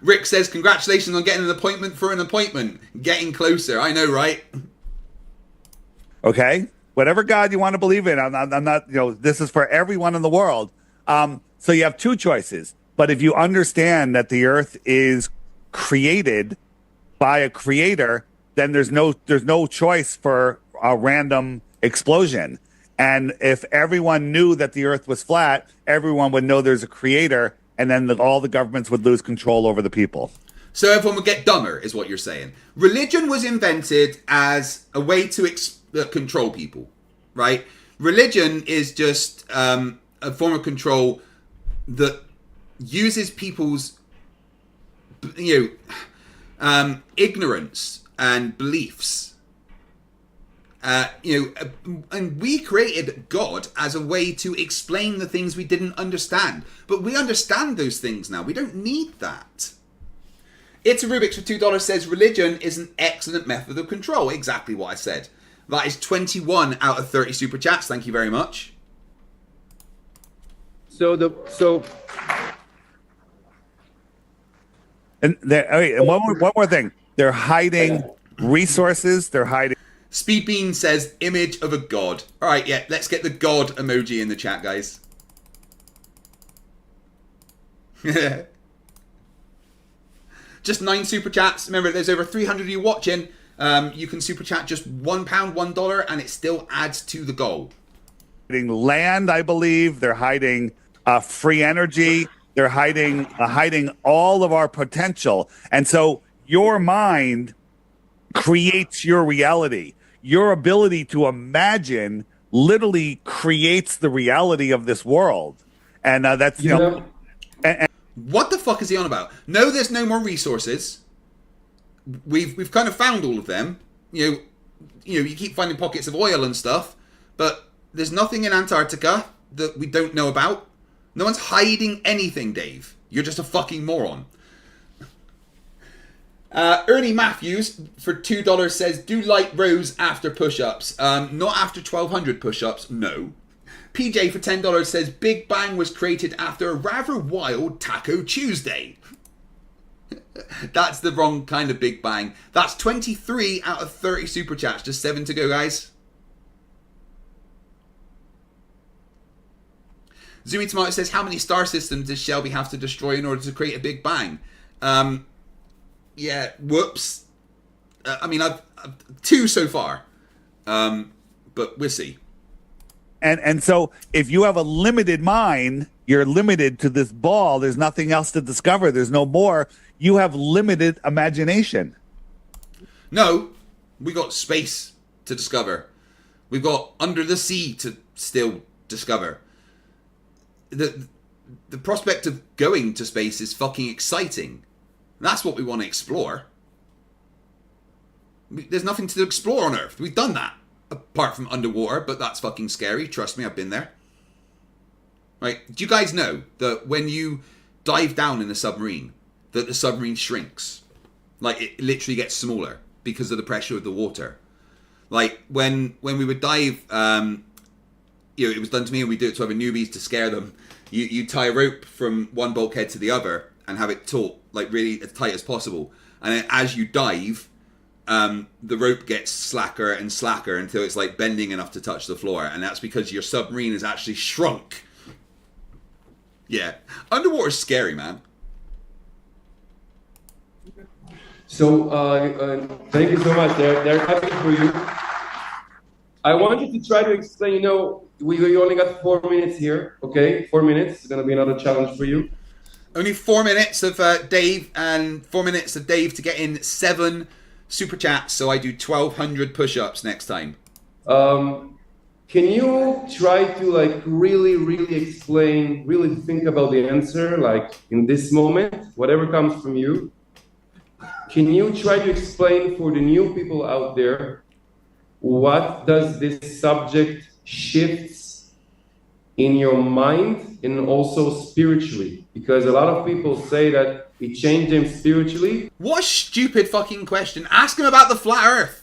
Rick says, congratulations on getting an appointment for an appointment. Getting closer. I know, right? Okay. Whatever God you want to believe in. I'm not, this is for everyone in the world. So you have two choices. But if you understand that the earth is created by a creator, then there's no choice for a random explosion. And if everyone knew that the earth was flat, everyone would know there's a creator, and then all the governments would lose control over the people. So everyone would get dumber, is what you're saying. Religion was invented as a way to control people, right? Religion is just a form of control that uses people's, ignorance and beliefs. And we created God as a way to explain the things we didn't understand. But we understand those things now. We don't need that. It's a Rubik's for $2 says religion is an excellent method of control. Exactly what I said. That is 21 out of 30 super chats. Thank you very much. And one more thing. They're hiding resources. They're hiding. Speedbean says image of a god. All right, yeah, let's get the god emoji in the chat, guys. Just 9 super chats. Remember, there's over 300 of you watching. You can super chat just £1, $1, and it still adds to the goal. Hiding land, I believe. They're hiding free energy. They're hiding all of our potential. And so your mind creates your reality. Your ability to imagine literally creates the reality of this world. And that's, what the fuck is he on about? No, there's no more resources. We've kind of found all of them. You keep finding pockets of oil and stuff, but there's nothing in Antarctica that we don't know about. No one's hiding anything, Dave. You're just a fucking moron. Ernie Matthews for $2 says, do light rows after push-ups. Not after 1,200 push-ups, no. PJ for $10 says, Big Bang was created after a rather wild Taco Tuesday. That's the wrong kind of Big Bang. That's 23 out of 30 super chats. Just 7 to go, guys. Zooey Tomato says, how many star systems does Shelby have to destroy in order to create a Big Bang? Yeah, whoops. I've 2 so far. But we'll see. And so if you have a limited mind, you're limited to this ball. There's nothing else to discover. There's no more. You have limited imagination. No, we got space to discover. We've got under the sea to still discover. The prospect of going to space is fucking exciting. That's what we want to explore. There's nothing to explore on Earth. We've done that. Apart from underwater, but that's fucking scary. Trust me, I've been there. Right? Do you guys know that when you dive down in a submarine, that the submarine shrinks? Like, it literally gets smaller because of the pressure of the water. Like, when we would dive, it was done to me, and we do it to other newbies to scare them. You tie a rope from one bulkhead to the other and have it taut, like really as tight as possible. And then as you dive, the rope gets slacker and slacker until it's like bending enough to touch the floor. And that's because your submarine is actually shrunk. Yeah. Underwater is scary, man. So, thank you so much. They're happy for you. I wanted to try to explain, we only got 4 minutes here, okay? 4 minutes. It's going to be another challenge for you. Only 4 minutes of Dave, and 4 minutes of Dave to get in 7 super chats, so I do 1,200 push-ups next time. Can can you try to like really, really explain, really think about the answer, like in this moment, whatever comes from you? Can you try to explain for the new people out there, what does this subject shifts in your mind and also spiritually? Because a lot of people say that it changed them spiritually. What a stupid fucking question. Ask him about the flat earth.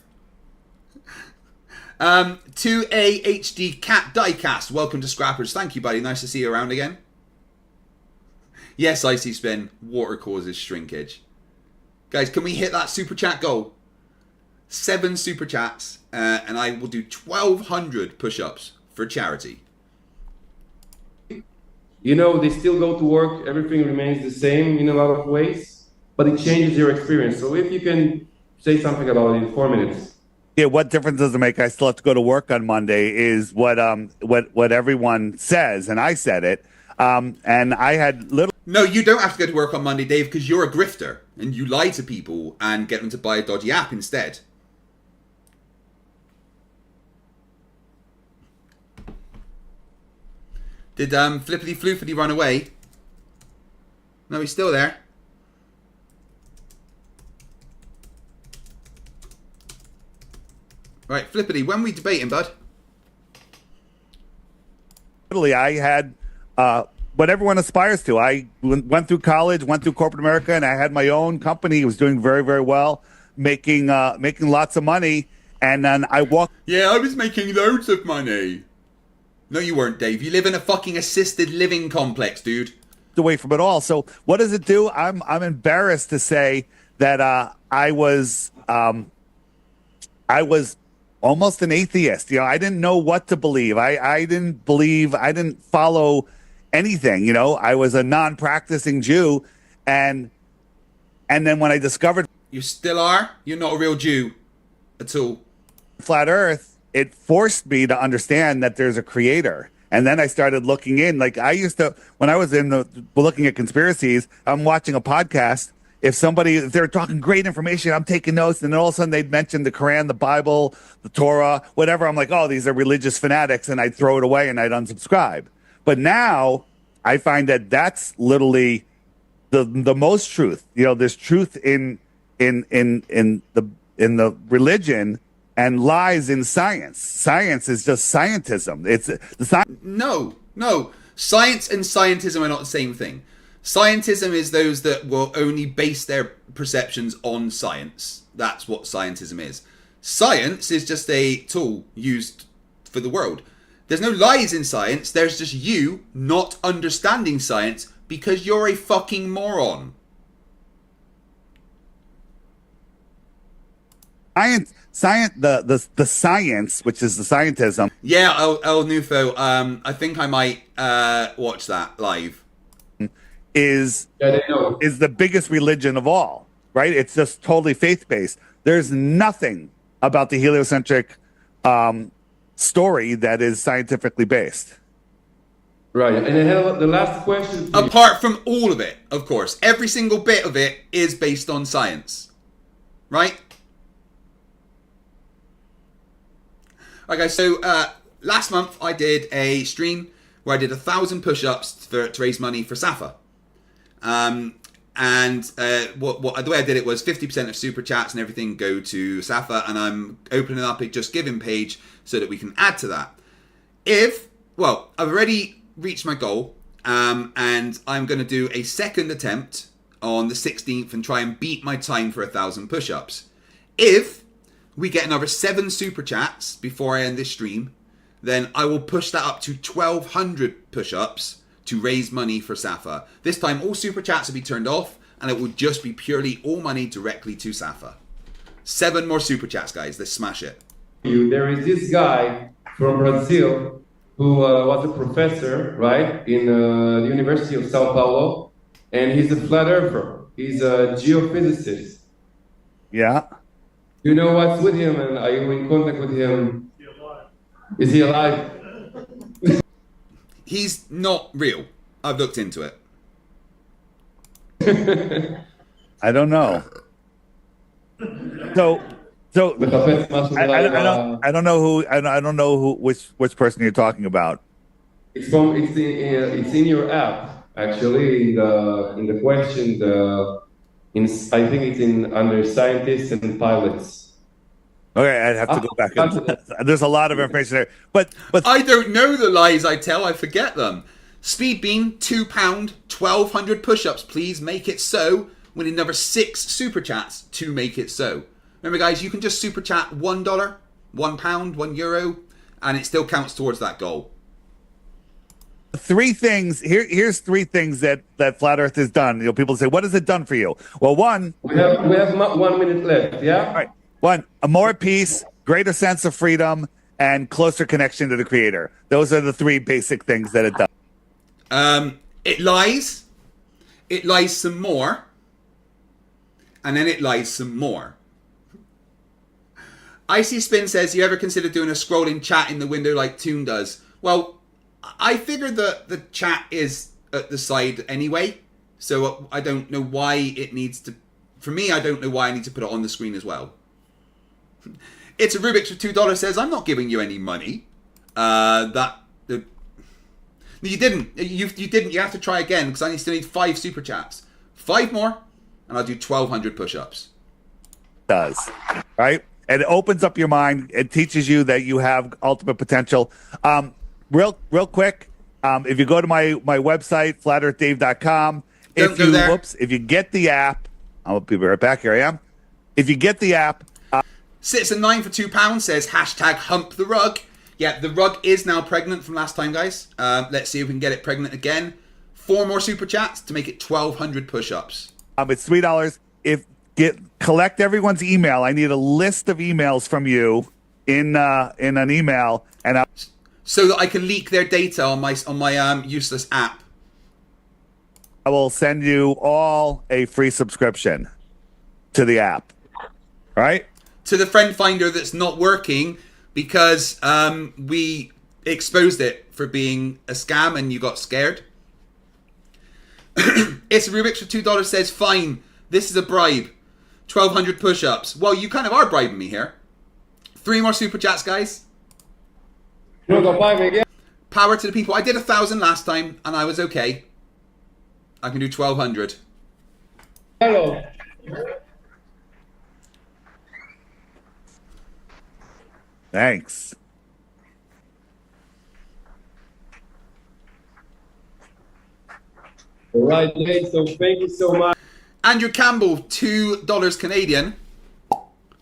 To a HD Cat Diecast. Welcome to Scrappers. Thank you, buddy. Nice to see you around again. Yes, Icy Spin. Water causes shrinkage. Guys, can we hit that super chat goal? 7 super chats, and I will do 1,200 push-ups for charity. You know, they still go to work, everything remains the same in a lot of ways, but it changes your experience. So if you can say something about it in 4 minutes. Yeah, what difference does it make? I still have to go to work on Monday is what everyone says, and I said it. And I had little... No, you don't have to go to work on Monday, Dave, because you're a grifter, and you lie to people and get them to buy a dodgy app instead. Did Flippity Floofity run away? No, he's still there. Right, Flippity, when we debating, bud? Literally, I had what everyone aspires to. I went through college, went through corporate America, and I had my own company. It was doing very, very well, making lots of money. And then I walked... Yeah, I was making loads of money. No, you weren't, Dave. You live in a fucking assisted living complex, dude. Away from it all. So what does it do? I'm embarrassed to say that I was almost an atheist. You know, I didn't know what to believe. I didn't follow anything. You know, I was a non-practicing Jew, and then when I discovered you still are, you're not a real Jew at all. Flat Earth, it forced me to understand that there's a creator. And then I started looking in. Like I used to, when I was looking at conspiracies, I'm watching a podcast. If they're talking great information, I'm taking notes. And then all of a sudden they'd mention the Quran, the Bible, the Torah, whatever. I'm like, oh, these are religious fanatics. And I'd throw it away and I'd unsubscribe. But now I find that that's literally the most truth. You know, there's truth in the religion and lies in science. Science is just scientism. It's the No. Science and scientism are not the same thing. Scientism is those that will only base their perceptions on science. That's what scientism is. Science is just a tool used for the world. There's no lies in science. There's just you not understanding science because you're a fucking moron. The science, which is the scientism. Yeah, El Nufo. I think I might watch that live. Is the biggest religion of all, right? It's just totally faith-based. There's nothing about the heliocentric story that is scientifically based. Right, and then the last question. Apart from all of it, of course. Every single bit of it is based on science. Right? Okay, so last month I did a stream where I did 1,000 push-ups to raise money for Safa. The way I did it was 50% of super chats and everything go to Safa, and I'm opening up a Just Giving page so that we can add to that. I've already reached my goal, and I'm going to do a second attempt on the 16th and try and beat my time for 1,000 push-ups. If we get another 7 super chats before I end this stream, then I will push that up to 1,200 push-ups to raise money for Safa. This time all super chats will be turned off and it will just be purely all money directly to Safa. 7 more super chats, guys. Let's smash it. There is this guy from Brazil who was a professor, right, in the University of Sao Paulo, and he's a flat earther. He's a geophysicist. Yeah. You know what's with him, and are you in contact with him? Is he alive? He's not real. I've looked into it. I don't know. So So מחפש משהו נראה לי I don't know who I don't know who which person you're talking about. It's in your app actually in the question I think it's in under scientists and pilots. Okay, I'd have to go back. There's a lot of information there, but I don't know the lies I tell. I forget them. Speed Bean, £2, 1,200 push-ups. Please make it so. We need another 6 super chats to make it so. Remember, guys, you can just super chat $1, £1, €1, and it still counts towards that goal. 3 things. Here's 3 things that Flat Earth has done. You know, people say, "What has it done for you?" Well, one, we have 1 minute left. Yeah. All right. One, a more peace, greater sense of freedom, and closer connection to the Creator. Those are the 3 basic things that it does. It lies. It lies some more. And then it lies some more. Icy Spin says, you ever consider doing a scrolling chat in the window like Toon does? Well, I figured that the chat is at the side anyway. So I don't know why it needs to... For me, I don't know why I need to put it on the screen as well. It's a Rubik's for $2 says, I'm not giving you any money. You didn't. You didn't. You have to try again because I still need 5 super chats. 5 more, and I'll do 1,200 push-ups. Does right? And it opens up your mind. It teaches you that you have ultimate potential. Real quick. If you go to my website, flatearthdave.com, if you get the app, I'll be right back. Here I am. If you get the app, Sits at 9 for £2 says #hump the rug. Yeah, the rug is now pregnant from last time, guys. Let's see if we can get it pregnant again. 4 more super chats to make it 1,200 push-ups. It's $3. Collect everyone's email. I need a list of emails from you in an email, and so that I can leak their data on my useless app. I will send you all a free subscription to the app. All right? To the friend finder that's not working. Because we exposed it for being a scam and you got scared. It's Rubik's for $2 says, fine, this is a bribe. 1,200 push-ups. Well, you kind of are bribing me here. 3 more super chats, guys. Power to the people. I did 1,000 last time and I was okay. I can do 1,200. Hello. Thanks. All right, Nate, so thank you so much. Andrew Campbell, $2 Canadian.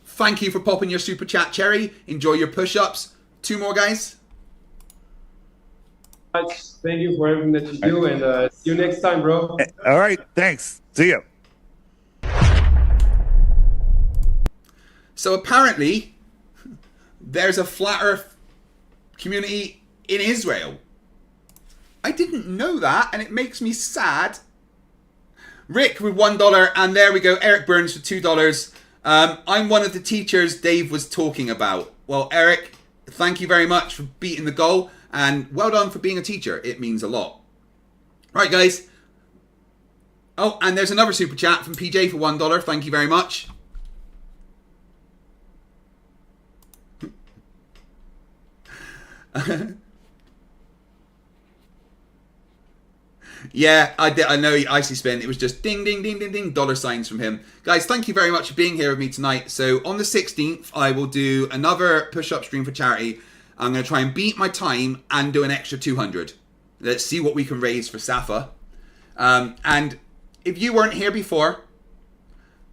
Thank you for popping your super chat, Cherry. Enjoy your push-ups. 2 more, guys. Thank you for everything that you do, and see you next time, bro. All right, thanks. See you. So apparently, there's a Flat Earth community in Israel. I didn't know that, and it makes me sad. Rick with $1, and there we go. Eric Burns for $2. I'm one of the teachers Dave was talking about. Well, Eric, thank you very much for beating the goal, and well done for being a teacher. It means a lot. Right, guys. Oh, and there's another super chat from PJ for $1. Thank you very much. Yeah, I did. I know Icy Spin. It was just ding, ding, ding, ding, ding, dollar signs from him. Guys, thank you very much for being here with me tonight. So on the 16th, I will do another push-up stream for charity. I'm going to try and beat my time and do an extra 200. Let's see what we can raise for Safa. And if you weren't here before,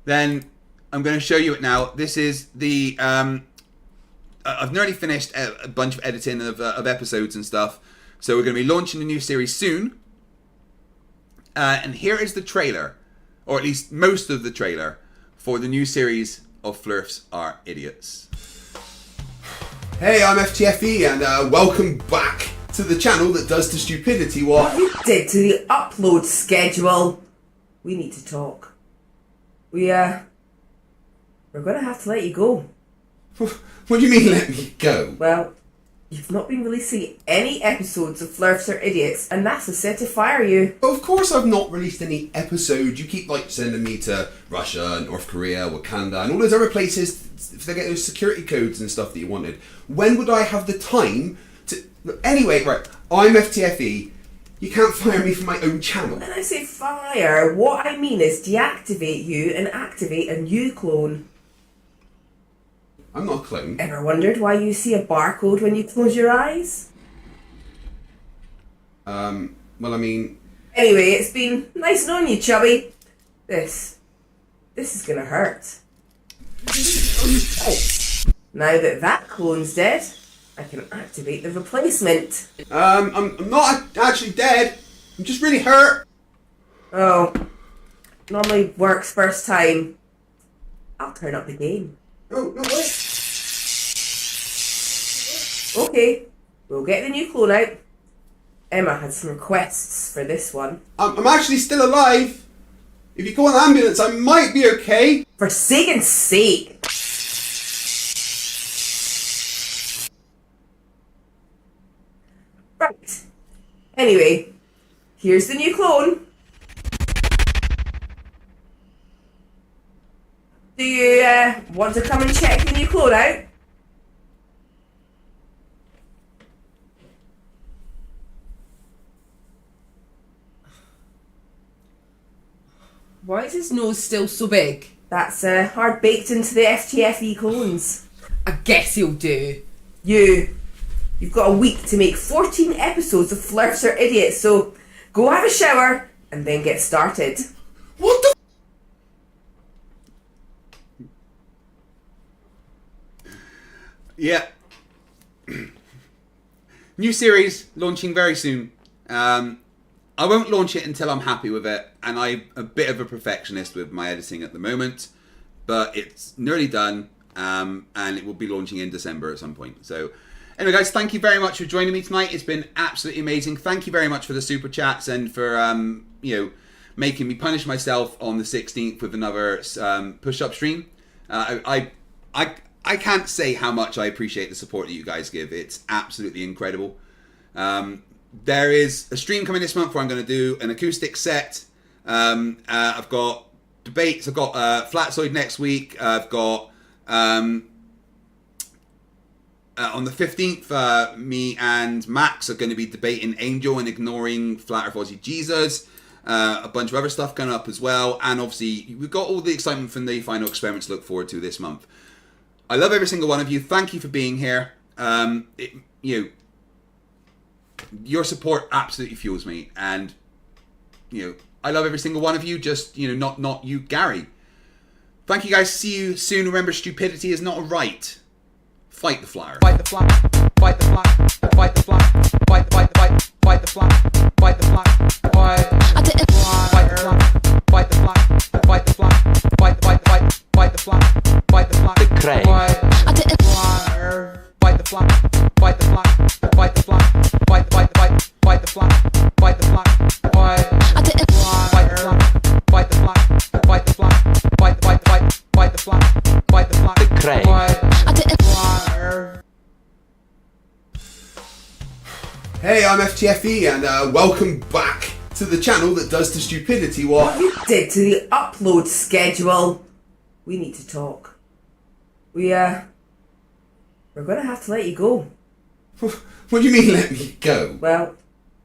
then I'm going to show you it now. This is the... I've nearly finished a bunch of editing of episodes and stuff. So we're going to be launching a new series soon. And here is the trailer, or at least most of the trailer, for the new series of Flerfs Are Idiots. Hey, I'm FTFE, and welcome back to the channel that does to stupidity what you did to the upload schedule. We need to talk. We're gonna have to let you go. What do you mean let me go? Well, You've not been releasing any episodes of Flerfs Are Idiots, and NASA said to fire you. Of course I've not released any episodes. You keep like sending me to Russia, North Korea, Wakanda, and all those other places to get those security codes and stuff that you wanted. When would I have the time to... Anyway, right, I'm FTFE. You can't fire me from my own channel. When I say fire, what I mean is deactivate you and activate a new clone. I'm not a clone. Ever wondered why you see a barcode when you close your eyes? Well, I mean... Anyway, it's been nice knowing you, Chubby. This is gonna hurt. Now that clone's dead, I can activate the replacement. I'm not actually dead. I'm just really hurt. Oh, normally works first time. I'll turn up the game. Oh, no way. Okay, we'll get the new clone out. Emma had some requests for this one. I'm actually still alive. If you call an ambulance, I might be okay. For Sagan's sake. Right. Anyway, here's the new clone. Do you want to come and check the new clone out? Why is his nose still so big? That's hard baked into the FTFE clones. I guess he'll do. You've got a week to make 14 episodes of Flerfs Are Idiots, so go have a shower and then get started. What the... Yeah. New series launching very soon. I won't launch it until I'm happy with it, and I'm a bit of a perfectionist with my editing at the moment, but it's nearly done, and it will be launching in December at some point. So anyway, guys, thank you very much for joining me tonight. It's been absolutely amazing. Thank you very much for the super chats and for making me punish myself on the 16th with another push-up stream. I can't say how much I appreciate the support that you guys give. It's absolutely incredible. There is a stream coming this month where I'm going to do an acoustic set. I've got debates. I've got Flatsoid next week. I've got on the 15th, me and Max are going to be debating Angel and ignoring Flat Earth Aussie Jesus. A bunch of other stuff coming up as well. And obviously, we've got all the excitement from the final experiments to look forward to this month. I love every single one of you. Thank you for being here. Your support absolutely fuels me, and I love every single one of you. Just not you, Gary. Thank you, guys. See you soon. Remember, stupidity is not a right. Fight the flyer. Fight the flyer. Fight the flyer. Fight the flyer. Fight the flyer. Fight the flyer. Fight the flyer. Fight the flyer. Fight the flyer. Fight the flyer. Fight the flyer. Fight the flyer. Fight the flyer. Fight the flyer. The Kreg. Fight the flyer. Fight the flyer. Fight the flyer. Fight the flyer. Fight the flyer. Fight the flyer. Fight the flyer. Fight the flyer. Fight the flyer. Fight the flyer. Fight the flyer. Fight the flyer. Fight the flyer. The Kreg. Hey, I'm FTFE, and welcome back to the channel that does to stupidity what you did to the upload schedule. We need to talk. We're gonna have to let you go. What do you mean, let me go? Well,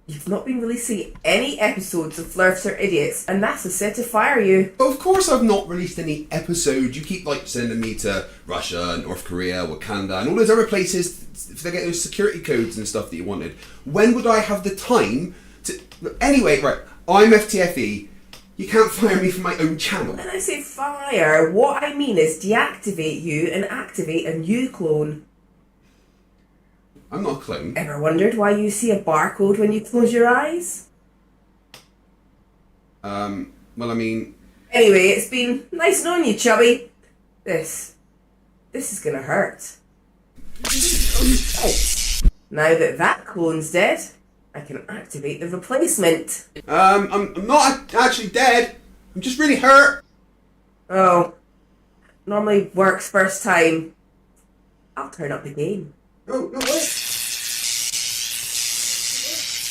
you've not been releasing any episodes of Flerfs Are Idiots, and NASA said to fire you. Of course I've not released any episodes. You keep sending me to Russia, North Korea, Wakanda, and all those other places to get those security codes and stuff that you wanted. When would I have the time to... Anyway, right, I'm FTFE. You can't fire me from my own channel. When I say fire, what I mean is deactivate you and activate a new clone. I'm not a clone. Ever wondered why you see a barcode when you close your eyes? Well, I mean... Anyway, it's been nice knowing you, Chubby. This is gonna hurt. Now that clone's dead, I can activate the replacement. I'm not actually dead. I'm just really hurt. Oh, normally works first time. I'll turn up the game. Oh, no way.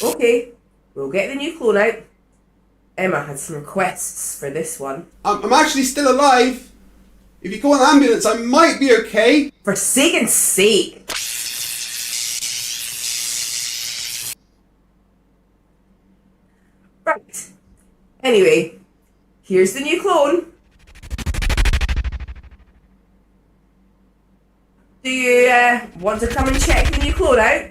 Okay, we'll get the new clone out. Emma had some requests for this one. I'm actually still alive. If you call an ambulance, I might be okay. For Sagan's sake. Right. Anyway, here's the new clone. Do you want to come and check the new clone out?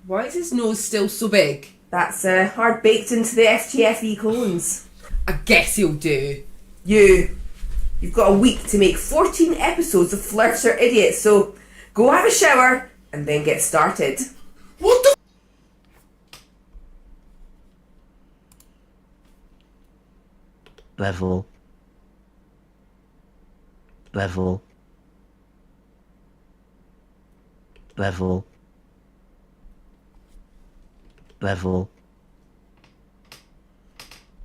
Why is his nose still so big? That's hard baked into the FTFE clones. I guess he'll do. You've got a week to make 14 episodes of Flerfs Are Idiots, so go have a shower and then get started. What the? Level. Level. Level. Level.